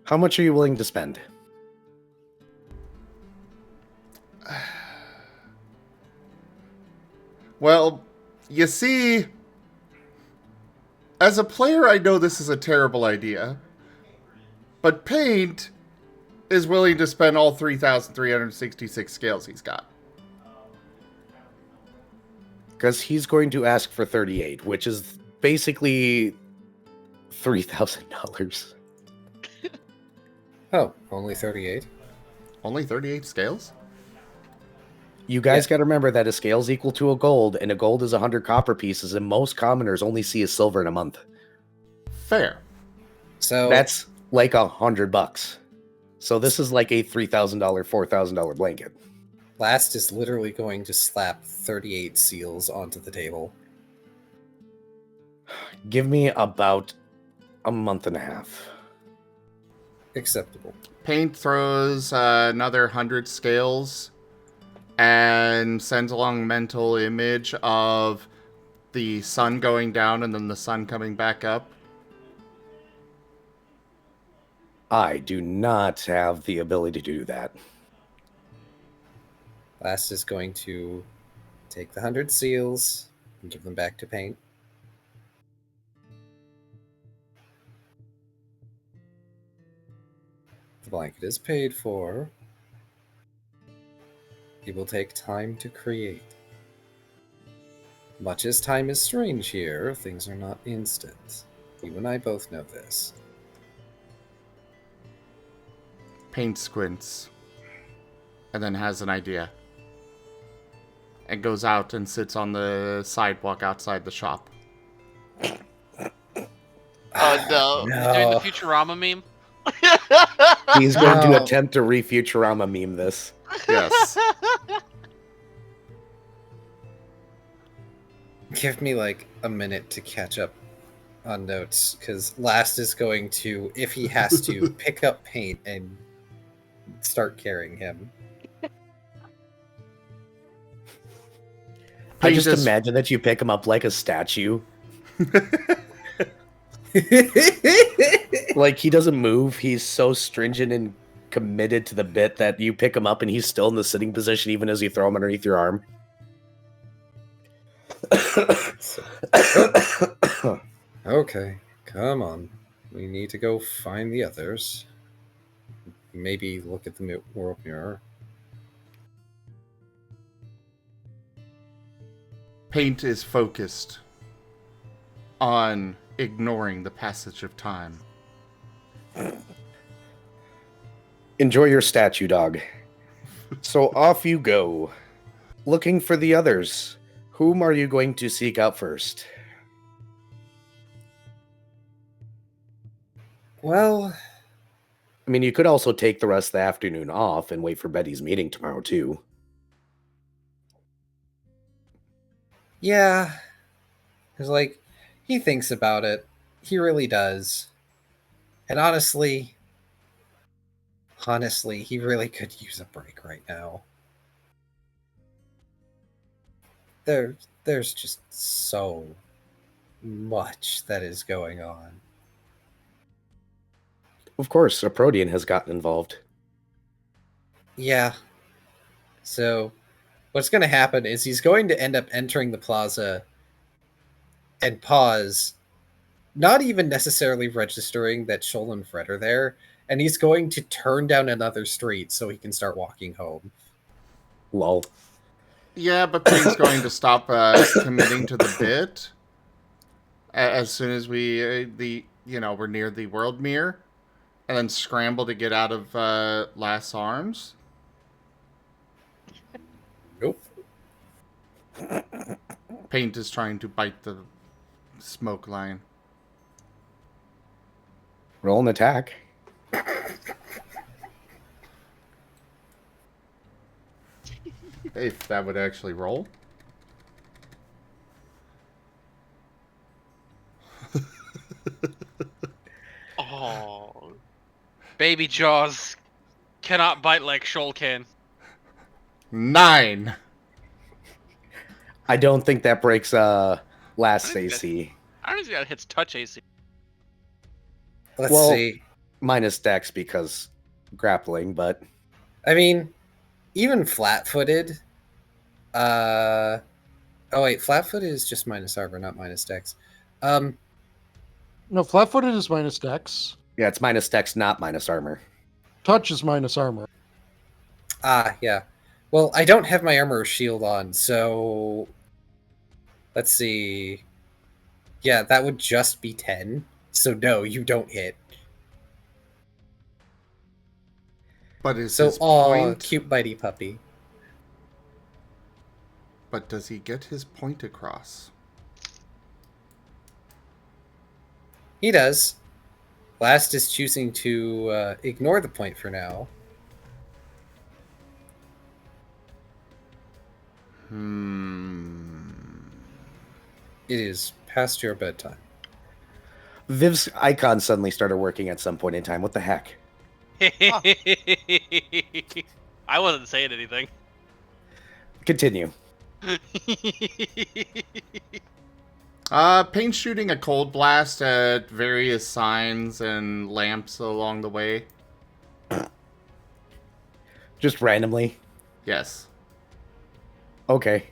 How much are you willing to spend? Well, you see, as a player, I know this is a terrible idea, but Paint is willing to spend all 3,366 scales he's got. Because he's going to ask for 38, which is basically $3,000. Oh, only 38? Only 38 scales? You guys got to remember that a scale's equal to a gold, and a gold is 100 copper pieces, and most commoners only see a silver in a month. Fair. So That's like $100. So this is like a $3,000, $4,000 blanket. Last is literally going to slap 38 seals onto the table. Give me about a month and a half. Acceptable. Paint throws another 100 scales and sends along mental image of the sun going down and then the sun coming back up. I do not have the ability to do that. Last is going to take the 100 seals and give them back to Paint. The blanket is paid for. It will take time to create. Much as time is strange here, things are not instant. You and I both know this. Paint squints and then has an idea and goes out and sits on the sidewalk outside the shop. Oh no. He's doing the Futurama meme. He's going No. to attempt to re-Futurama meme this. Yes. Give me like a minute to catch up on notes, because Last is going to, if he has to, pick up Paint and start carrying him. I Paint just is- imagine that you pick him up like a statue. Like, he doesn't move. He's so stringent and committed to the bit that you pick him up and he's still in the sitting position even as you throw him underneath your arm. Okay, come on. We need to go find the others. Maybe look at the world mirror. Paint is focused on ignoring the passage of time. Enjoy your statue, dog. So off you go. Looking for the others. Whom are you going to seek out first? Well, I mean, you could also take the rest of the afternoon off and wait for Betty's meeting tomorrow, too. yeah. Because, like, he thinks about it. He really does. And honestly, he really could use a break right now. There's just so much that is going on. Of course, a Protean has gotten involved. Yeah. So, what's going to happen is he's going to end up entering the plaza and pause, not even necessarily registering that Shoal and Fred are there, and he's going to turn down another street so he can start walking home. Lol. Yeah, but Paint's going to stop committing to the bit as soon as we we're near the world mirror, and then scramble to get out of Last's arms? Nope. Paint is trying to bite the smoke line. Roll an attack. If that would actually roll. Oh. Baby Jaws cannot bite like Shoal can. 9. I don't think that breaks Last's I think AC. I don't think that hits touch AC. Let's Well- see. Minus Dex because grappling, but I mean, even flat-footed. Oh wait, flat-footed is just minus armor, not minus dex. No, flat-footed is minus dex. yeah, it's minus Dex, not minus armor. Touch is minus armor. Yeah. Well, I don't have my armor or shield on, so let's see. Yeah, that would just be 10. So no, you don't hit. But is So his aw, point... cute bitey puppy. But does he get his point across? He does. Last is choosing to ignore the point for now. It is past your bedtime. Viv's icon suddenly started working at some point in time. What the heck? I wasn't saying anything. Continue. Paint shooting a cold blast at various signs and lamps along the way. Just randomly. Yes. Okay.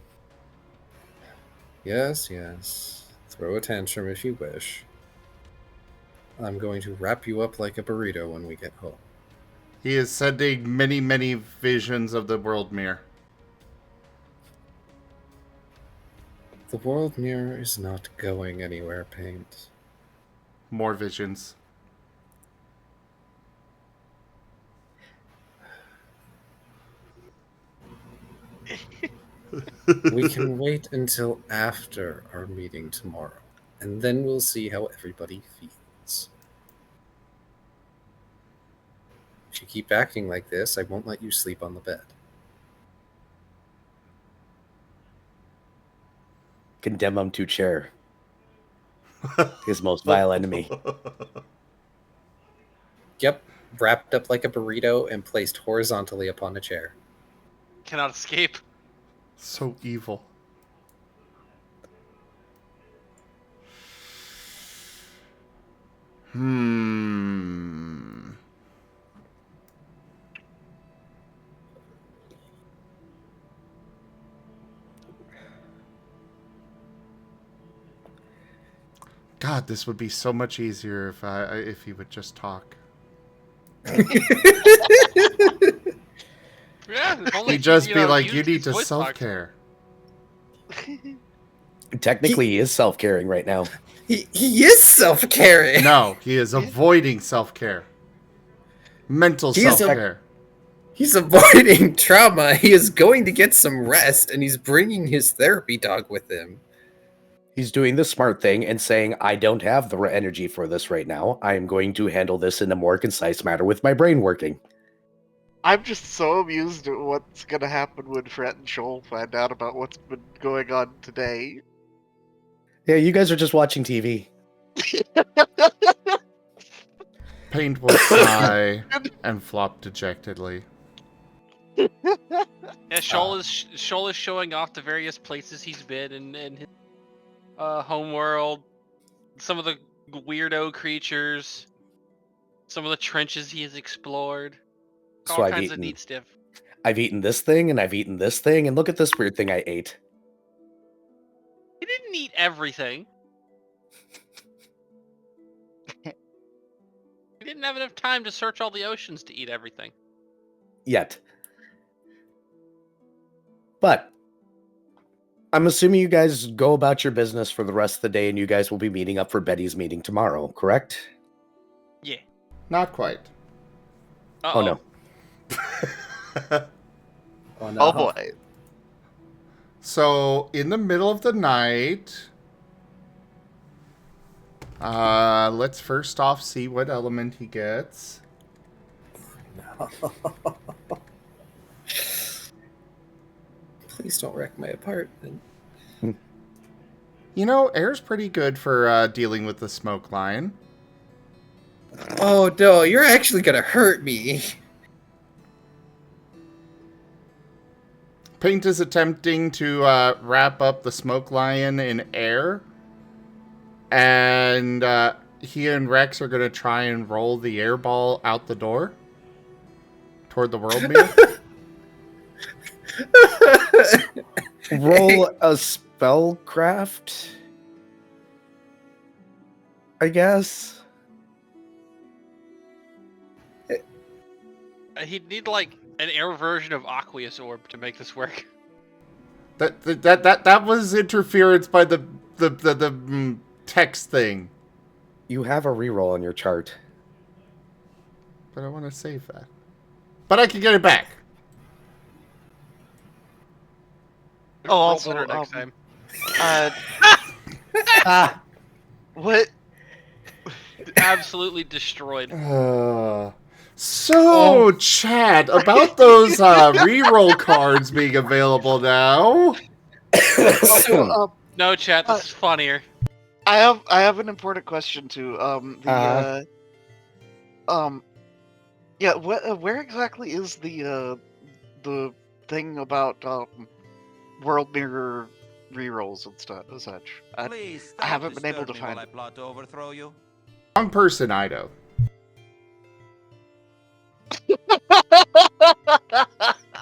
Yes, yes. Throw a tantrum if you wish. I'm going to wrap you up like a burrito when we get home. He is sending many, many visions of the world mirror. The world mirror is not going anywhere, Paint. More visions. We can wait until after our meeting tomorrow, and then we'll see how everybody feels. If you keep acting like this, I won't let you sleep on the bed. Condemn him to chair. His most vile enemy. Yep, wrapped up like a burrito and placed horizontally upon a chair. Cannot escape. So evil. God, this would be so much easier if he would just talk. Yeah, if only He'd just he, be like, used you need his to voice box. self-care. Technically, he is self-caring right now. He is self-caring! No, he is avoiding self-care. Mental He is self-care. He's avoiding trauma. He is going to get some rest, and he's bringing his therapy dog with him. He's doing the smart thing and saying, I don't have the energy for this right now. I am going to handle this in a more concise manner with my brain working. I'm just so amused at what's gonna happen when Fred and Shoal find out about what's been going on today. Yeah, you guys are just watching TV. Paint will sigh and flop dejectedly. Yeah, Shoal is showing off the various places he's been in his homeworld, some of the weirdo creatures, some of the trenches he has explored, So all I've kinds of eaten, neat stuff. I've eaten this thing, and I've eaten this thing, and look at this weird thing I ate. He didn't eat everything. He didn't have enough time to search all the oceans to eat everything. Yet. But I'm assuming you guys go about your business for the rest of the day, and you guys will be meeting up for Betty's meeting tomorrow, correct? Yeah. Not quite. Uh-oh. Oh no. Oh no. Oh boy. So, in the middle of the night, let's first off see what element he gets. Please don't wreck my apartment. You know, air's pretty good for dealing with the smoke line. Oh no, you're actually gonna hurt me. Paint is attempting to wrap up the smoke lion in air. And he and Rex are going to try and roll the air ball out the door toward the world mirror. Roll a spellcraft, I guess. He'd need like an air version of Aqueous Orb to make this work. That was interference by the text thing. You have a reroll on your chart. But I want to save that. But I can get it back. Oh, Roll also, better next time. What? Absolutely destroyed. So, Chad, about those reroll cards being available now. Also, No, chat. This is funnier. I have an important question too. Yeah. What? Where exactly is the thing about world mirror rerolls and stuff and such? I haven't been able to find it. Plot to overthrow you. Wrong person, Ido.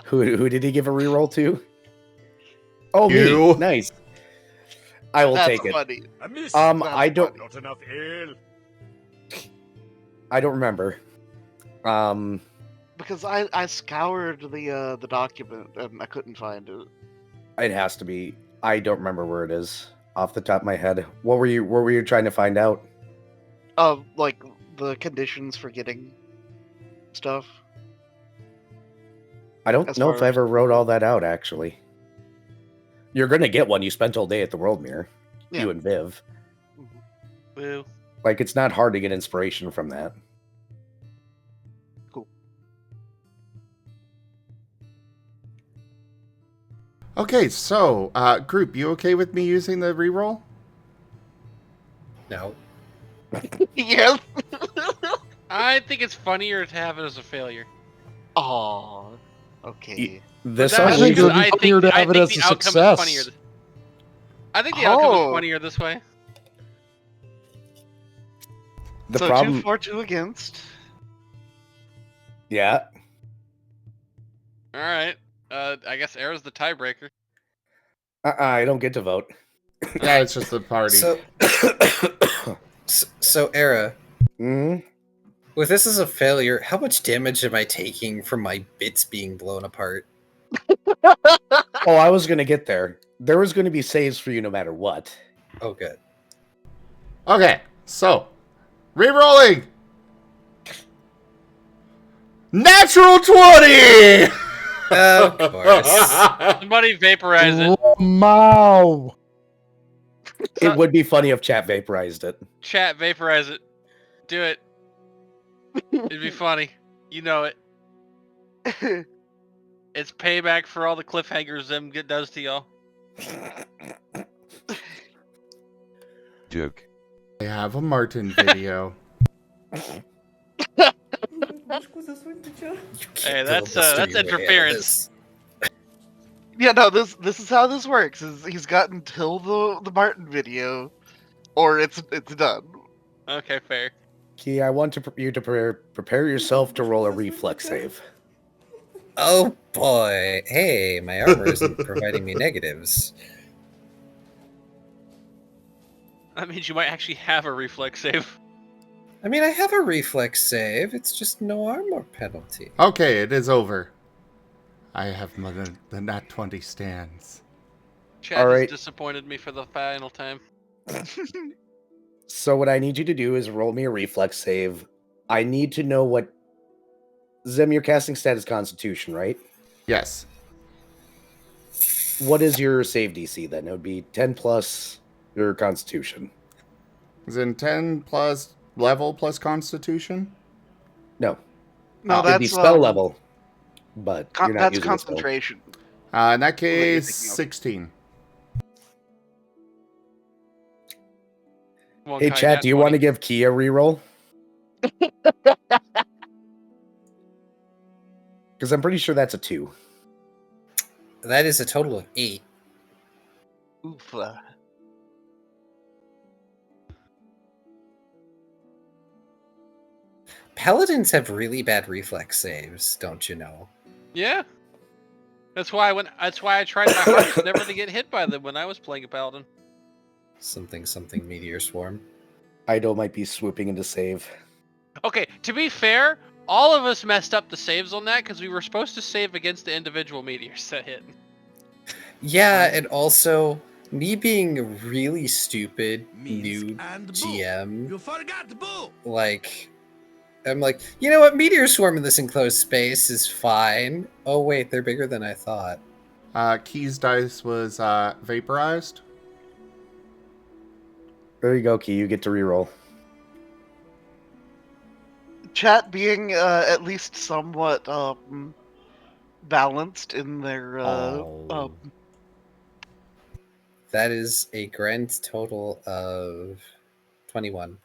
Who did he give a reroll to? Oh, You. me. Nice. I will That's take it. funny. I miss. I don't. Not enough ale. I don't remember. Because I scoured the document and I couldn't find it. It has to be. I don't remember where it is off the top of my head. What were you trying to find out? Like the conditions for getting stuff. I don't As know far if I as- ever wrote all that out, actually. You're gonna get one. You spent all day at the World Mirror. Yeah. You and Viv. Boo. Like, it's not hard to get inspiration from that. Cool. Okay, so, group, you okay with me using the reroll? No. Yes. I think it's funnier to have it as a failure. Aw. Okay. This But I that's think it because would be funnier to have it as the a outcome success. is funnier. I think the outcome Oh. is funnier this way. The so problem. 2 for 2 against. Yeah. All right. I guess Era's the tiebreaker. I don't get to vote. Yeah, it's just the party. So Era, Mm? with this as a failure, how much damage am I taking from my bits being blown apart? Oh, I was gonna get there. There was gonna be saves for you no matter what. Oh, good. Okay, so, rerolling! Natural 20! Of course. Somebody vaporize it. Wow. It would be funny if chat vaporized it. Chat, vaporize it. Do it. It'd be funny. You know it. It's payback for all the cliffhangers Zim does to y'all. Joke. I have a Marten video. Hey, that's interference. Yeah, no, this is how this works. Is he's got until the Marten video, or it's done. Okay, fair. Key, I want you to prepare yourself to roll a reflex save. Oh boy. Hey, my armor isn't providing me negatives. That means you might actually have a reflex save. I mean, I have a reflex save. It's just no armor penalty. Okay, it is over. I have the nat 20 stands. Chad All has right. disappointed me for the final time. So what I need you to do is roll me a reflex save. I need to know what Zim, your casting stat is Constitution, right? Yes. What is your save DC then? It would be 10 plus your Constitution. Is it 10 plus level plus Constitution? No, No, it'd be that's spell level, but you're not that's using a spell. concentration. In that you're case, thinking of. 16. Come on, Hey, Kai, chat, nat do you want to 20. give Kia a reroll? Because I'm pretty sure that's a 2. That is a total of 8. Oof. Paladins have really bad reflex saves, don't you know? Yeah. That's why I tried my hardest never to get hit by them when I was playing a paladin. Something meteor swarm. Ido might be swooping into save. Okay, to be fair, all of us messed up the saves on that because we were supposed to save against the individual meteors that hit. Yeah, and also me being really stupid Means new and boo. GM. You forgot the boo. Like, I'm like, you know what? Meteor swarm in this enclosed space is fine. Oh wait, they're bigger than I thought. Key's dice was vaporized. There you go, Key. You get to reroll. Chat being at least somewhat balanced in their Oh. That is a grand total of 21.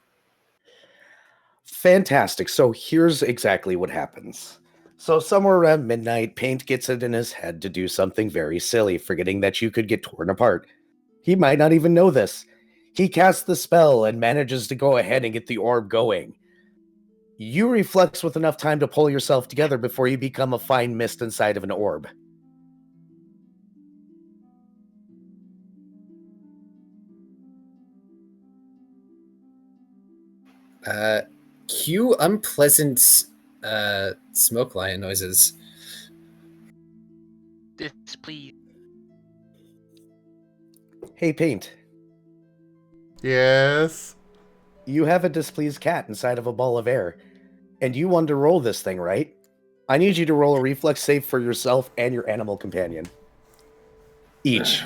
Fantastic. So here's exactly what happens. So somewhere around midnight, Paint gets it in his head to do something very silly, forgetting that you could get torn apart. He might not even know this. He casts the spell and manages to go ahead and get the orb going. You reflex with enough time to pull yourself together before you become a fine mist inside of an orb. Cue unpleasant smoke lion noises. Displeased. Hey, Paint. Yes. You have a displeased cat inside of a ball of air, and you want to roll this thing, right? I need you to roll a reflex save for yourself and your animal companion. Each.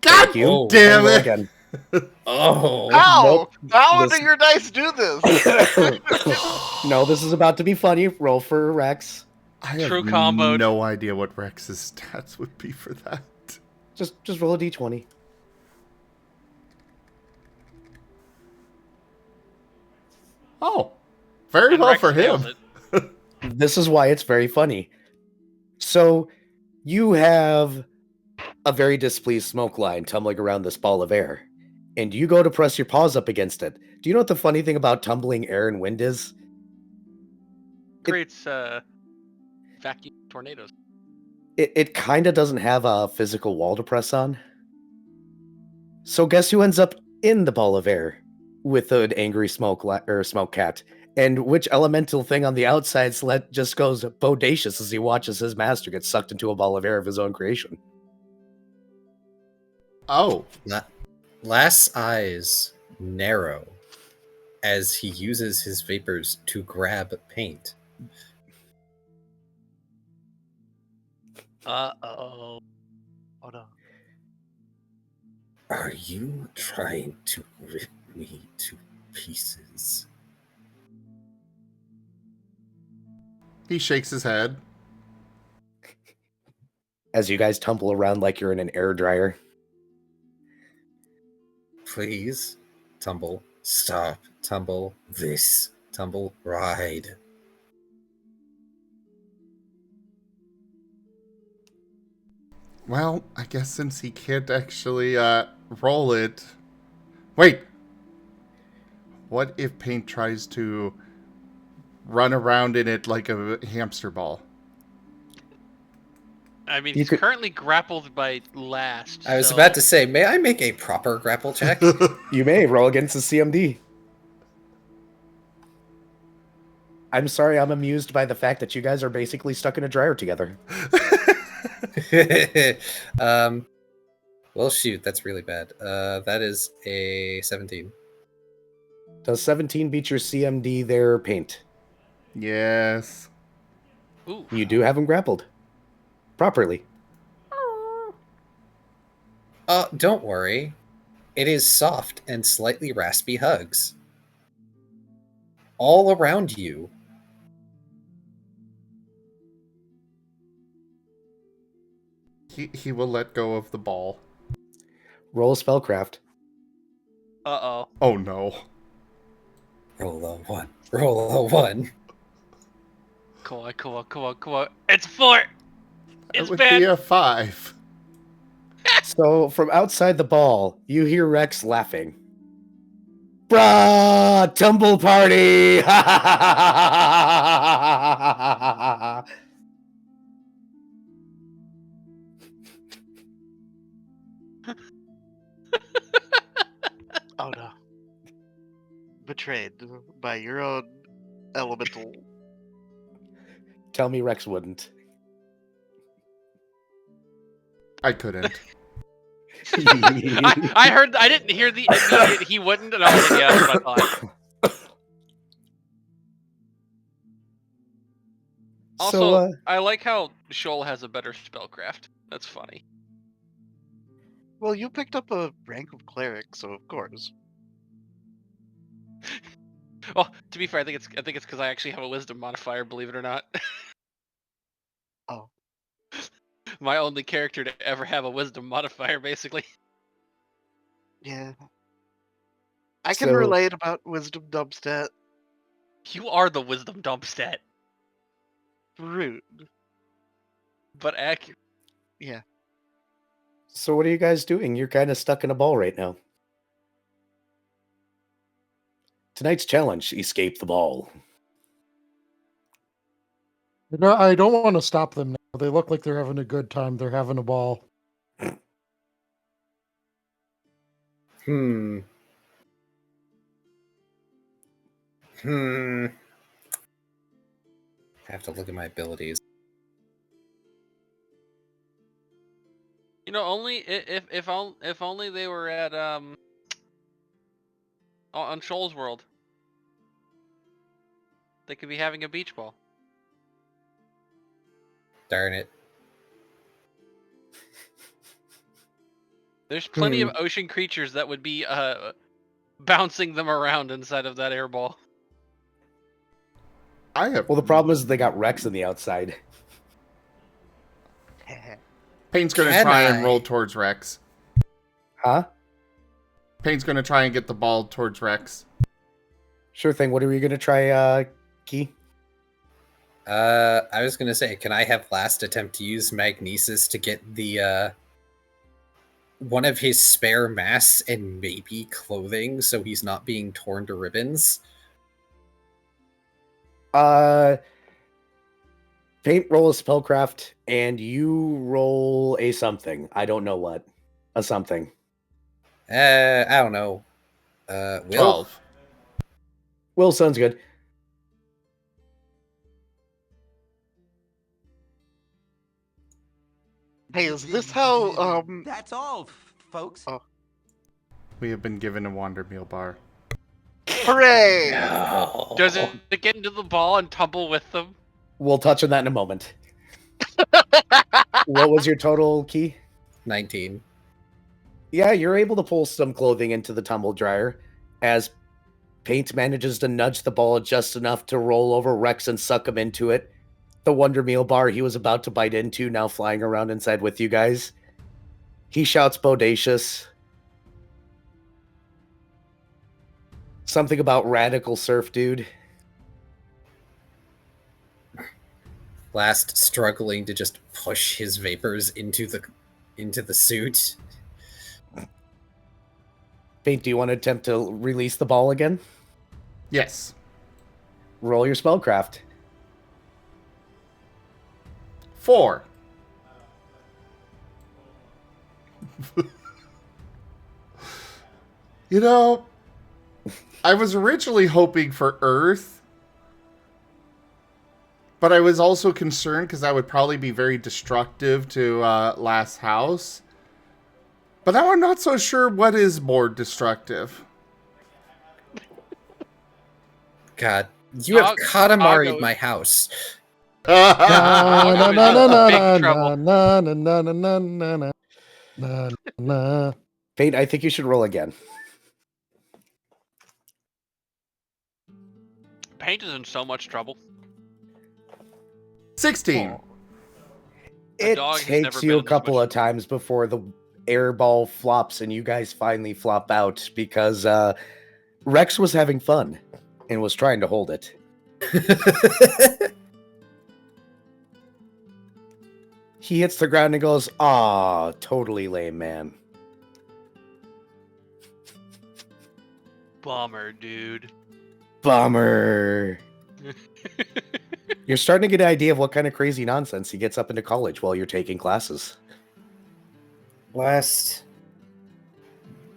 God Thank you. Oh, damn Roll it! again. Oh, How? Nope. How This- do your dice do this? No, this is about to be funny. Roll for Rex. I have True comboed. no idea what Rex's stats would be for that. Just roll a d20. Oh, very And well Rex for nails him. it. This is why it's very funny. So, you have a very displeased smoke line tumbling around this ball of air, and you go to press your paws up against it. Do you know what the funny thing about tumbling air and wind is? Creates vacuum tornadoes. It kind of doesn't have a physical wall to press on. So guess who ends up in the ball of air with an angry smoke cat? And which elemental thing on the outside just goes bodacious as he watches his master get sucked into a ball of air of his own creation? Oh, Lass' eyes narrow as he uses his vapors to grab Paint. Uh-oh. Hold on. Are you trying to rip me to pieces? he shakes his head. As you guys tumble around like you're in an air dryer. Please, tumble, stop, tumble, this, tumble, ride. Well, I guess since he can't actually roll it. Wait. What if Paint tries to run around in it like a hamster ball? I mean, You he's could- currently grappled by last. I was so- about to say, may I make a proper grapple check? You may roll against the CMD. I'm sorry, I'm amused by the fact that you guys are basically stuck in a dryer together. Well, shoot, that's really bad. That is a 17. Does 17 beat your CMD there, Paint? Yes. Ooh. You do have him grappled. Properly. Don't worry. It is soft and slightly raspy hugs. All around you. He will let go of the ball. Roll a spellcraft. Uh-oh. Oh no. Roll a 1. Roll a 1. Come on, come on, come on, come on. It's 4! It It's would bad! be a 5. So, from outside the ball, you hear Rex laughing. Brah! Tumble party! Oh no. Betrayed by your own elemental. Tell me Rex wouldn't. I couldn't. I heard, I didn't hear the immediate he wouldn't, and I was like, yeah, that's what I thought. Also, So, I like how Shoal has a better spellcraft. That's funny. Well, you picked up a rank of cleric, so of course. Well, to be fair, I think it's because I actually have a wisdom modifier, believe it or not. Oh. My only character to ever have a wisdom modifier, basically. Yeah. I can So- relate about wisdom dumpstat. You are the wisdom dump stat, Rude. but accurate. Yeah. So what are you guys doing? You're kind of stuck in a ball right now. Tonight's challenge, escape the ball. No, I don't want to stop them now. They look like they're having a good time. They're having a ball. Hmm. I have to look at my abilities. You know, only if only they were at on Shoal's world, they could be having a beach ball. Darn it. There's plenty of ocean creatures that would be bouncing them around inside of that air ball. I have. Well, the problem is they got Rex on the outside. Payne's gonna Can try and I? roll towards Rex. Huh? Payne's gonna try and get the ball towards Rex. Sure thing. What are we going to try, Key? I was gonna say, can I have last attempt to use magnesis to get the one of his spare masks and maybe clothing so he's not being torn to ribbons? Paint, roll a spellcraft, and you roll a something. I don't know what. A something. I don't know. Will? 12. Will sounds good. Hey, is this how, That's all, folks. Oh. We have been given a Wander Meal bar. hooray! No. Does it get into the ball and tumble with them? We'll touch on that in a moment. What was your total, Key? 19. Yeah, you're able to pull some clothing into the tumble dryer as Paint manages to nudge the ball just enough to roll over Rex and suck him into it. The Wonder Meal bar he was about to bite into now flying around inside with you guys. He shouts bodacious. Something about radical surf dude. Last struggling to just push his vapors into the suit. Paint, do you want to attempt to release the ball again? Yes. Roll your spellcraft. 4. You know, I was originally hoping for Earth, but I was also concerned because that would probably be very destructive to last house. But now I'm not so sure what is more destructive. God, you have Katamari'd Chicago- my house. Na Chicago na is na in na big na trouble. na na na na na na na na na. Fate, I think you should roll again. Paint is in so much trouble. 16. A It dog has takes never you been a in this couple much of times before the air ball flops and you guys finally flop out because Rex was having fun and was trying to hold it. He hits the ground and goes, "Aw, totally lame, man." Bummer, dude. Bummer. You're starting to get an idea of what kind of crazy nonsense he gets up into college while you're taking classes. Last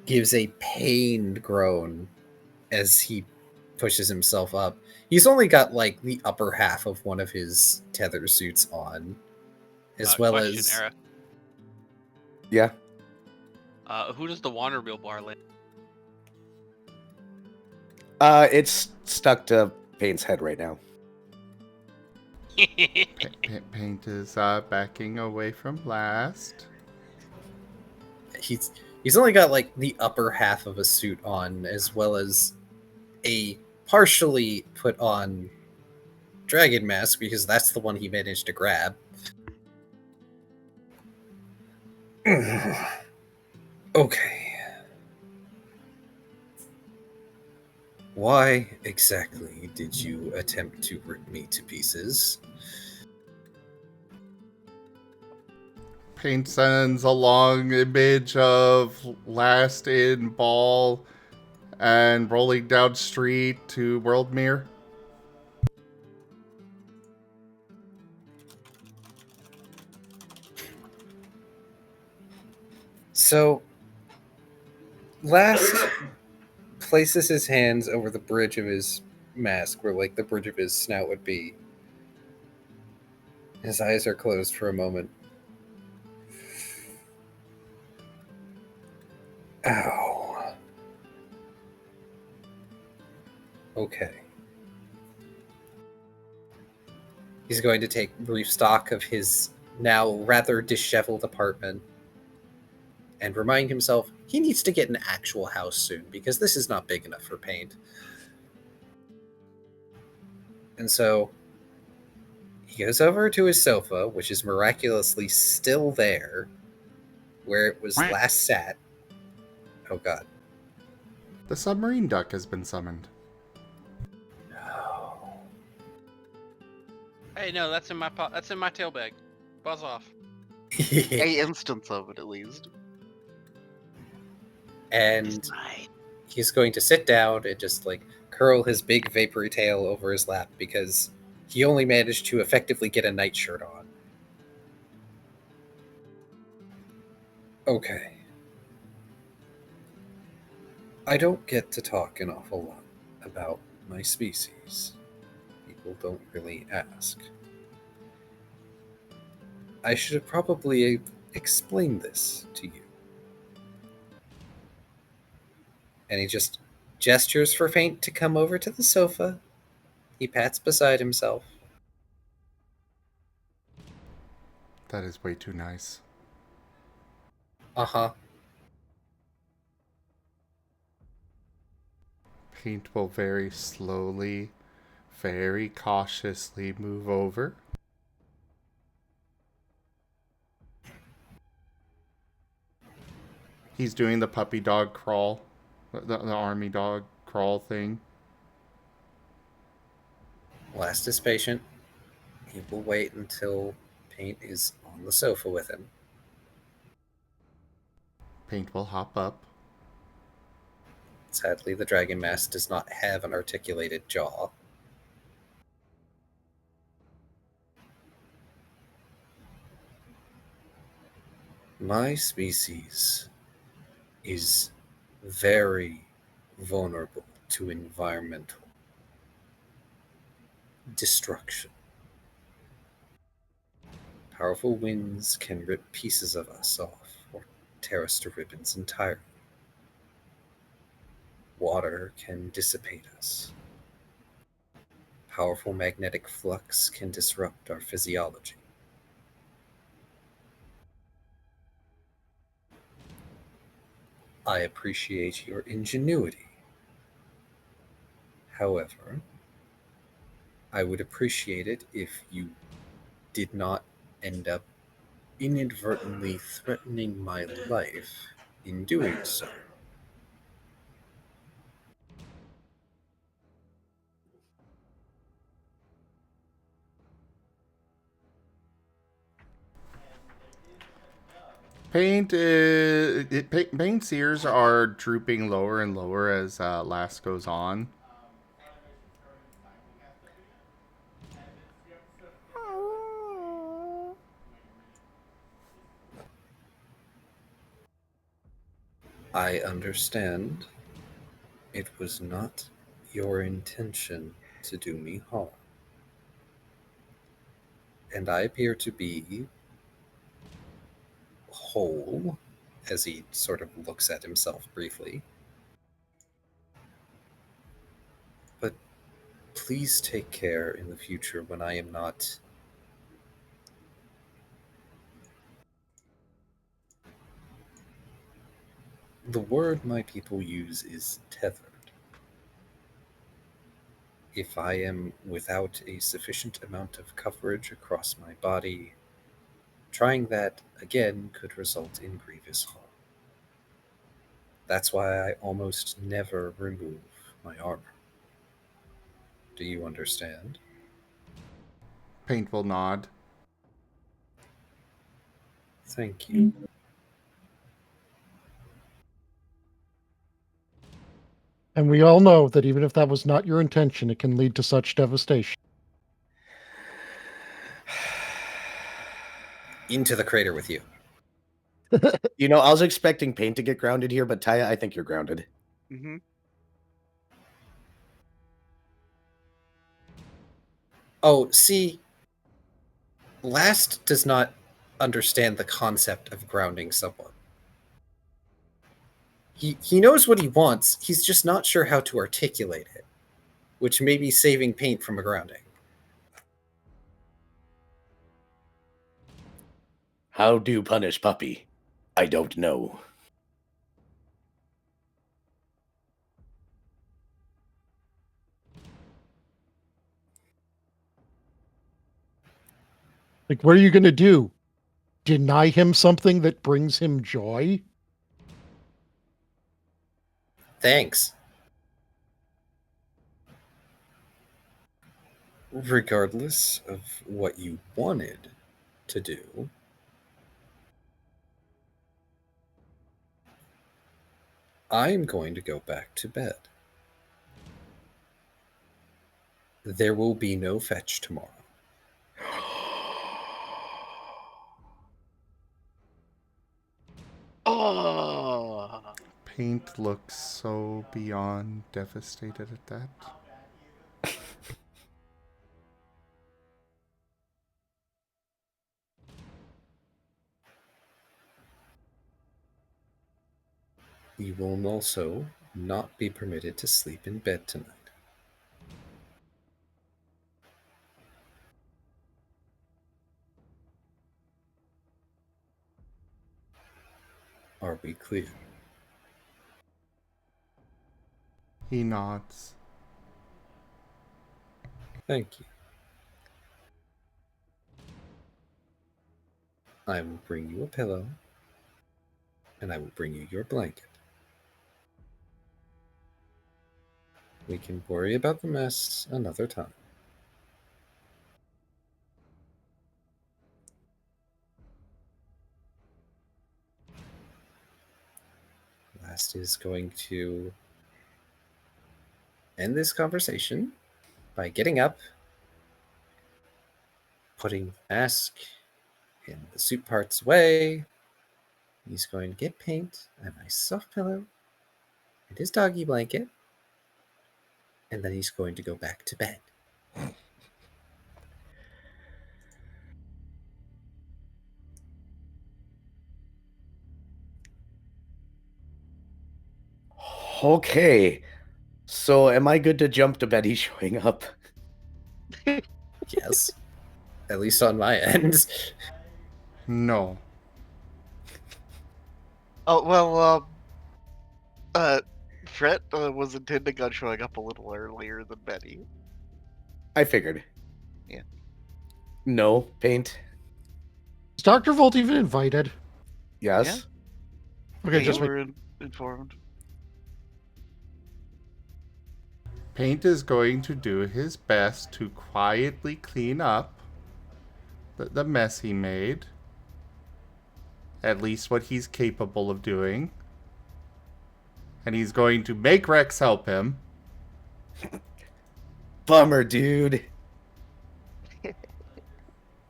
gives a pained groan as he pushes himself up. He's only got like the upper half of one of his tether suits on, as well Question, as Era. Yeah. Who does the water wheel bar land? It's stuck to Payne's head right now. Paint is backing away from last. he's only got like the upper half of a suit on, as well as a partially put on dragon mask, because that's the one he managed to grab. Okay. Why exactly did you attempt to rip me to pieces? Paint sends a long image of last in ball and rolling down street to World Mirror. So, last places his hands over the bridge of his mask, where like the bridge of his snout would be. His eyes are closed for a moment. Ow. Okay. He's going to take brief stock of his now rather disheveled apartment and remind himself he needs to get an actual house soon, because this is not big enough for Paint. And so he goes over to his sofa, which is miraculously still there, where it was last sat. Oh god. The submarine duck has been summoned. No. Hey, no, that's in my that's in my tail bag. Buzz off. A instance of it, at least. And he's going to sit down and just like curl his big vapory tail over his lap, because he only managed to effectively get a nightshirt on. Okay. I don't get to talk an awful lot about my species. People don't really ask. I should have probably explained this to you. And he just gestures for Faint to come over to the sofa. He pats beside himself. That is way too nice. Uh-huh. Paint will very slowly, very cautiously move over. He's doing the puppy dog crawl, the army dog crawl thing. Last is patient. He will wait until Paint is on the sofa with him. Paint will hop up. Sadly, the dragon mask does not have an articulated jaw. My species is very vulnerable to environmental destruction. Powerful winds can rip pieces of us off or tear us to ribbons entirely. Water can dissipate us. Powerful magnetic flux can disrupt our physiology. I appreciate your ingenuity. However, I would appreciate it if you did not end up inadvertently threatening my life in doing so. Paint's ears are drooping lower and lower as last goes on. I understand it was not your intention to do me harm. And I appear to be whole, as he sort of looks at himself briefly. But please take care in the future when I am not. The word my people use is tethered. If I am without a sufficient amount of coverage across my body, trying that again could result in grievous harm. That's why I almost never remove my armor. Do you understand? Paint will nod. Thank you. And we all know that even if that was not your intention, it can lead to such devastation. Into the crater with you. You know, I was expecting Paint to get grounded here, but Taya, I think you're grounded. Mm-hmm. Oh, see, Last does not understand the concept of grounding someone. He knows what he wants, he's just not sure how to articulate it, which may be saving Paint from a grounding. How do punish puppy? I don't know. Like, what are you going to do? Deny him something that brings him joy? Thanks. Regardless of what you wanted to do, I'm going to go back to bed. There will be no fetch tomorrow. Oh. Paint looks so beyond devastated at that. You will also not be permitted to sleep in bed tonight. Are we clear? He nods. Thank you. I will bring you a pillow, and I will bring you your blanket. We can worry about the mess another time. Last is going to end this conversation by getting up, putting the mask and the suit parts away. He's going to get Paint a nice soft pillow and his doggy blanket, and then he's going to go back to bed. Okay. So am I good to jump to Betty showing up? Yes. At least on my end. No. Oh well. Fret was intending on showing up a little earlier than Betty. I figured. Yeah. No, Paint. Is Dr. Volt even invited? Yes. Okay, You just were informed. Paint is going to do his best to quietly clean up the mess he made. At least what he's capable of doing. And he's going to make Rex help him. Bummer, dude.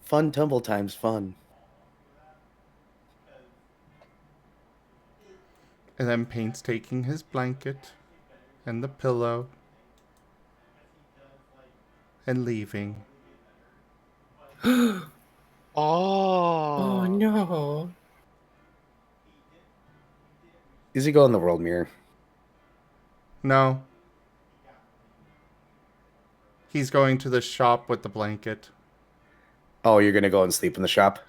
Fun tumble times fun. And then Paint's taking his blanket and the pillow and leaving. Oh. Oh no. Is he going in the world mirror? No. He's going to the shop with the blanket. Oh, you're gonna go and sleep in the shop?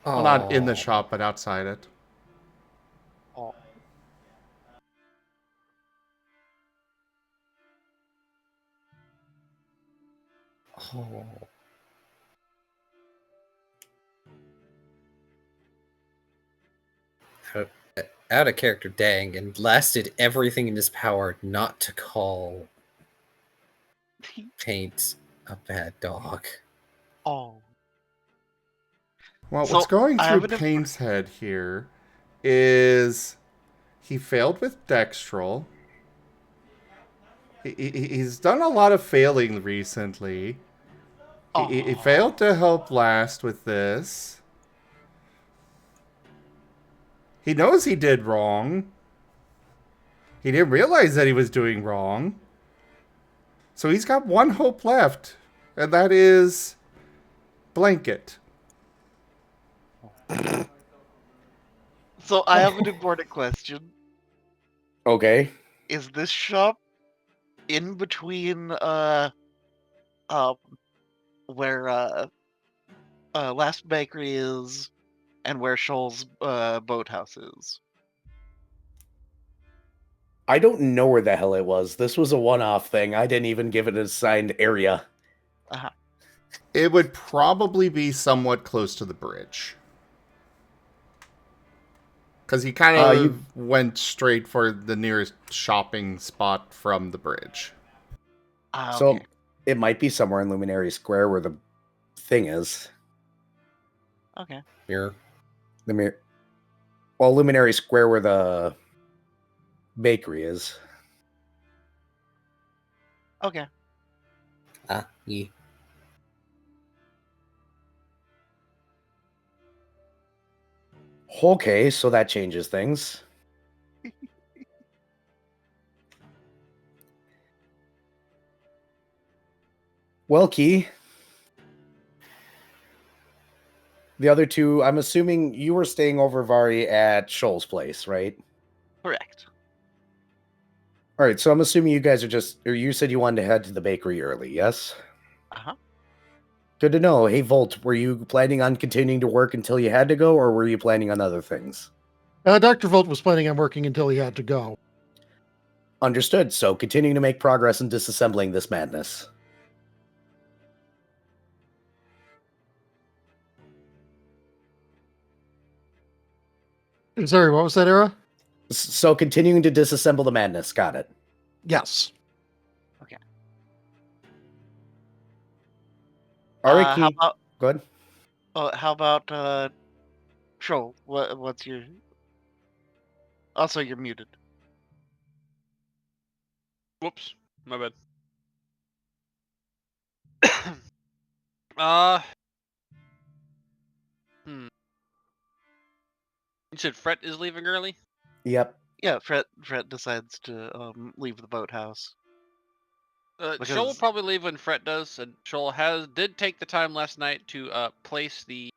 Well, not in the shop, but outside it. Oh. Oh. Out of character, dang, and lasted everything in his power not to call Paint a bad dog. Oh. Well, So, what's going I through have an Paint's head here is he failed with Dextral. He's done a lot of failing recently. He failed to help last with this. He knows he did wrong. He didn't realize that he was doing wrong. So he's got one hope left, and that is Blanket. So I have an important question. Okay. Is this shop in between where Last Bakery is and where Shoal's boathouse is? I don't know where the hell it was. This was a one-off thing. I didn't even give it an assigned area. Uh-huh. It would probably be somewhat close to the bridge. Because he kind of went straight for the nearest shopping spot from the bridge. So Okay. it might be somewhere in Luminary Square where the thing is. Okay. Mirror. The mirror. Well, Luminary Square where the bakery is. Okay. Yeah. Okay, so that changes things. Well, Key. The other two, I'm assuming you were staying over Vari at Shoal's place, right? Correct. All right, so I'm assuming you guys are just, or you said you wanted to head to the bakery early, yes? Uh-huh. Good to know. Hey, Volt, were you planning on continuing to work until you had to go, or were you planning on other things? Dr. Volt was planning on working until he had to go. Understood. So continuing to make progress in disassembling this madness. Sorry, what was that, Era? So continuing to disassemble the madness. Got it. Yes. Okay. All right, Key. How about Go ahead. how about Shoal? What's your? Also, you're muted. Whoops, my bad. uh, You said Fret is leaving early? Yep. Yeah, Fret decides to leave the boathouse. Shoal will probably leave when Fret does, and Shoal did take the time last night to place the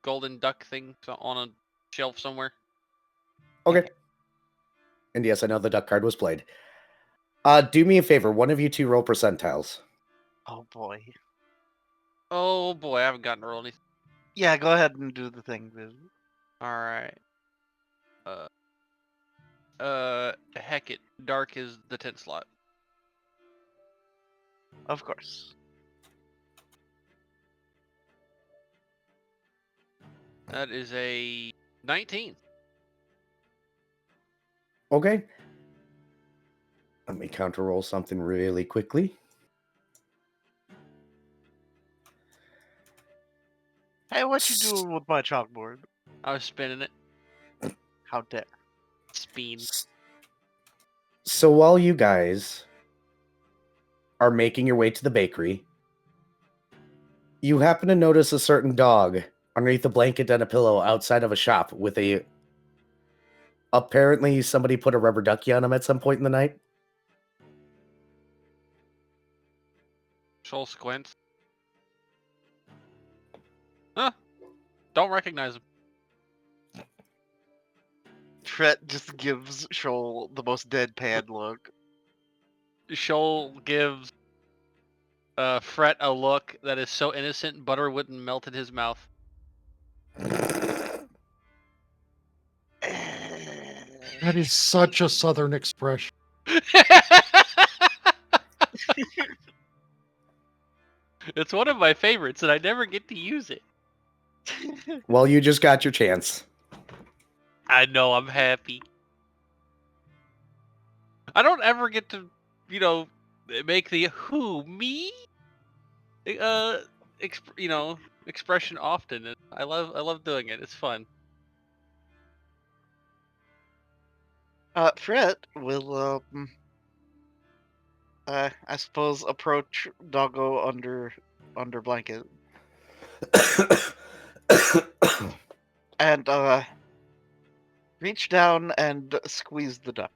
golden duck thing on a shelf somewhere. Okay. And yes, I know the duck card was played. Do me a favor. One of you two roll percentiles. Oh boy. Oh boy, I haven't gotten to roll anything. Yeah, go ahead and do the thing, Viz. Alright. Heck it. Dark is the 10th slot. Of course. That is a 19. Okay. Let me counter roll something really quickly. Hey, what you doing with my chalkboard? I was spinning it. How dare. Spin. So while you guys are making your way to the bakery, you happen to notice a certain dog underneath a blanket and a pillow outside of a shop with a... Apparently somebody put a rubber ducky on him at some point in the night. Shoal squints. Huh. Don't recognize him. Tret just gives Shoal the most deadpan look. Shoal gives Fret a look that is so innocent butter wouldn't melt in his mouth. That is such a southern expression. It's one of my favorites, and I never get to use it. Well, you just got your chance. I know, I'm happy. I don't ever get to, make the who, me? Expression often. And I love doing it. It's fun. Fret will, I suppose approach Doggo under blanket and reach down and squeeze the duck.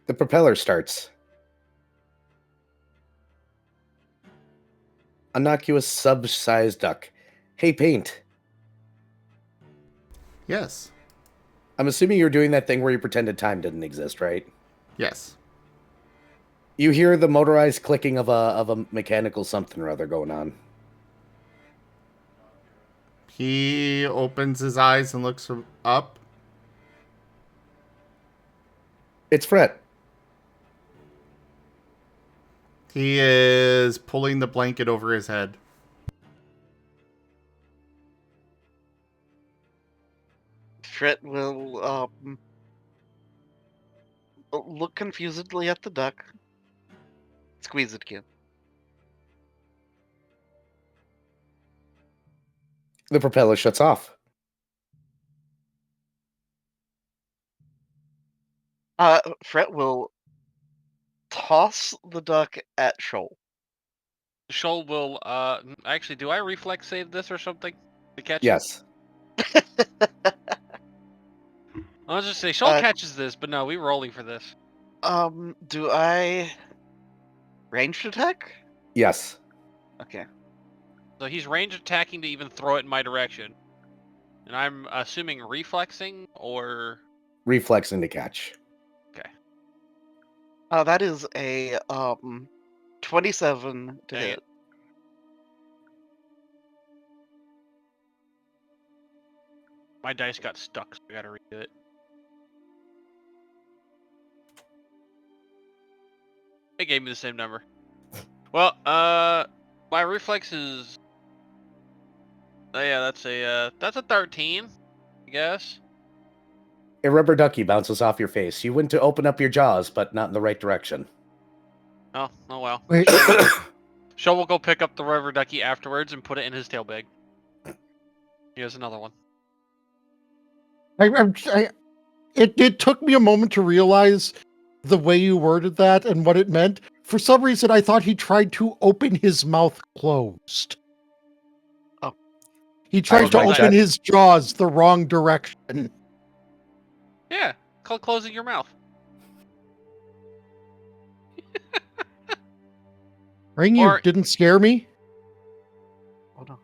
The propeller starts. Innocuous sub-sized duck. Hey, Paint. Yes. I'm assuming you're doing that thing where you pretended time didn't exist, right? Yes. You hear the motorized clicking of a mechanical something or other going on. He opens his eyes and looks up. It's Fret. He is pulling the blanket over his head. Fret will look confusedly at the duck, squeeze it again. The propeller shuts off. Fret will toss the duck at Shoal. Shoal will, actually, do I reflex save this or something to catch it? Yes. I'll just say, Shoal catches this, but no, we're rolling for this. Do I ranged attack? Yes. Okay. So he's range attacking to even throw it in my direction. And I'm assuming reflexing, or... Reflexing to catch. Okay. That is a 27 to Dang hit. it. My dice got stuck, so I gotta redo it. It gave me the same number. Well, my reflex is... Oh yeah, that's a 13, I guess. A rubber ducky bounces off your face. You went to open up your jaws, but not in the right direction. Oh well. Wait, Shoal will go pick up the rubber ducky afterwards and put it in his tail bag. Here's another one. it took me a moment to realize the way you worded that and what it meant. For some reason, I thought he tried to open his mouth closed. Oh. He tried to like open that. his jaws the wrong direction. Yeah, called closing your mouth. Ring, you Or- didn't scare me. Oh no.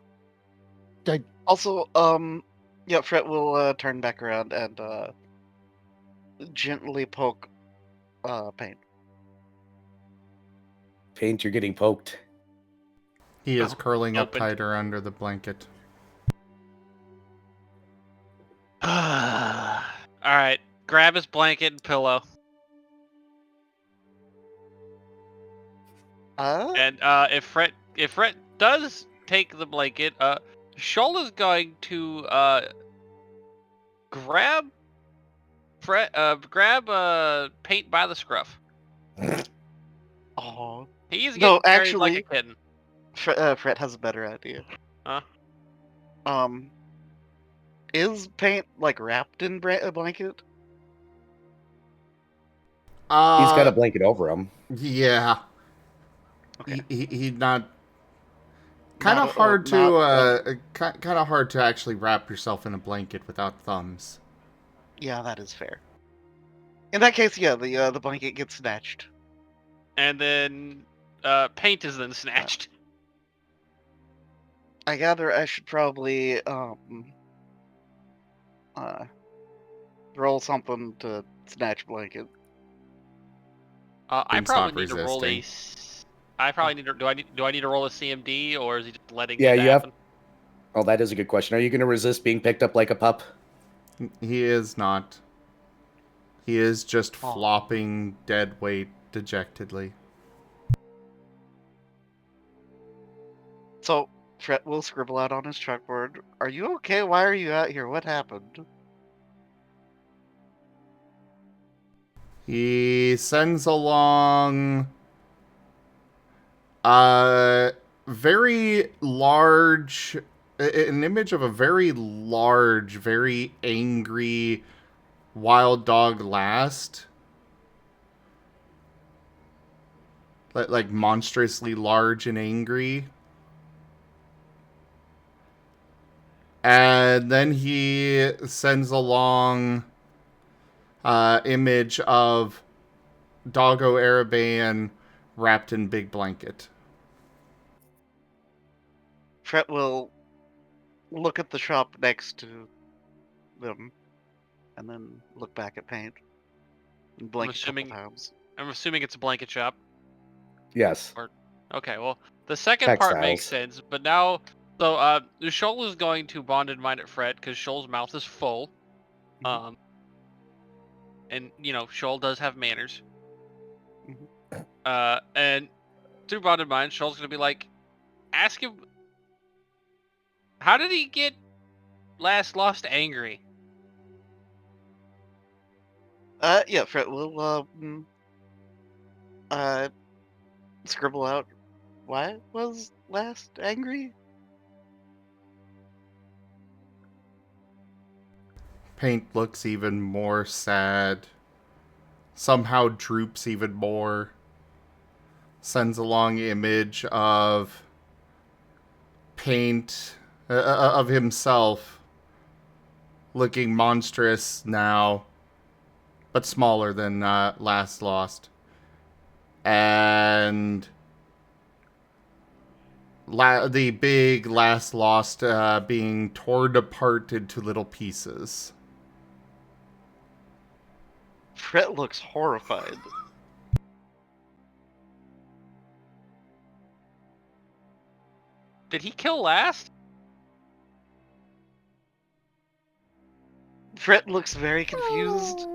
I- Also, yeah, Fret will turn back around and gently poke Paint. Paint, you're getting poked. He is Oh, curling up opened. tighter under the blanket. All right, grab his blanket and pillow, and if Fret does take the blanket, Shoal is going to grab Paint by the scruff. Oh. He's No, getting carried like a actually, kitten. Fret has a better idea. Huh? Is Paint like wrapped in a blanket? He's got a blanket over him. Yeah. Okay. He not kind of Not, hard not, to kind of hard to actually wrap yourself in a blanket without thumbs. yeah, that is fair. In that case, yeah, the blanket gets snatched. And then Paint is then snatched. I gather I should probably roll something to snatch blanket. I Can probably stop need to roll a. resisting. I probably need to. Do I need to roll a CMD, or is he just letting Yeah, it you have. happen? Oh, that is a good question. Are you going to resist being picked up like a pup? He is not. He is just Oh. flopping dead weight dejectedly. So Fret will scribble out on his chalkboard. Are you okay? Why are you out here? What happened? He sends along a very large, an image of a very large, very angry wild dog last. Like monstrously large and angry. And then he sends along image of Doggo Araban wrapped in big blanket. Fret will look at the shop next to them, and then look back at Paint and blink a couple times. I'm assuming it's a blanket shop. Yes. Okay, well, the second part makes Textiles. sense, but now, so Shoal is going to bonded mind at Fret because Shoal's mouth is full. Mhm. And Shoal does have manners. Mhm. And through bonded mind, Shoal's gonna be like, ask him, how did he get last lost angry? Yeah, Fret will scribble out. Why was last angry? Paint looks even more sad. Somehow droops even more. Sends along image of Paint, of himself, looking monstrous now, but smaller than last lost. And the big last lost being torn apart into little pieces. Fret looks horrified. Did he kill last? Fret looks very confused.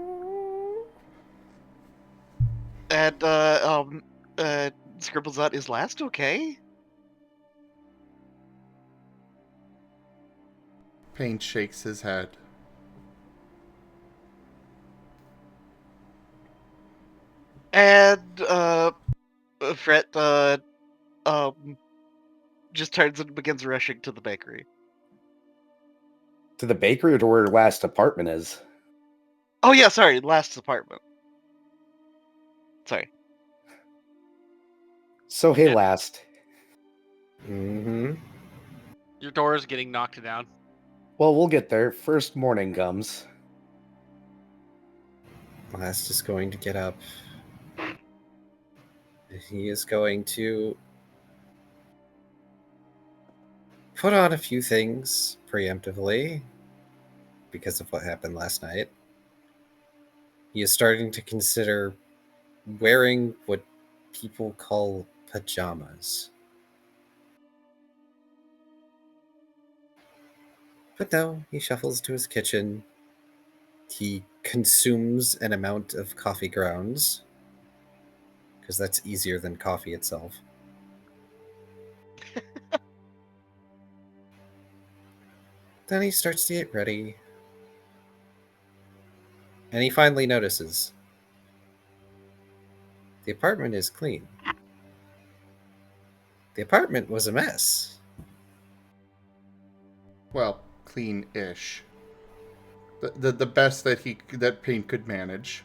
And scribbles out, is last okay? Paint shakes his head. And Fret just turns and begins rushing to the bakery. To the bakery or to where last apartment is? Oh yeah, sorry, last apartment. Sorry. So, hey, Yeah. last. Mm-hmm. Your door is getting knocked down. Well, we'll get there. First morning comes. Last is going to get up. He is going to put on a few things preemptively because of what happened last night. He is starting to consider wearing what people call pajamas. But no, he shuffles to his kitchen. He consumes an amount of coffee grounds, because that's easier than coffee itself. Then he starts to get ready. And he finally notices the apartment is clean. The apartment was a mess. Well, clean-ish. The best that Paint could manage.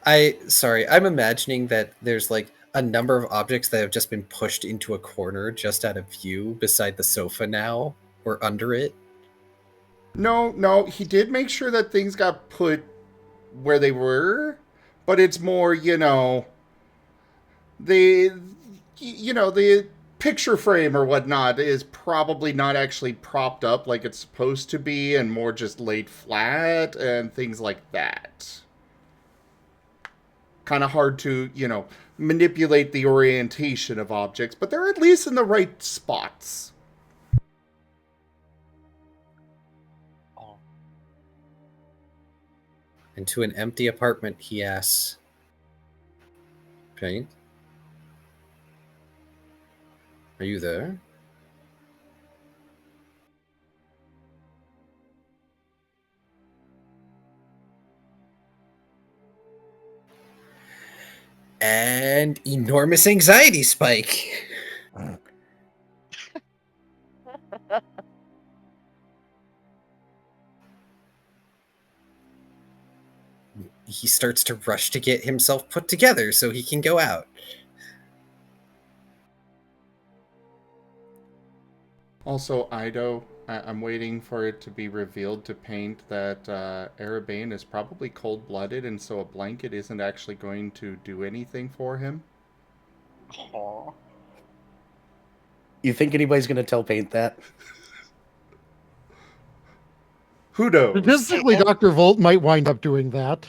I'm imagining that there's like a number of objects that have just been pushed into a corner just out of view beside the sofa now, or under it. No, he did make sure that things got put where they were, but it's more, the picture frame or whatnot is probably not actually propped up like it's supposed to be, and more just laid flat and things like that. Kind of hard to, manipulate the orientation of objects, but they're at least in the right spots. And to an empty apartment, he asks, Paint? Are you there? And enormous anxiety spike. He starts to rush to get himself put together so he can go out. Also, Ido, I'm waiting for it to be revealed to Paint that Arabane is probably cold-blooded, and so a blanket isn't actually going to do anything for him. Aww. You think anybody's going to tell Paint that? Who knows? Statistically, Dr. Volt might wind up doing that.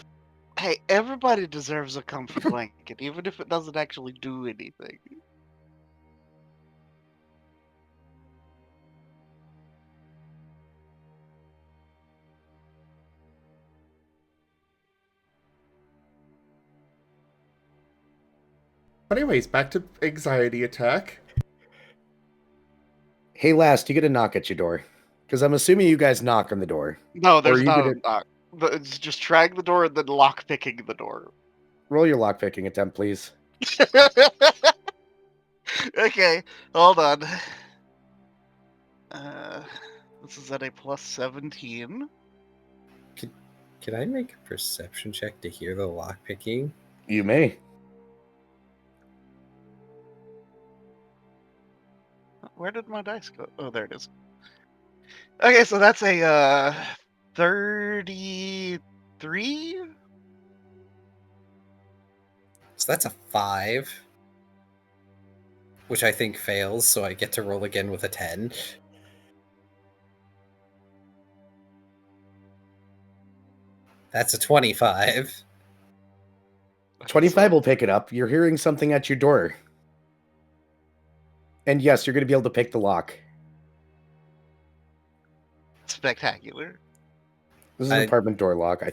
Hey, everybody deserves a comfy blanket, even if it doesn't actually do anything. But anyways, back to anxiety attack. Hey, last, you get a knock at your door. Because I'm assuming you guys knock on the door. No, there's you not did a it- knock. It's just trying the door and then lock-picking the door. Roll your lockpicking attempt, please. Okay, hold on. This is at a plus 17. Can I make a perception check to hear the lockpicking? You may. Where did my dice go? Oh, there it is. Okay, so that's a 33? So that's a 5. Which I think fails, so I get to roll again with a 10. That's a 25. 25 will pick it up. You're hearing something at your door. And yes, you're going to be able to pick the lock. Spectacular. This is an apartment door lock. I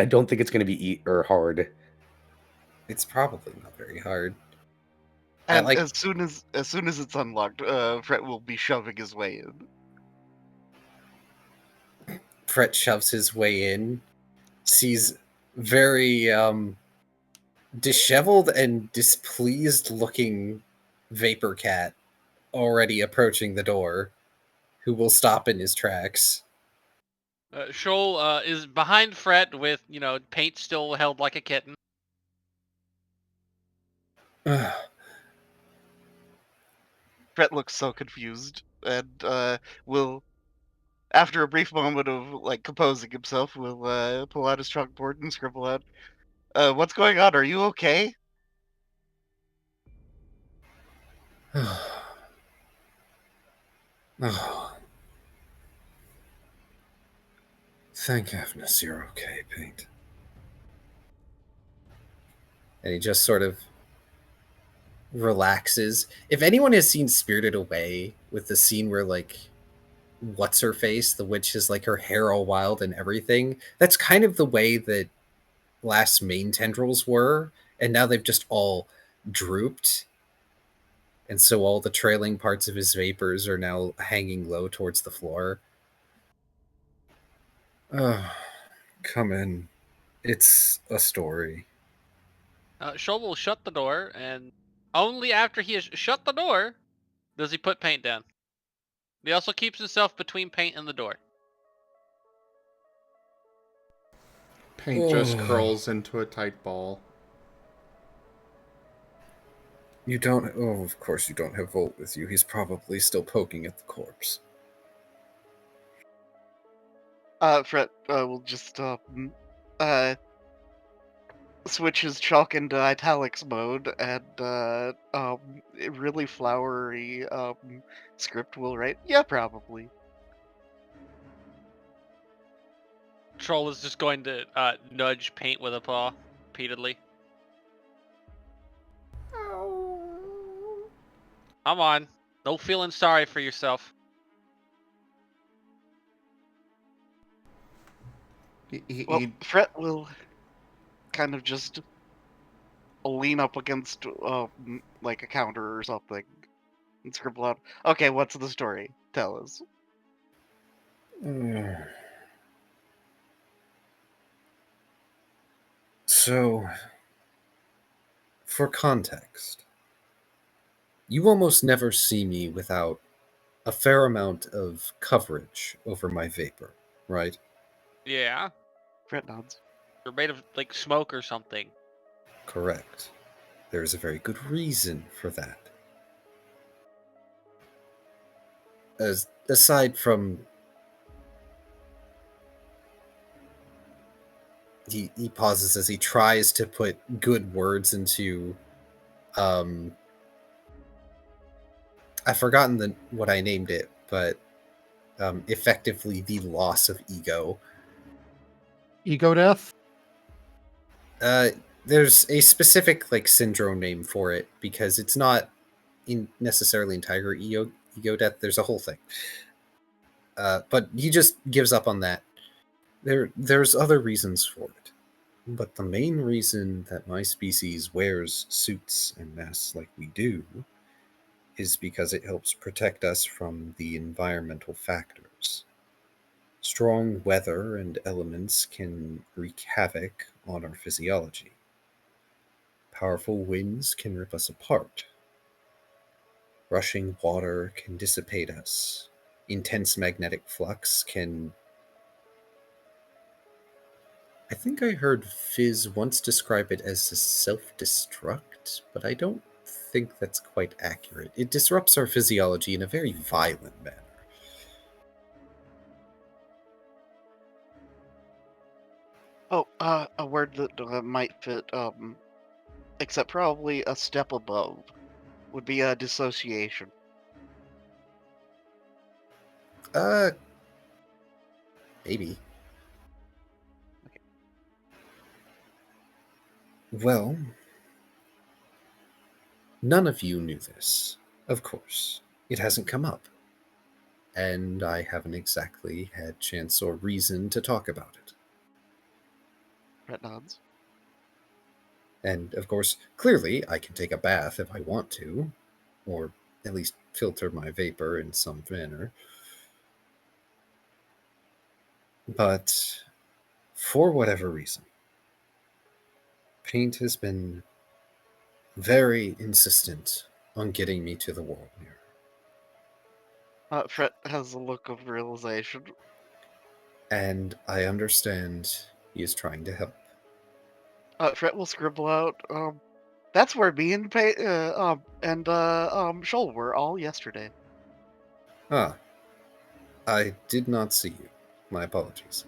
don't think it's going to be hard. It's probably not very hard. And as soon as it's unlocked, Fred will be shoving his way in. Fred shoves his way in, sees very disheveled and displeased looking Vapor Cat already approaching the door, who will stop in his tracks. Shoal is behind Fred with, Paint still held like a kitten. Fred looks so confused and will, after a brief moment of composing himself, will pull out his chalkboard and scribble out, "What's going on? Are you okay?" Thank heavens you're okay, Paint. And he just sort of relaxes. If anyone has seen Spirited Away with the scene where, like, what's her face, the witch is like her hair all wild and everything, that's kind of the way that last main tendrils were, and now they've just all drooped. And so all the trailing parts of his vapors are now hanging low towards the floor. Oh, come in. It's a story. Shoal will shut the door, and only after he has shut the door does he put Paint down. He also keeps himself between Paint and the door. Paint just curls into a tight ball. You don't... Oh, of course you don't have Volt with you. He's probably still poking at the corpse. Fret will just switch his chalk into italics mode, and a really flowery script will write, yeah, probably. Troll is just going to nudge Paint with a paw repeatedly. Come on. No feeling sorry for yourself. Well, Fret will kind of just lean up against like a counter or something and scribble out, okay, what's the story? Tell us. So, for context, you almost never see me without a fair amount of coverage over my vapor, right? Yeah. Fret nods. You're made of, like, smoke or something. Correct. There is a very good reason for that. Aside from... He pauses as he tries to put good words into... I've forgotten what I named it, but effectively the loss of ego. Ego death? There's a specific like syndrome name for it because it's not necessarily entire ego death. There's a whole thing. But he just gives up on that. There's other reasons for it. But the main reason that my species wears suits and masks like we do is because it helps protect us from the environmental factors. Strong weather and elements can wreak havoc on our physiology. Powerful winds can rip us apart. Rushing water can dissipate us. Intense magnetic flux can... I think I heard Fizz once describe it as a self-destruct, but I don't think that's quite accurate. It disrupts our physiology in a very violent manner. Oh, a word that might fit, except probably a step above, would be a dissociation. Maybe. Okay. Well, none of you knew this, of course. It hasn't come up. And I haven't exactly had chance or reason to talk about it. Red nods. And, of course, clearly I can take a bath if I want to, or at least filter my vapor in some manner. But, for whatever reason, Paint has been very insistent on getting me to the world mirror. Fret has a look of realization. And I understand he is trying to help. Fret will scribble out, that's where me and Shoal were all yesterday. Ah. I did not see you. My apologies.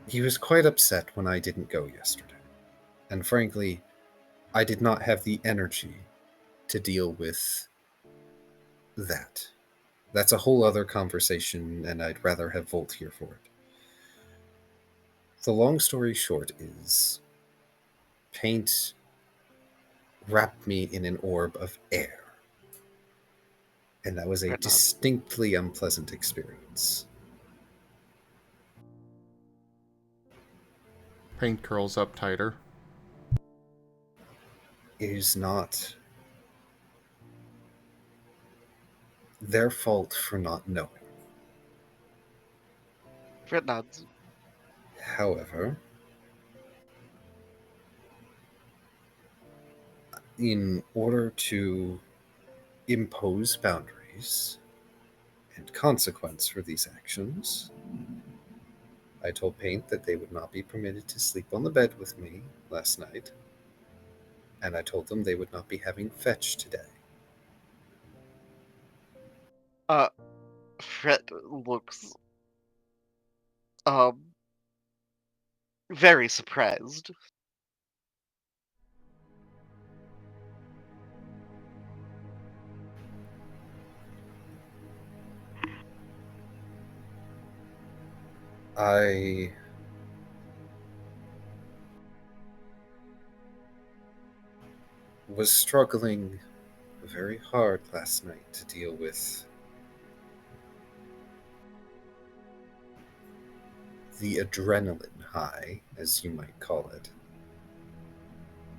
He was quite upset when I didn't go yesterday. And frankly, I did not have the energy to deal with that. That's a whole other conversation, and I'd rather have Volt here for it. The long story short is, Paint wrapped me in an orb of air. And that was a Right, not- distinctly unpleasant experience. Paint curls up tighter. It is not their fault for not knowing. Fred nods. However, in order to impose boundaries and consequence for these actions, I told Paint that they would not be permitted to sleep on the bed with me last night, and I told them they would not be having fetch today. Fred looks very surprised. I was struggling very hard last night to deal with the adrenaline high, as you might call it,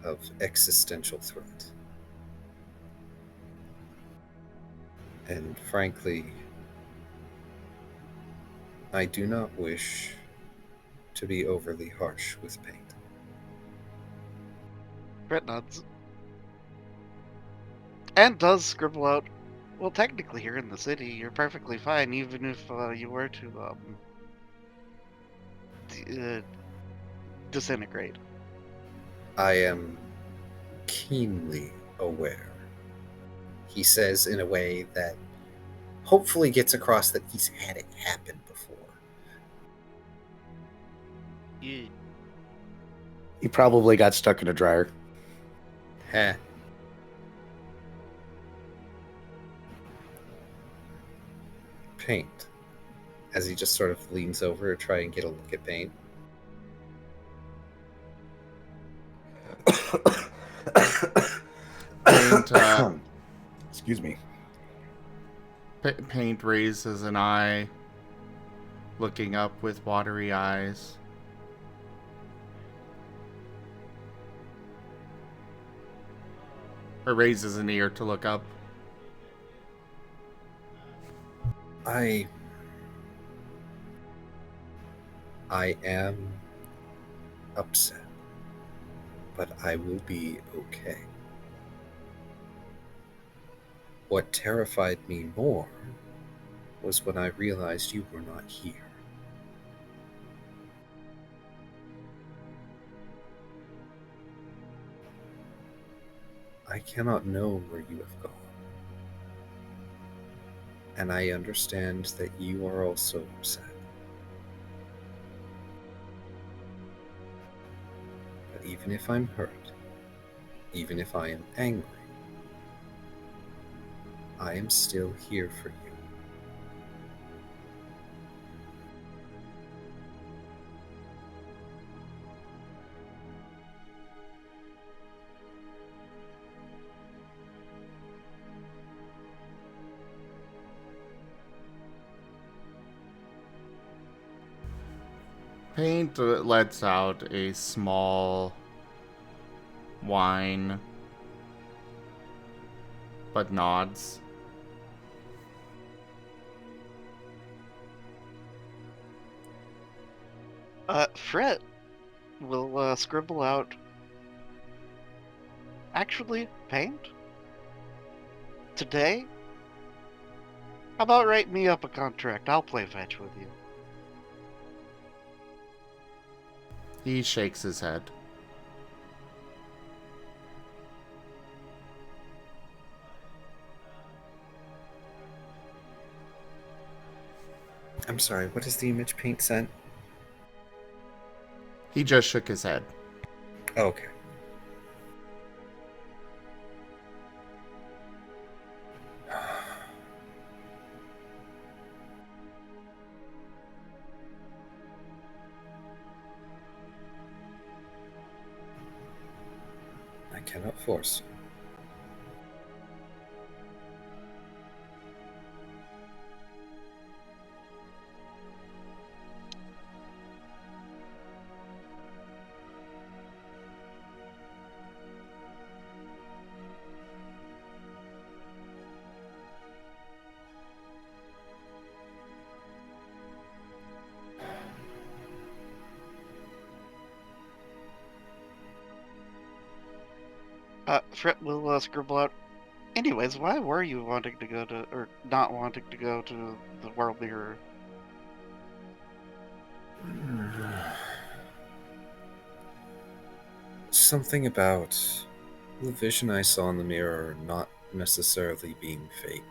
of existential threat. And frankly, I do not wish to be overly harsh with Paint. Fred nods. And does scribble out, well, technically here in the city, you're perfectly fine, even if you were to disintegrate. I am keenly aware. He says in a way that hopefully gets across that he's had it happen before. Yeah. He probably got stuck in a dryer. Heh. Paint. As he just sort of leans over to try and get a look at Paint. Paint, Excuse me. Paint raises an eye, looking up with watery eyes. Or raises an ear to look up. I am upset, but I will be okay. What terrified me more was when I realized you were not here. I cannot know where you have gone. And I understand that you are also upset. But even if I'm hurt, even if I am angry, I am still here for you. Paint lets out a small whine, but nods. Fred will scribble out, actually, Paint? Today? How about write me up a contract? I'll play fetch with you. He shakes his head. I'm sorry, what is the image Paint sent? He just shook his head. Okay. cannot force you. Fret will scribble out. Anyways, why were you wanting to go to, or not wanting to go to the World Mirror? Something about the vision I saw in the mirror not necessarily being fake.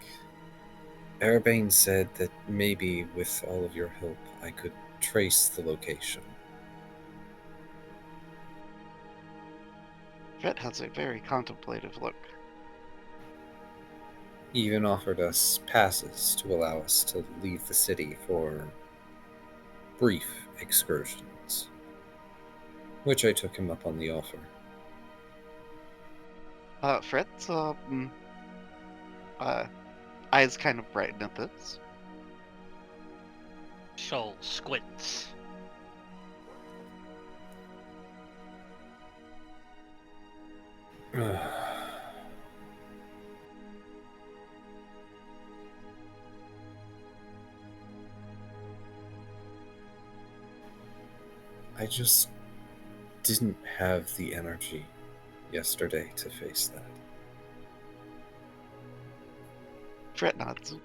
Erebane said that maybe with all of your help I could trace the location. Fret has a very contemplative look. He even offered us passes to allow us to leave the city for brief excursions, which I took him up on the offer. Fret's eyes kind of brighten at this. Shoal squints. I just didn't have the energy yesterday to face that. Fret nods.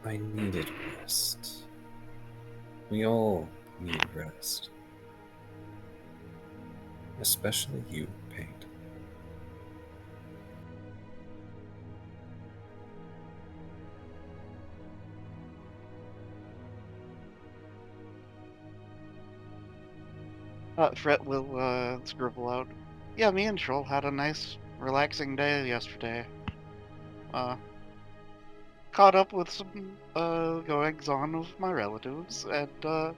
I needed rest. We all need rest. Especially you, Paint. Fret will scribble out. Yeah, me and Shoal had a nice, relaxing day yesterday. Caught up with some goings on of my relatives and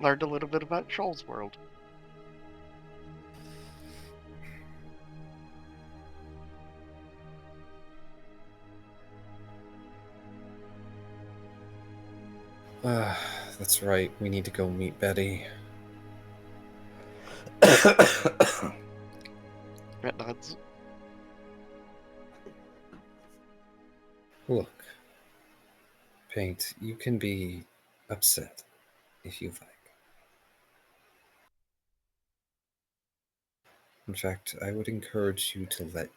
learned a little bit about Shoal's world. That's right. We need to go meet Betty. Fret nods. Look, Paint, you can be upset if you like. In fact, I would encourage you to let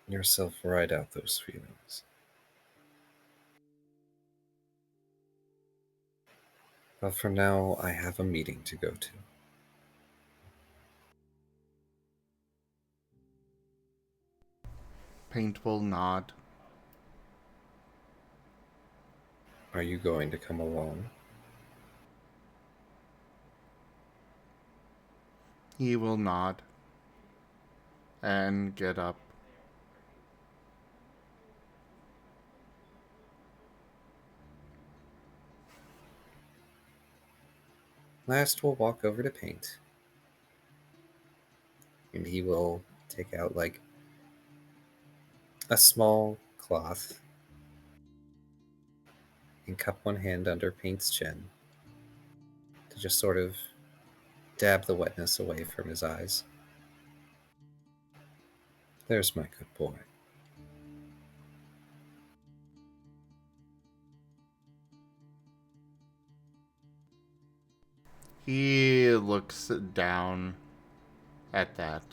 yourself ride out those feelings. But for now, I have a meeting to go to. Paint will nod. Are you going to come along? He will nod and get up. Last, we'll walk over to Paint. And he will take out, like, a small cloth and cup one hand under Paint's chin to just sort of dab the wetness away from his eyes. There's my good boy. He looks down at that.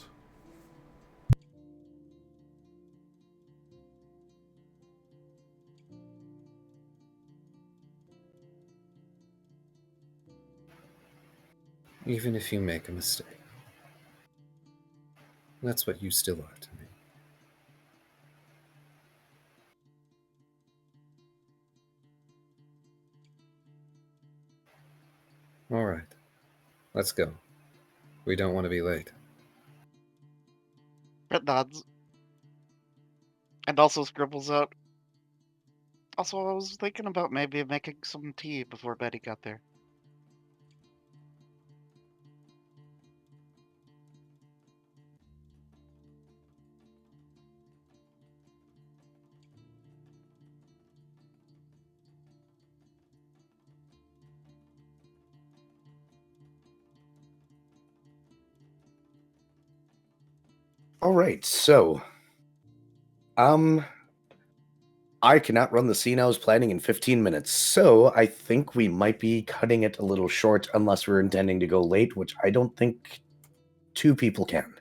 Even if you make a mistake, that's what you still are to me. All right, let's go. We don't want to be late. Fret nods. And also scribbles out. Also, I was thinking about maybe making some tea before Betty got there. All right, so I cannot run the scene I was planning in 15 minutes, so I think we might be cutting it a little short unless we're intending to go late, which I don't think 2 people can.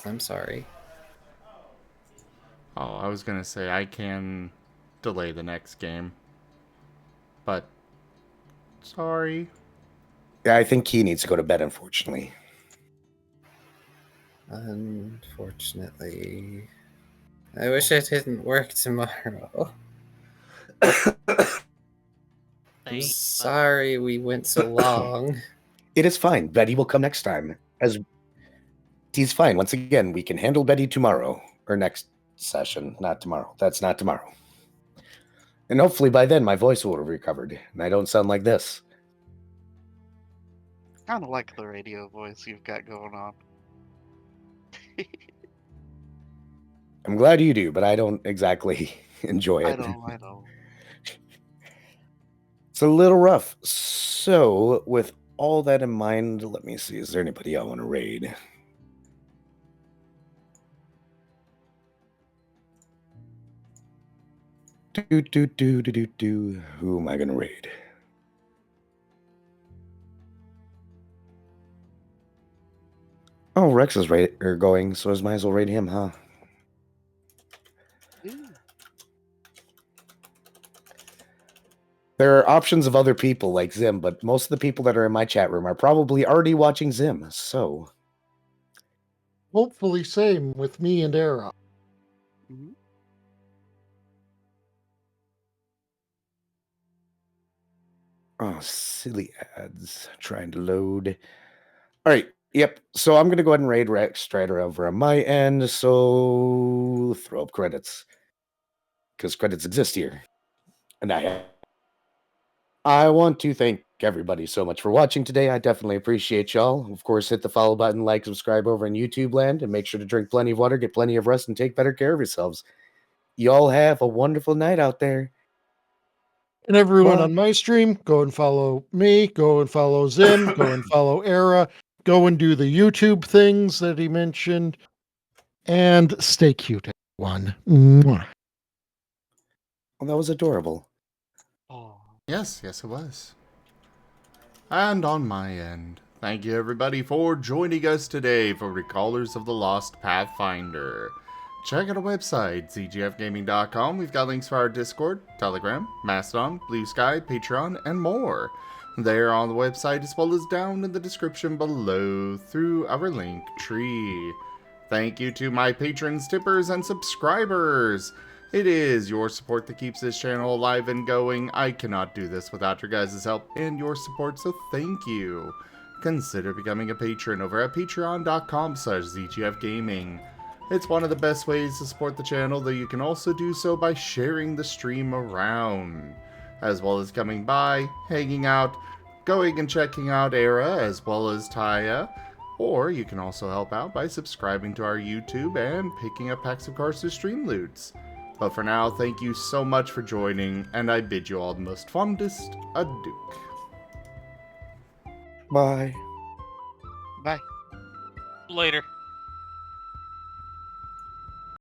I'm sorry. Oh, I was gonna say I can delay the next game, but sorry. Yeah, I think he needs to go to bed, unfortunately. Unfortunately. I wish it didn't work tomorrow. I'm sorry we went so long. It is fine. Betty will come next time. As he's fine. Once again, we can handle Betty tomorrow. Or next session. Not tomorrow. That's not tomorrow. And hopefully by then my voice will have recovered, and I don't sound like this. Kind of like the radio voice you've got going on. I'm glad you do, but I don't exactly enjoy it. I know. It's a little rough. So, with all that in mind, let me see. Is there anybody I want to raid? Who am I going to raid? Oh, Rex is going, so I might as well raid him, huh? Ooh. There are options of other people like Zim, but most of the people that are in my chat room are probably already watching Zim, so... Hopefully same with me and Era. Mhm. Oh, silly ads trying to load. All right, yep. So I'm going to go ahead and raid Rex Strider over on my end, so throw up credits. Because credits exist here. And I want to thank everybody so much for watching today. I definitely appreciate y'all. Of course, hit the follow button, like, subscribe over in YouTube land, and make sure to drink plenty of water, get plenty of rest, and take better care of yourselves. Y'all have a wonderful night out there. And everyone Bye. on my stream, go and follow me, go and follow Zim, go and follow Era, go and do the YouTube things that he mentioned, and stay cute, everyone. Mwah. Well, that was adorable. Oh. Yes, it was. And on my end, thank you everybody for joining us today for Recallers of the Lost Pathfinder. Check out our website, zgfgaming.com. We've got links for our Discord, Telegram, Mastodon, Blue Sky, Patreon, and more. There on the website as well as down in the description below through our link tree. Thank you to my patrons, tippers, and subscribers. It is your support that keeps this channel alive and going. I cannot do this without your guys' help and your support, so thank you. Consider becoming a patron over at patreon.com/zgfgaming. It's one of the best ways to support the channel, though you can also do so by sharing the stream around, as well as coming by, hanging out, going and checking out Era, as well as Taya. Or you can also help out by subscribing to our YouTube and picking up packs of cards to stream loots. But for now, thank you so much for joining, and I bid you all the most fondest adieu. Bye. Bye. Later.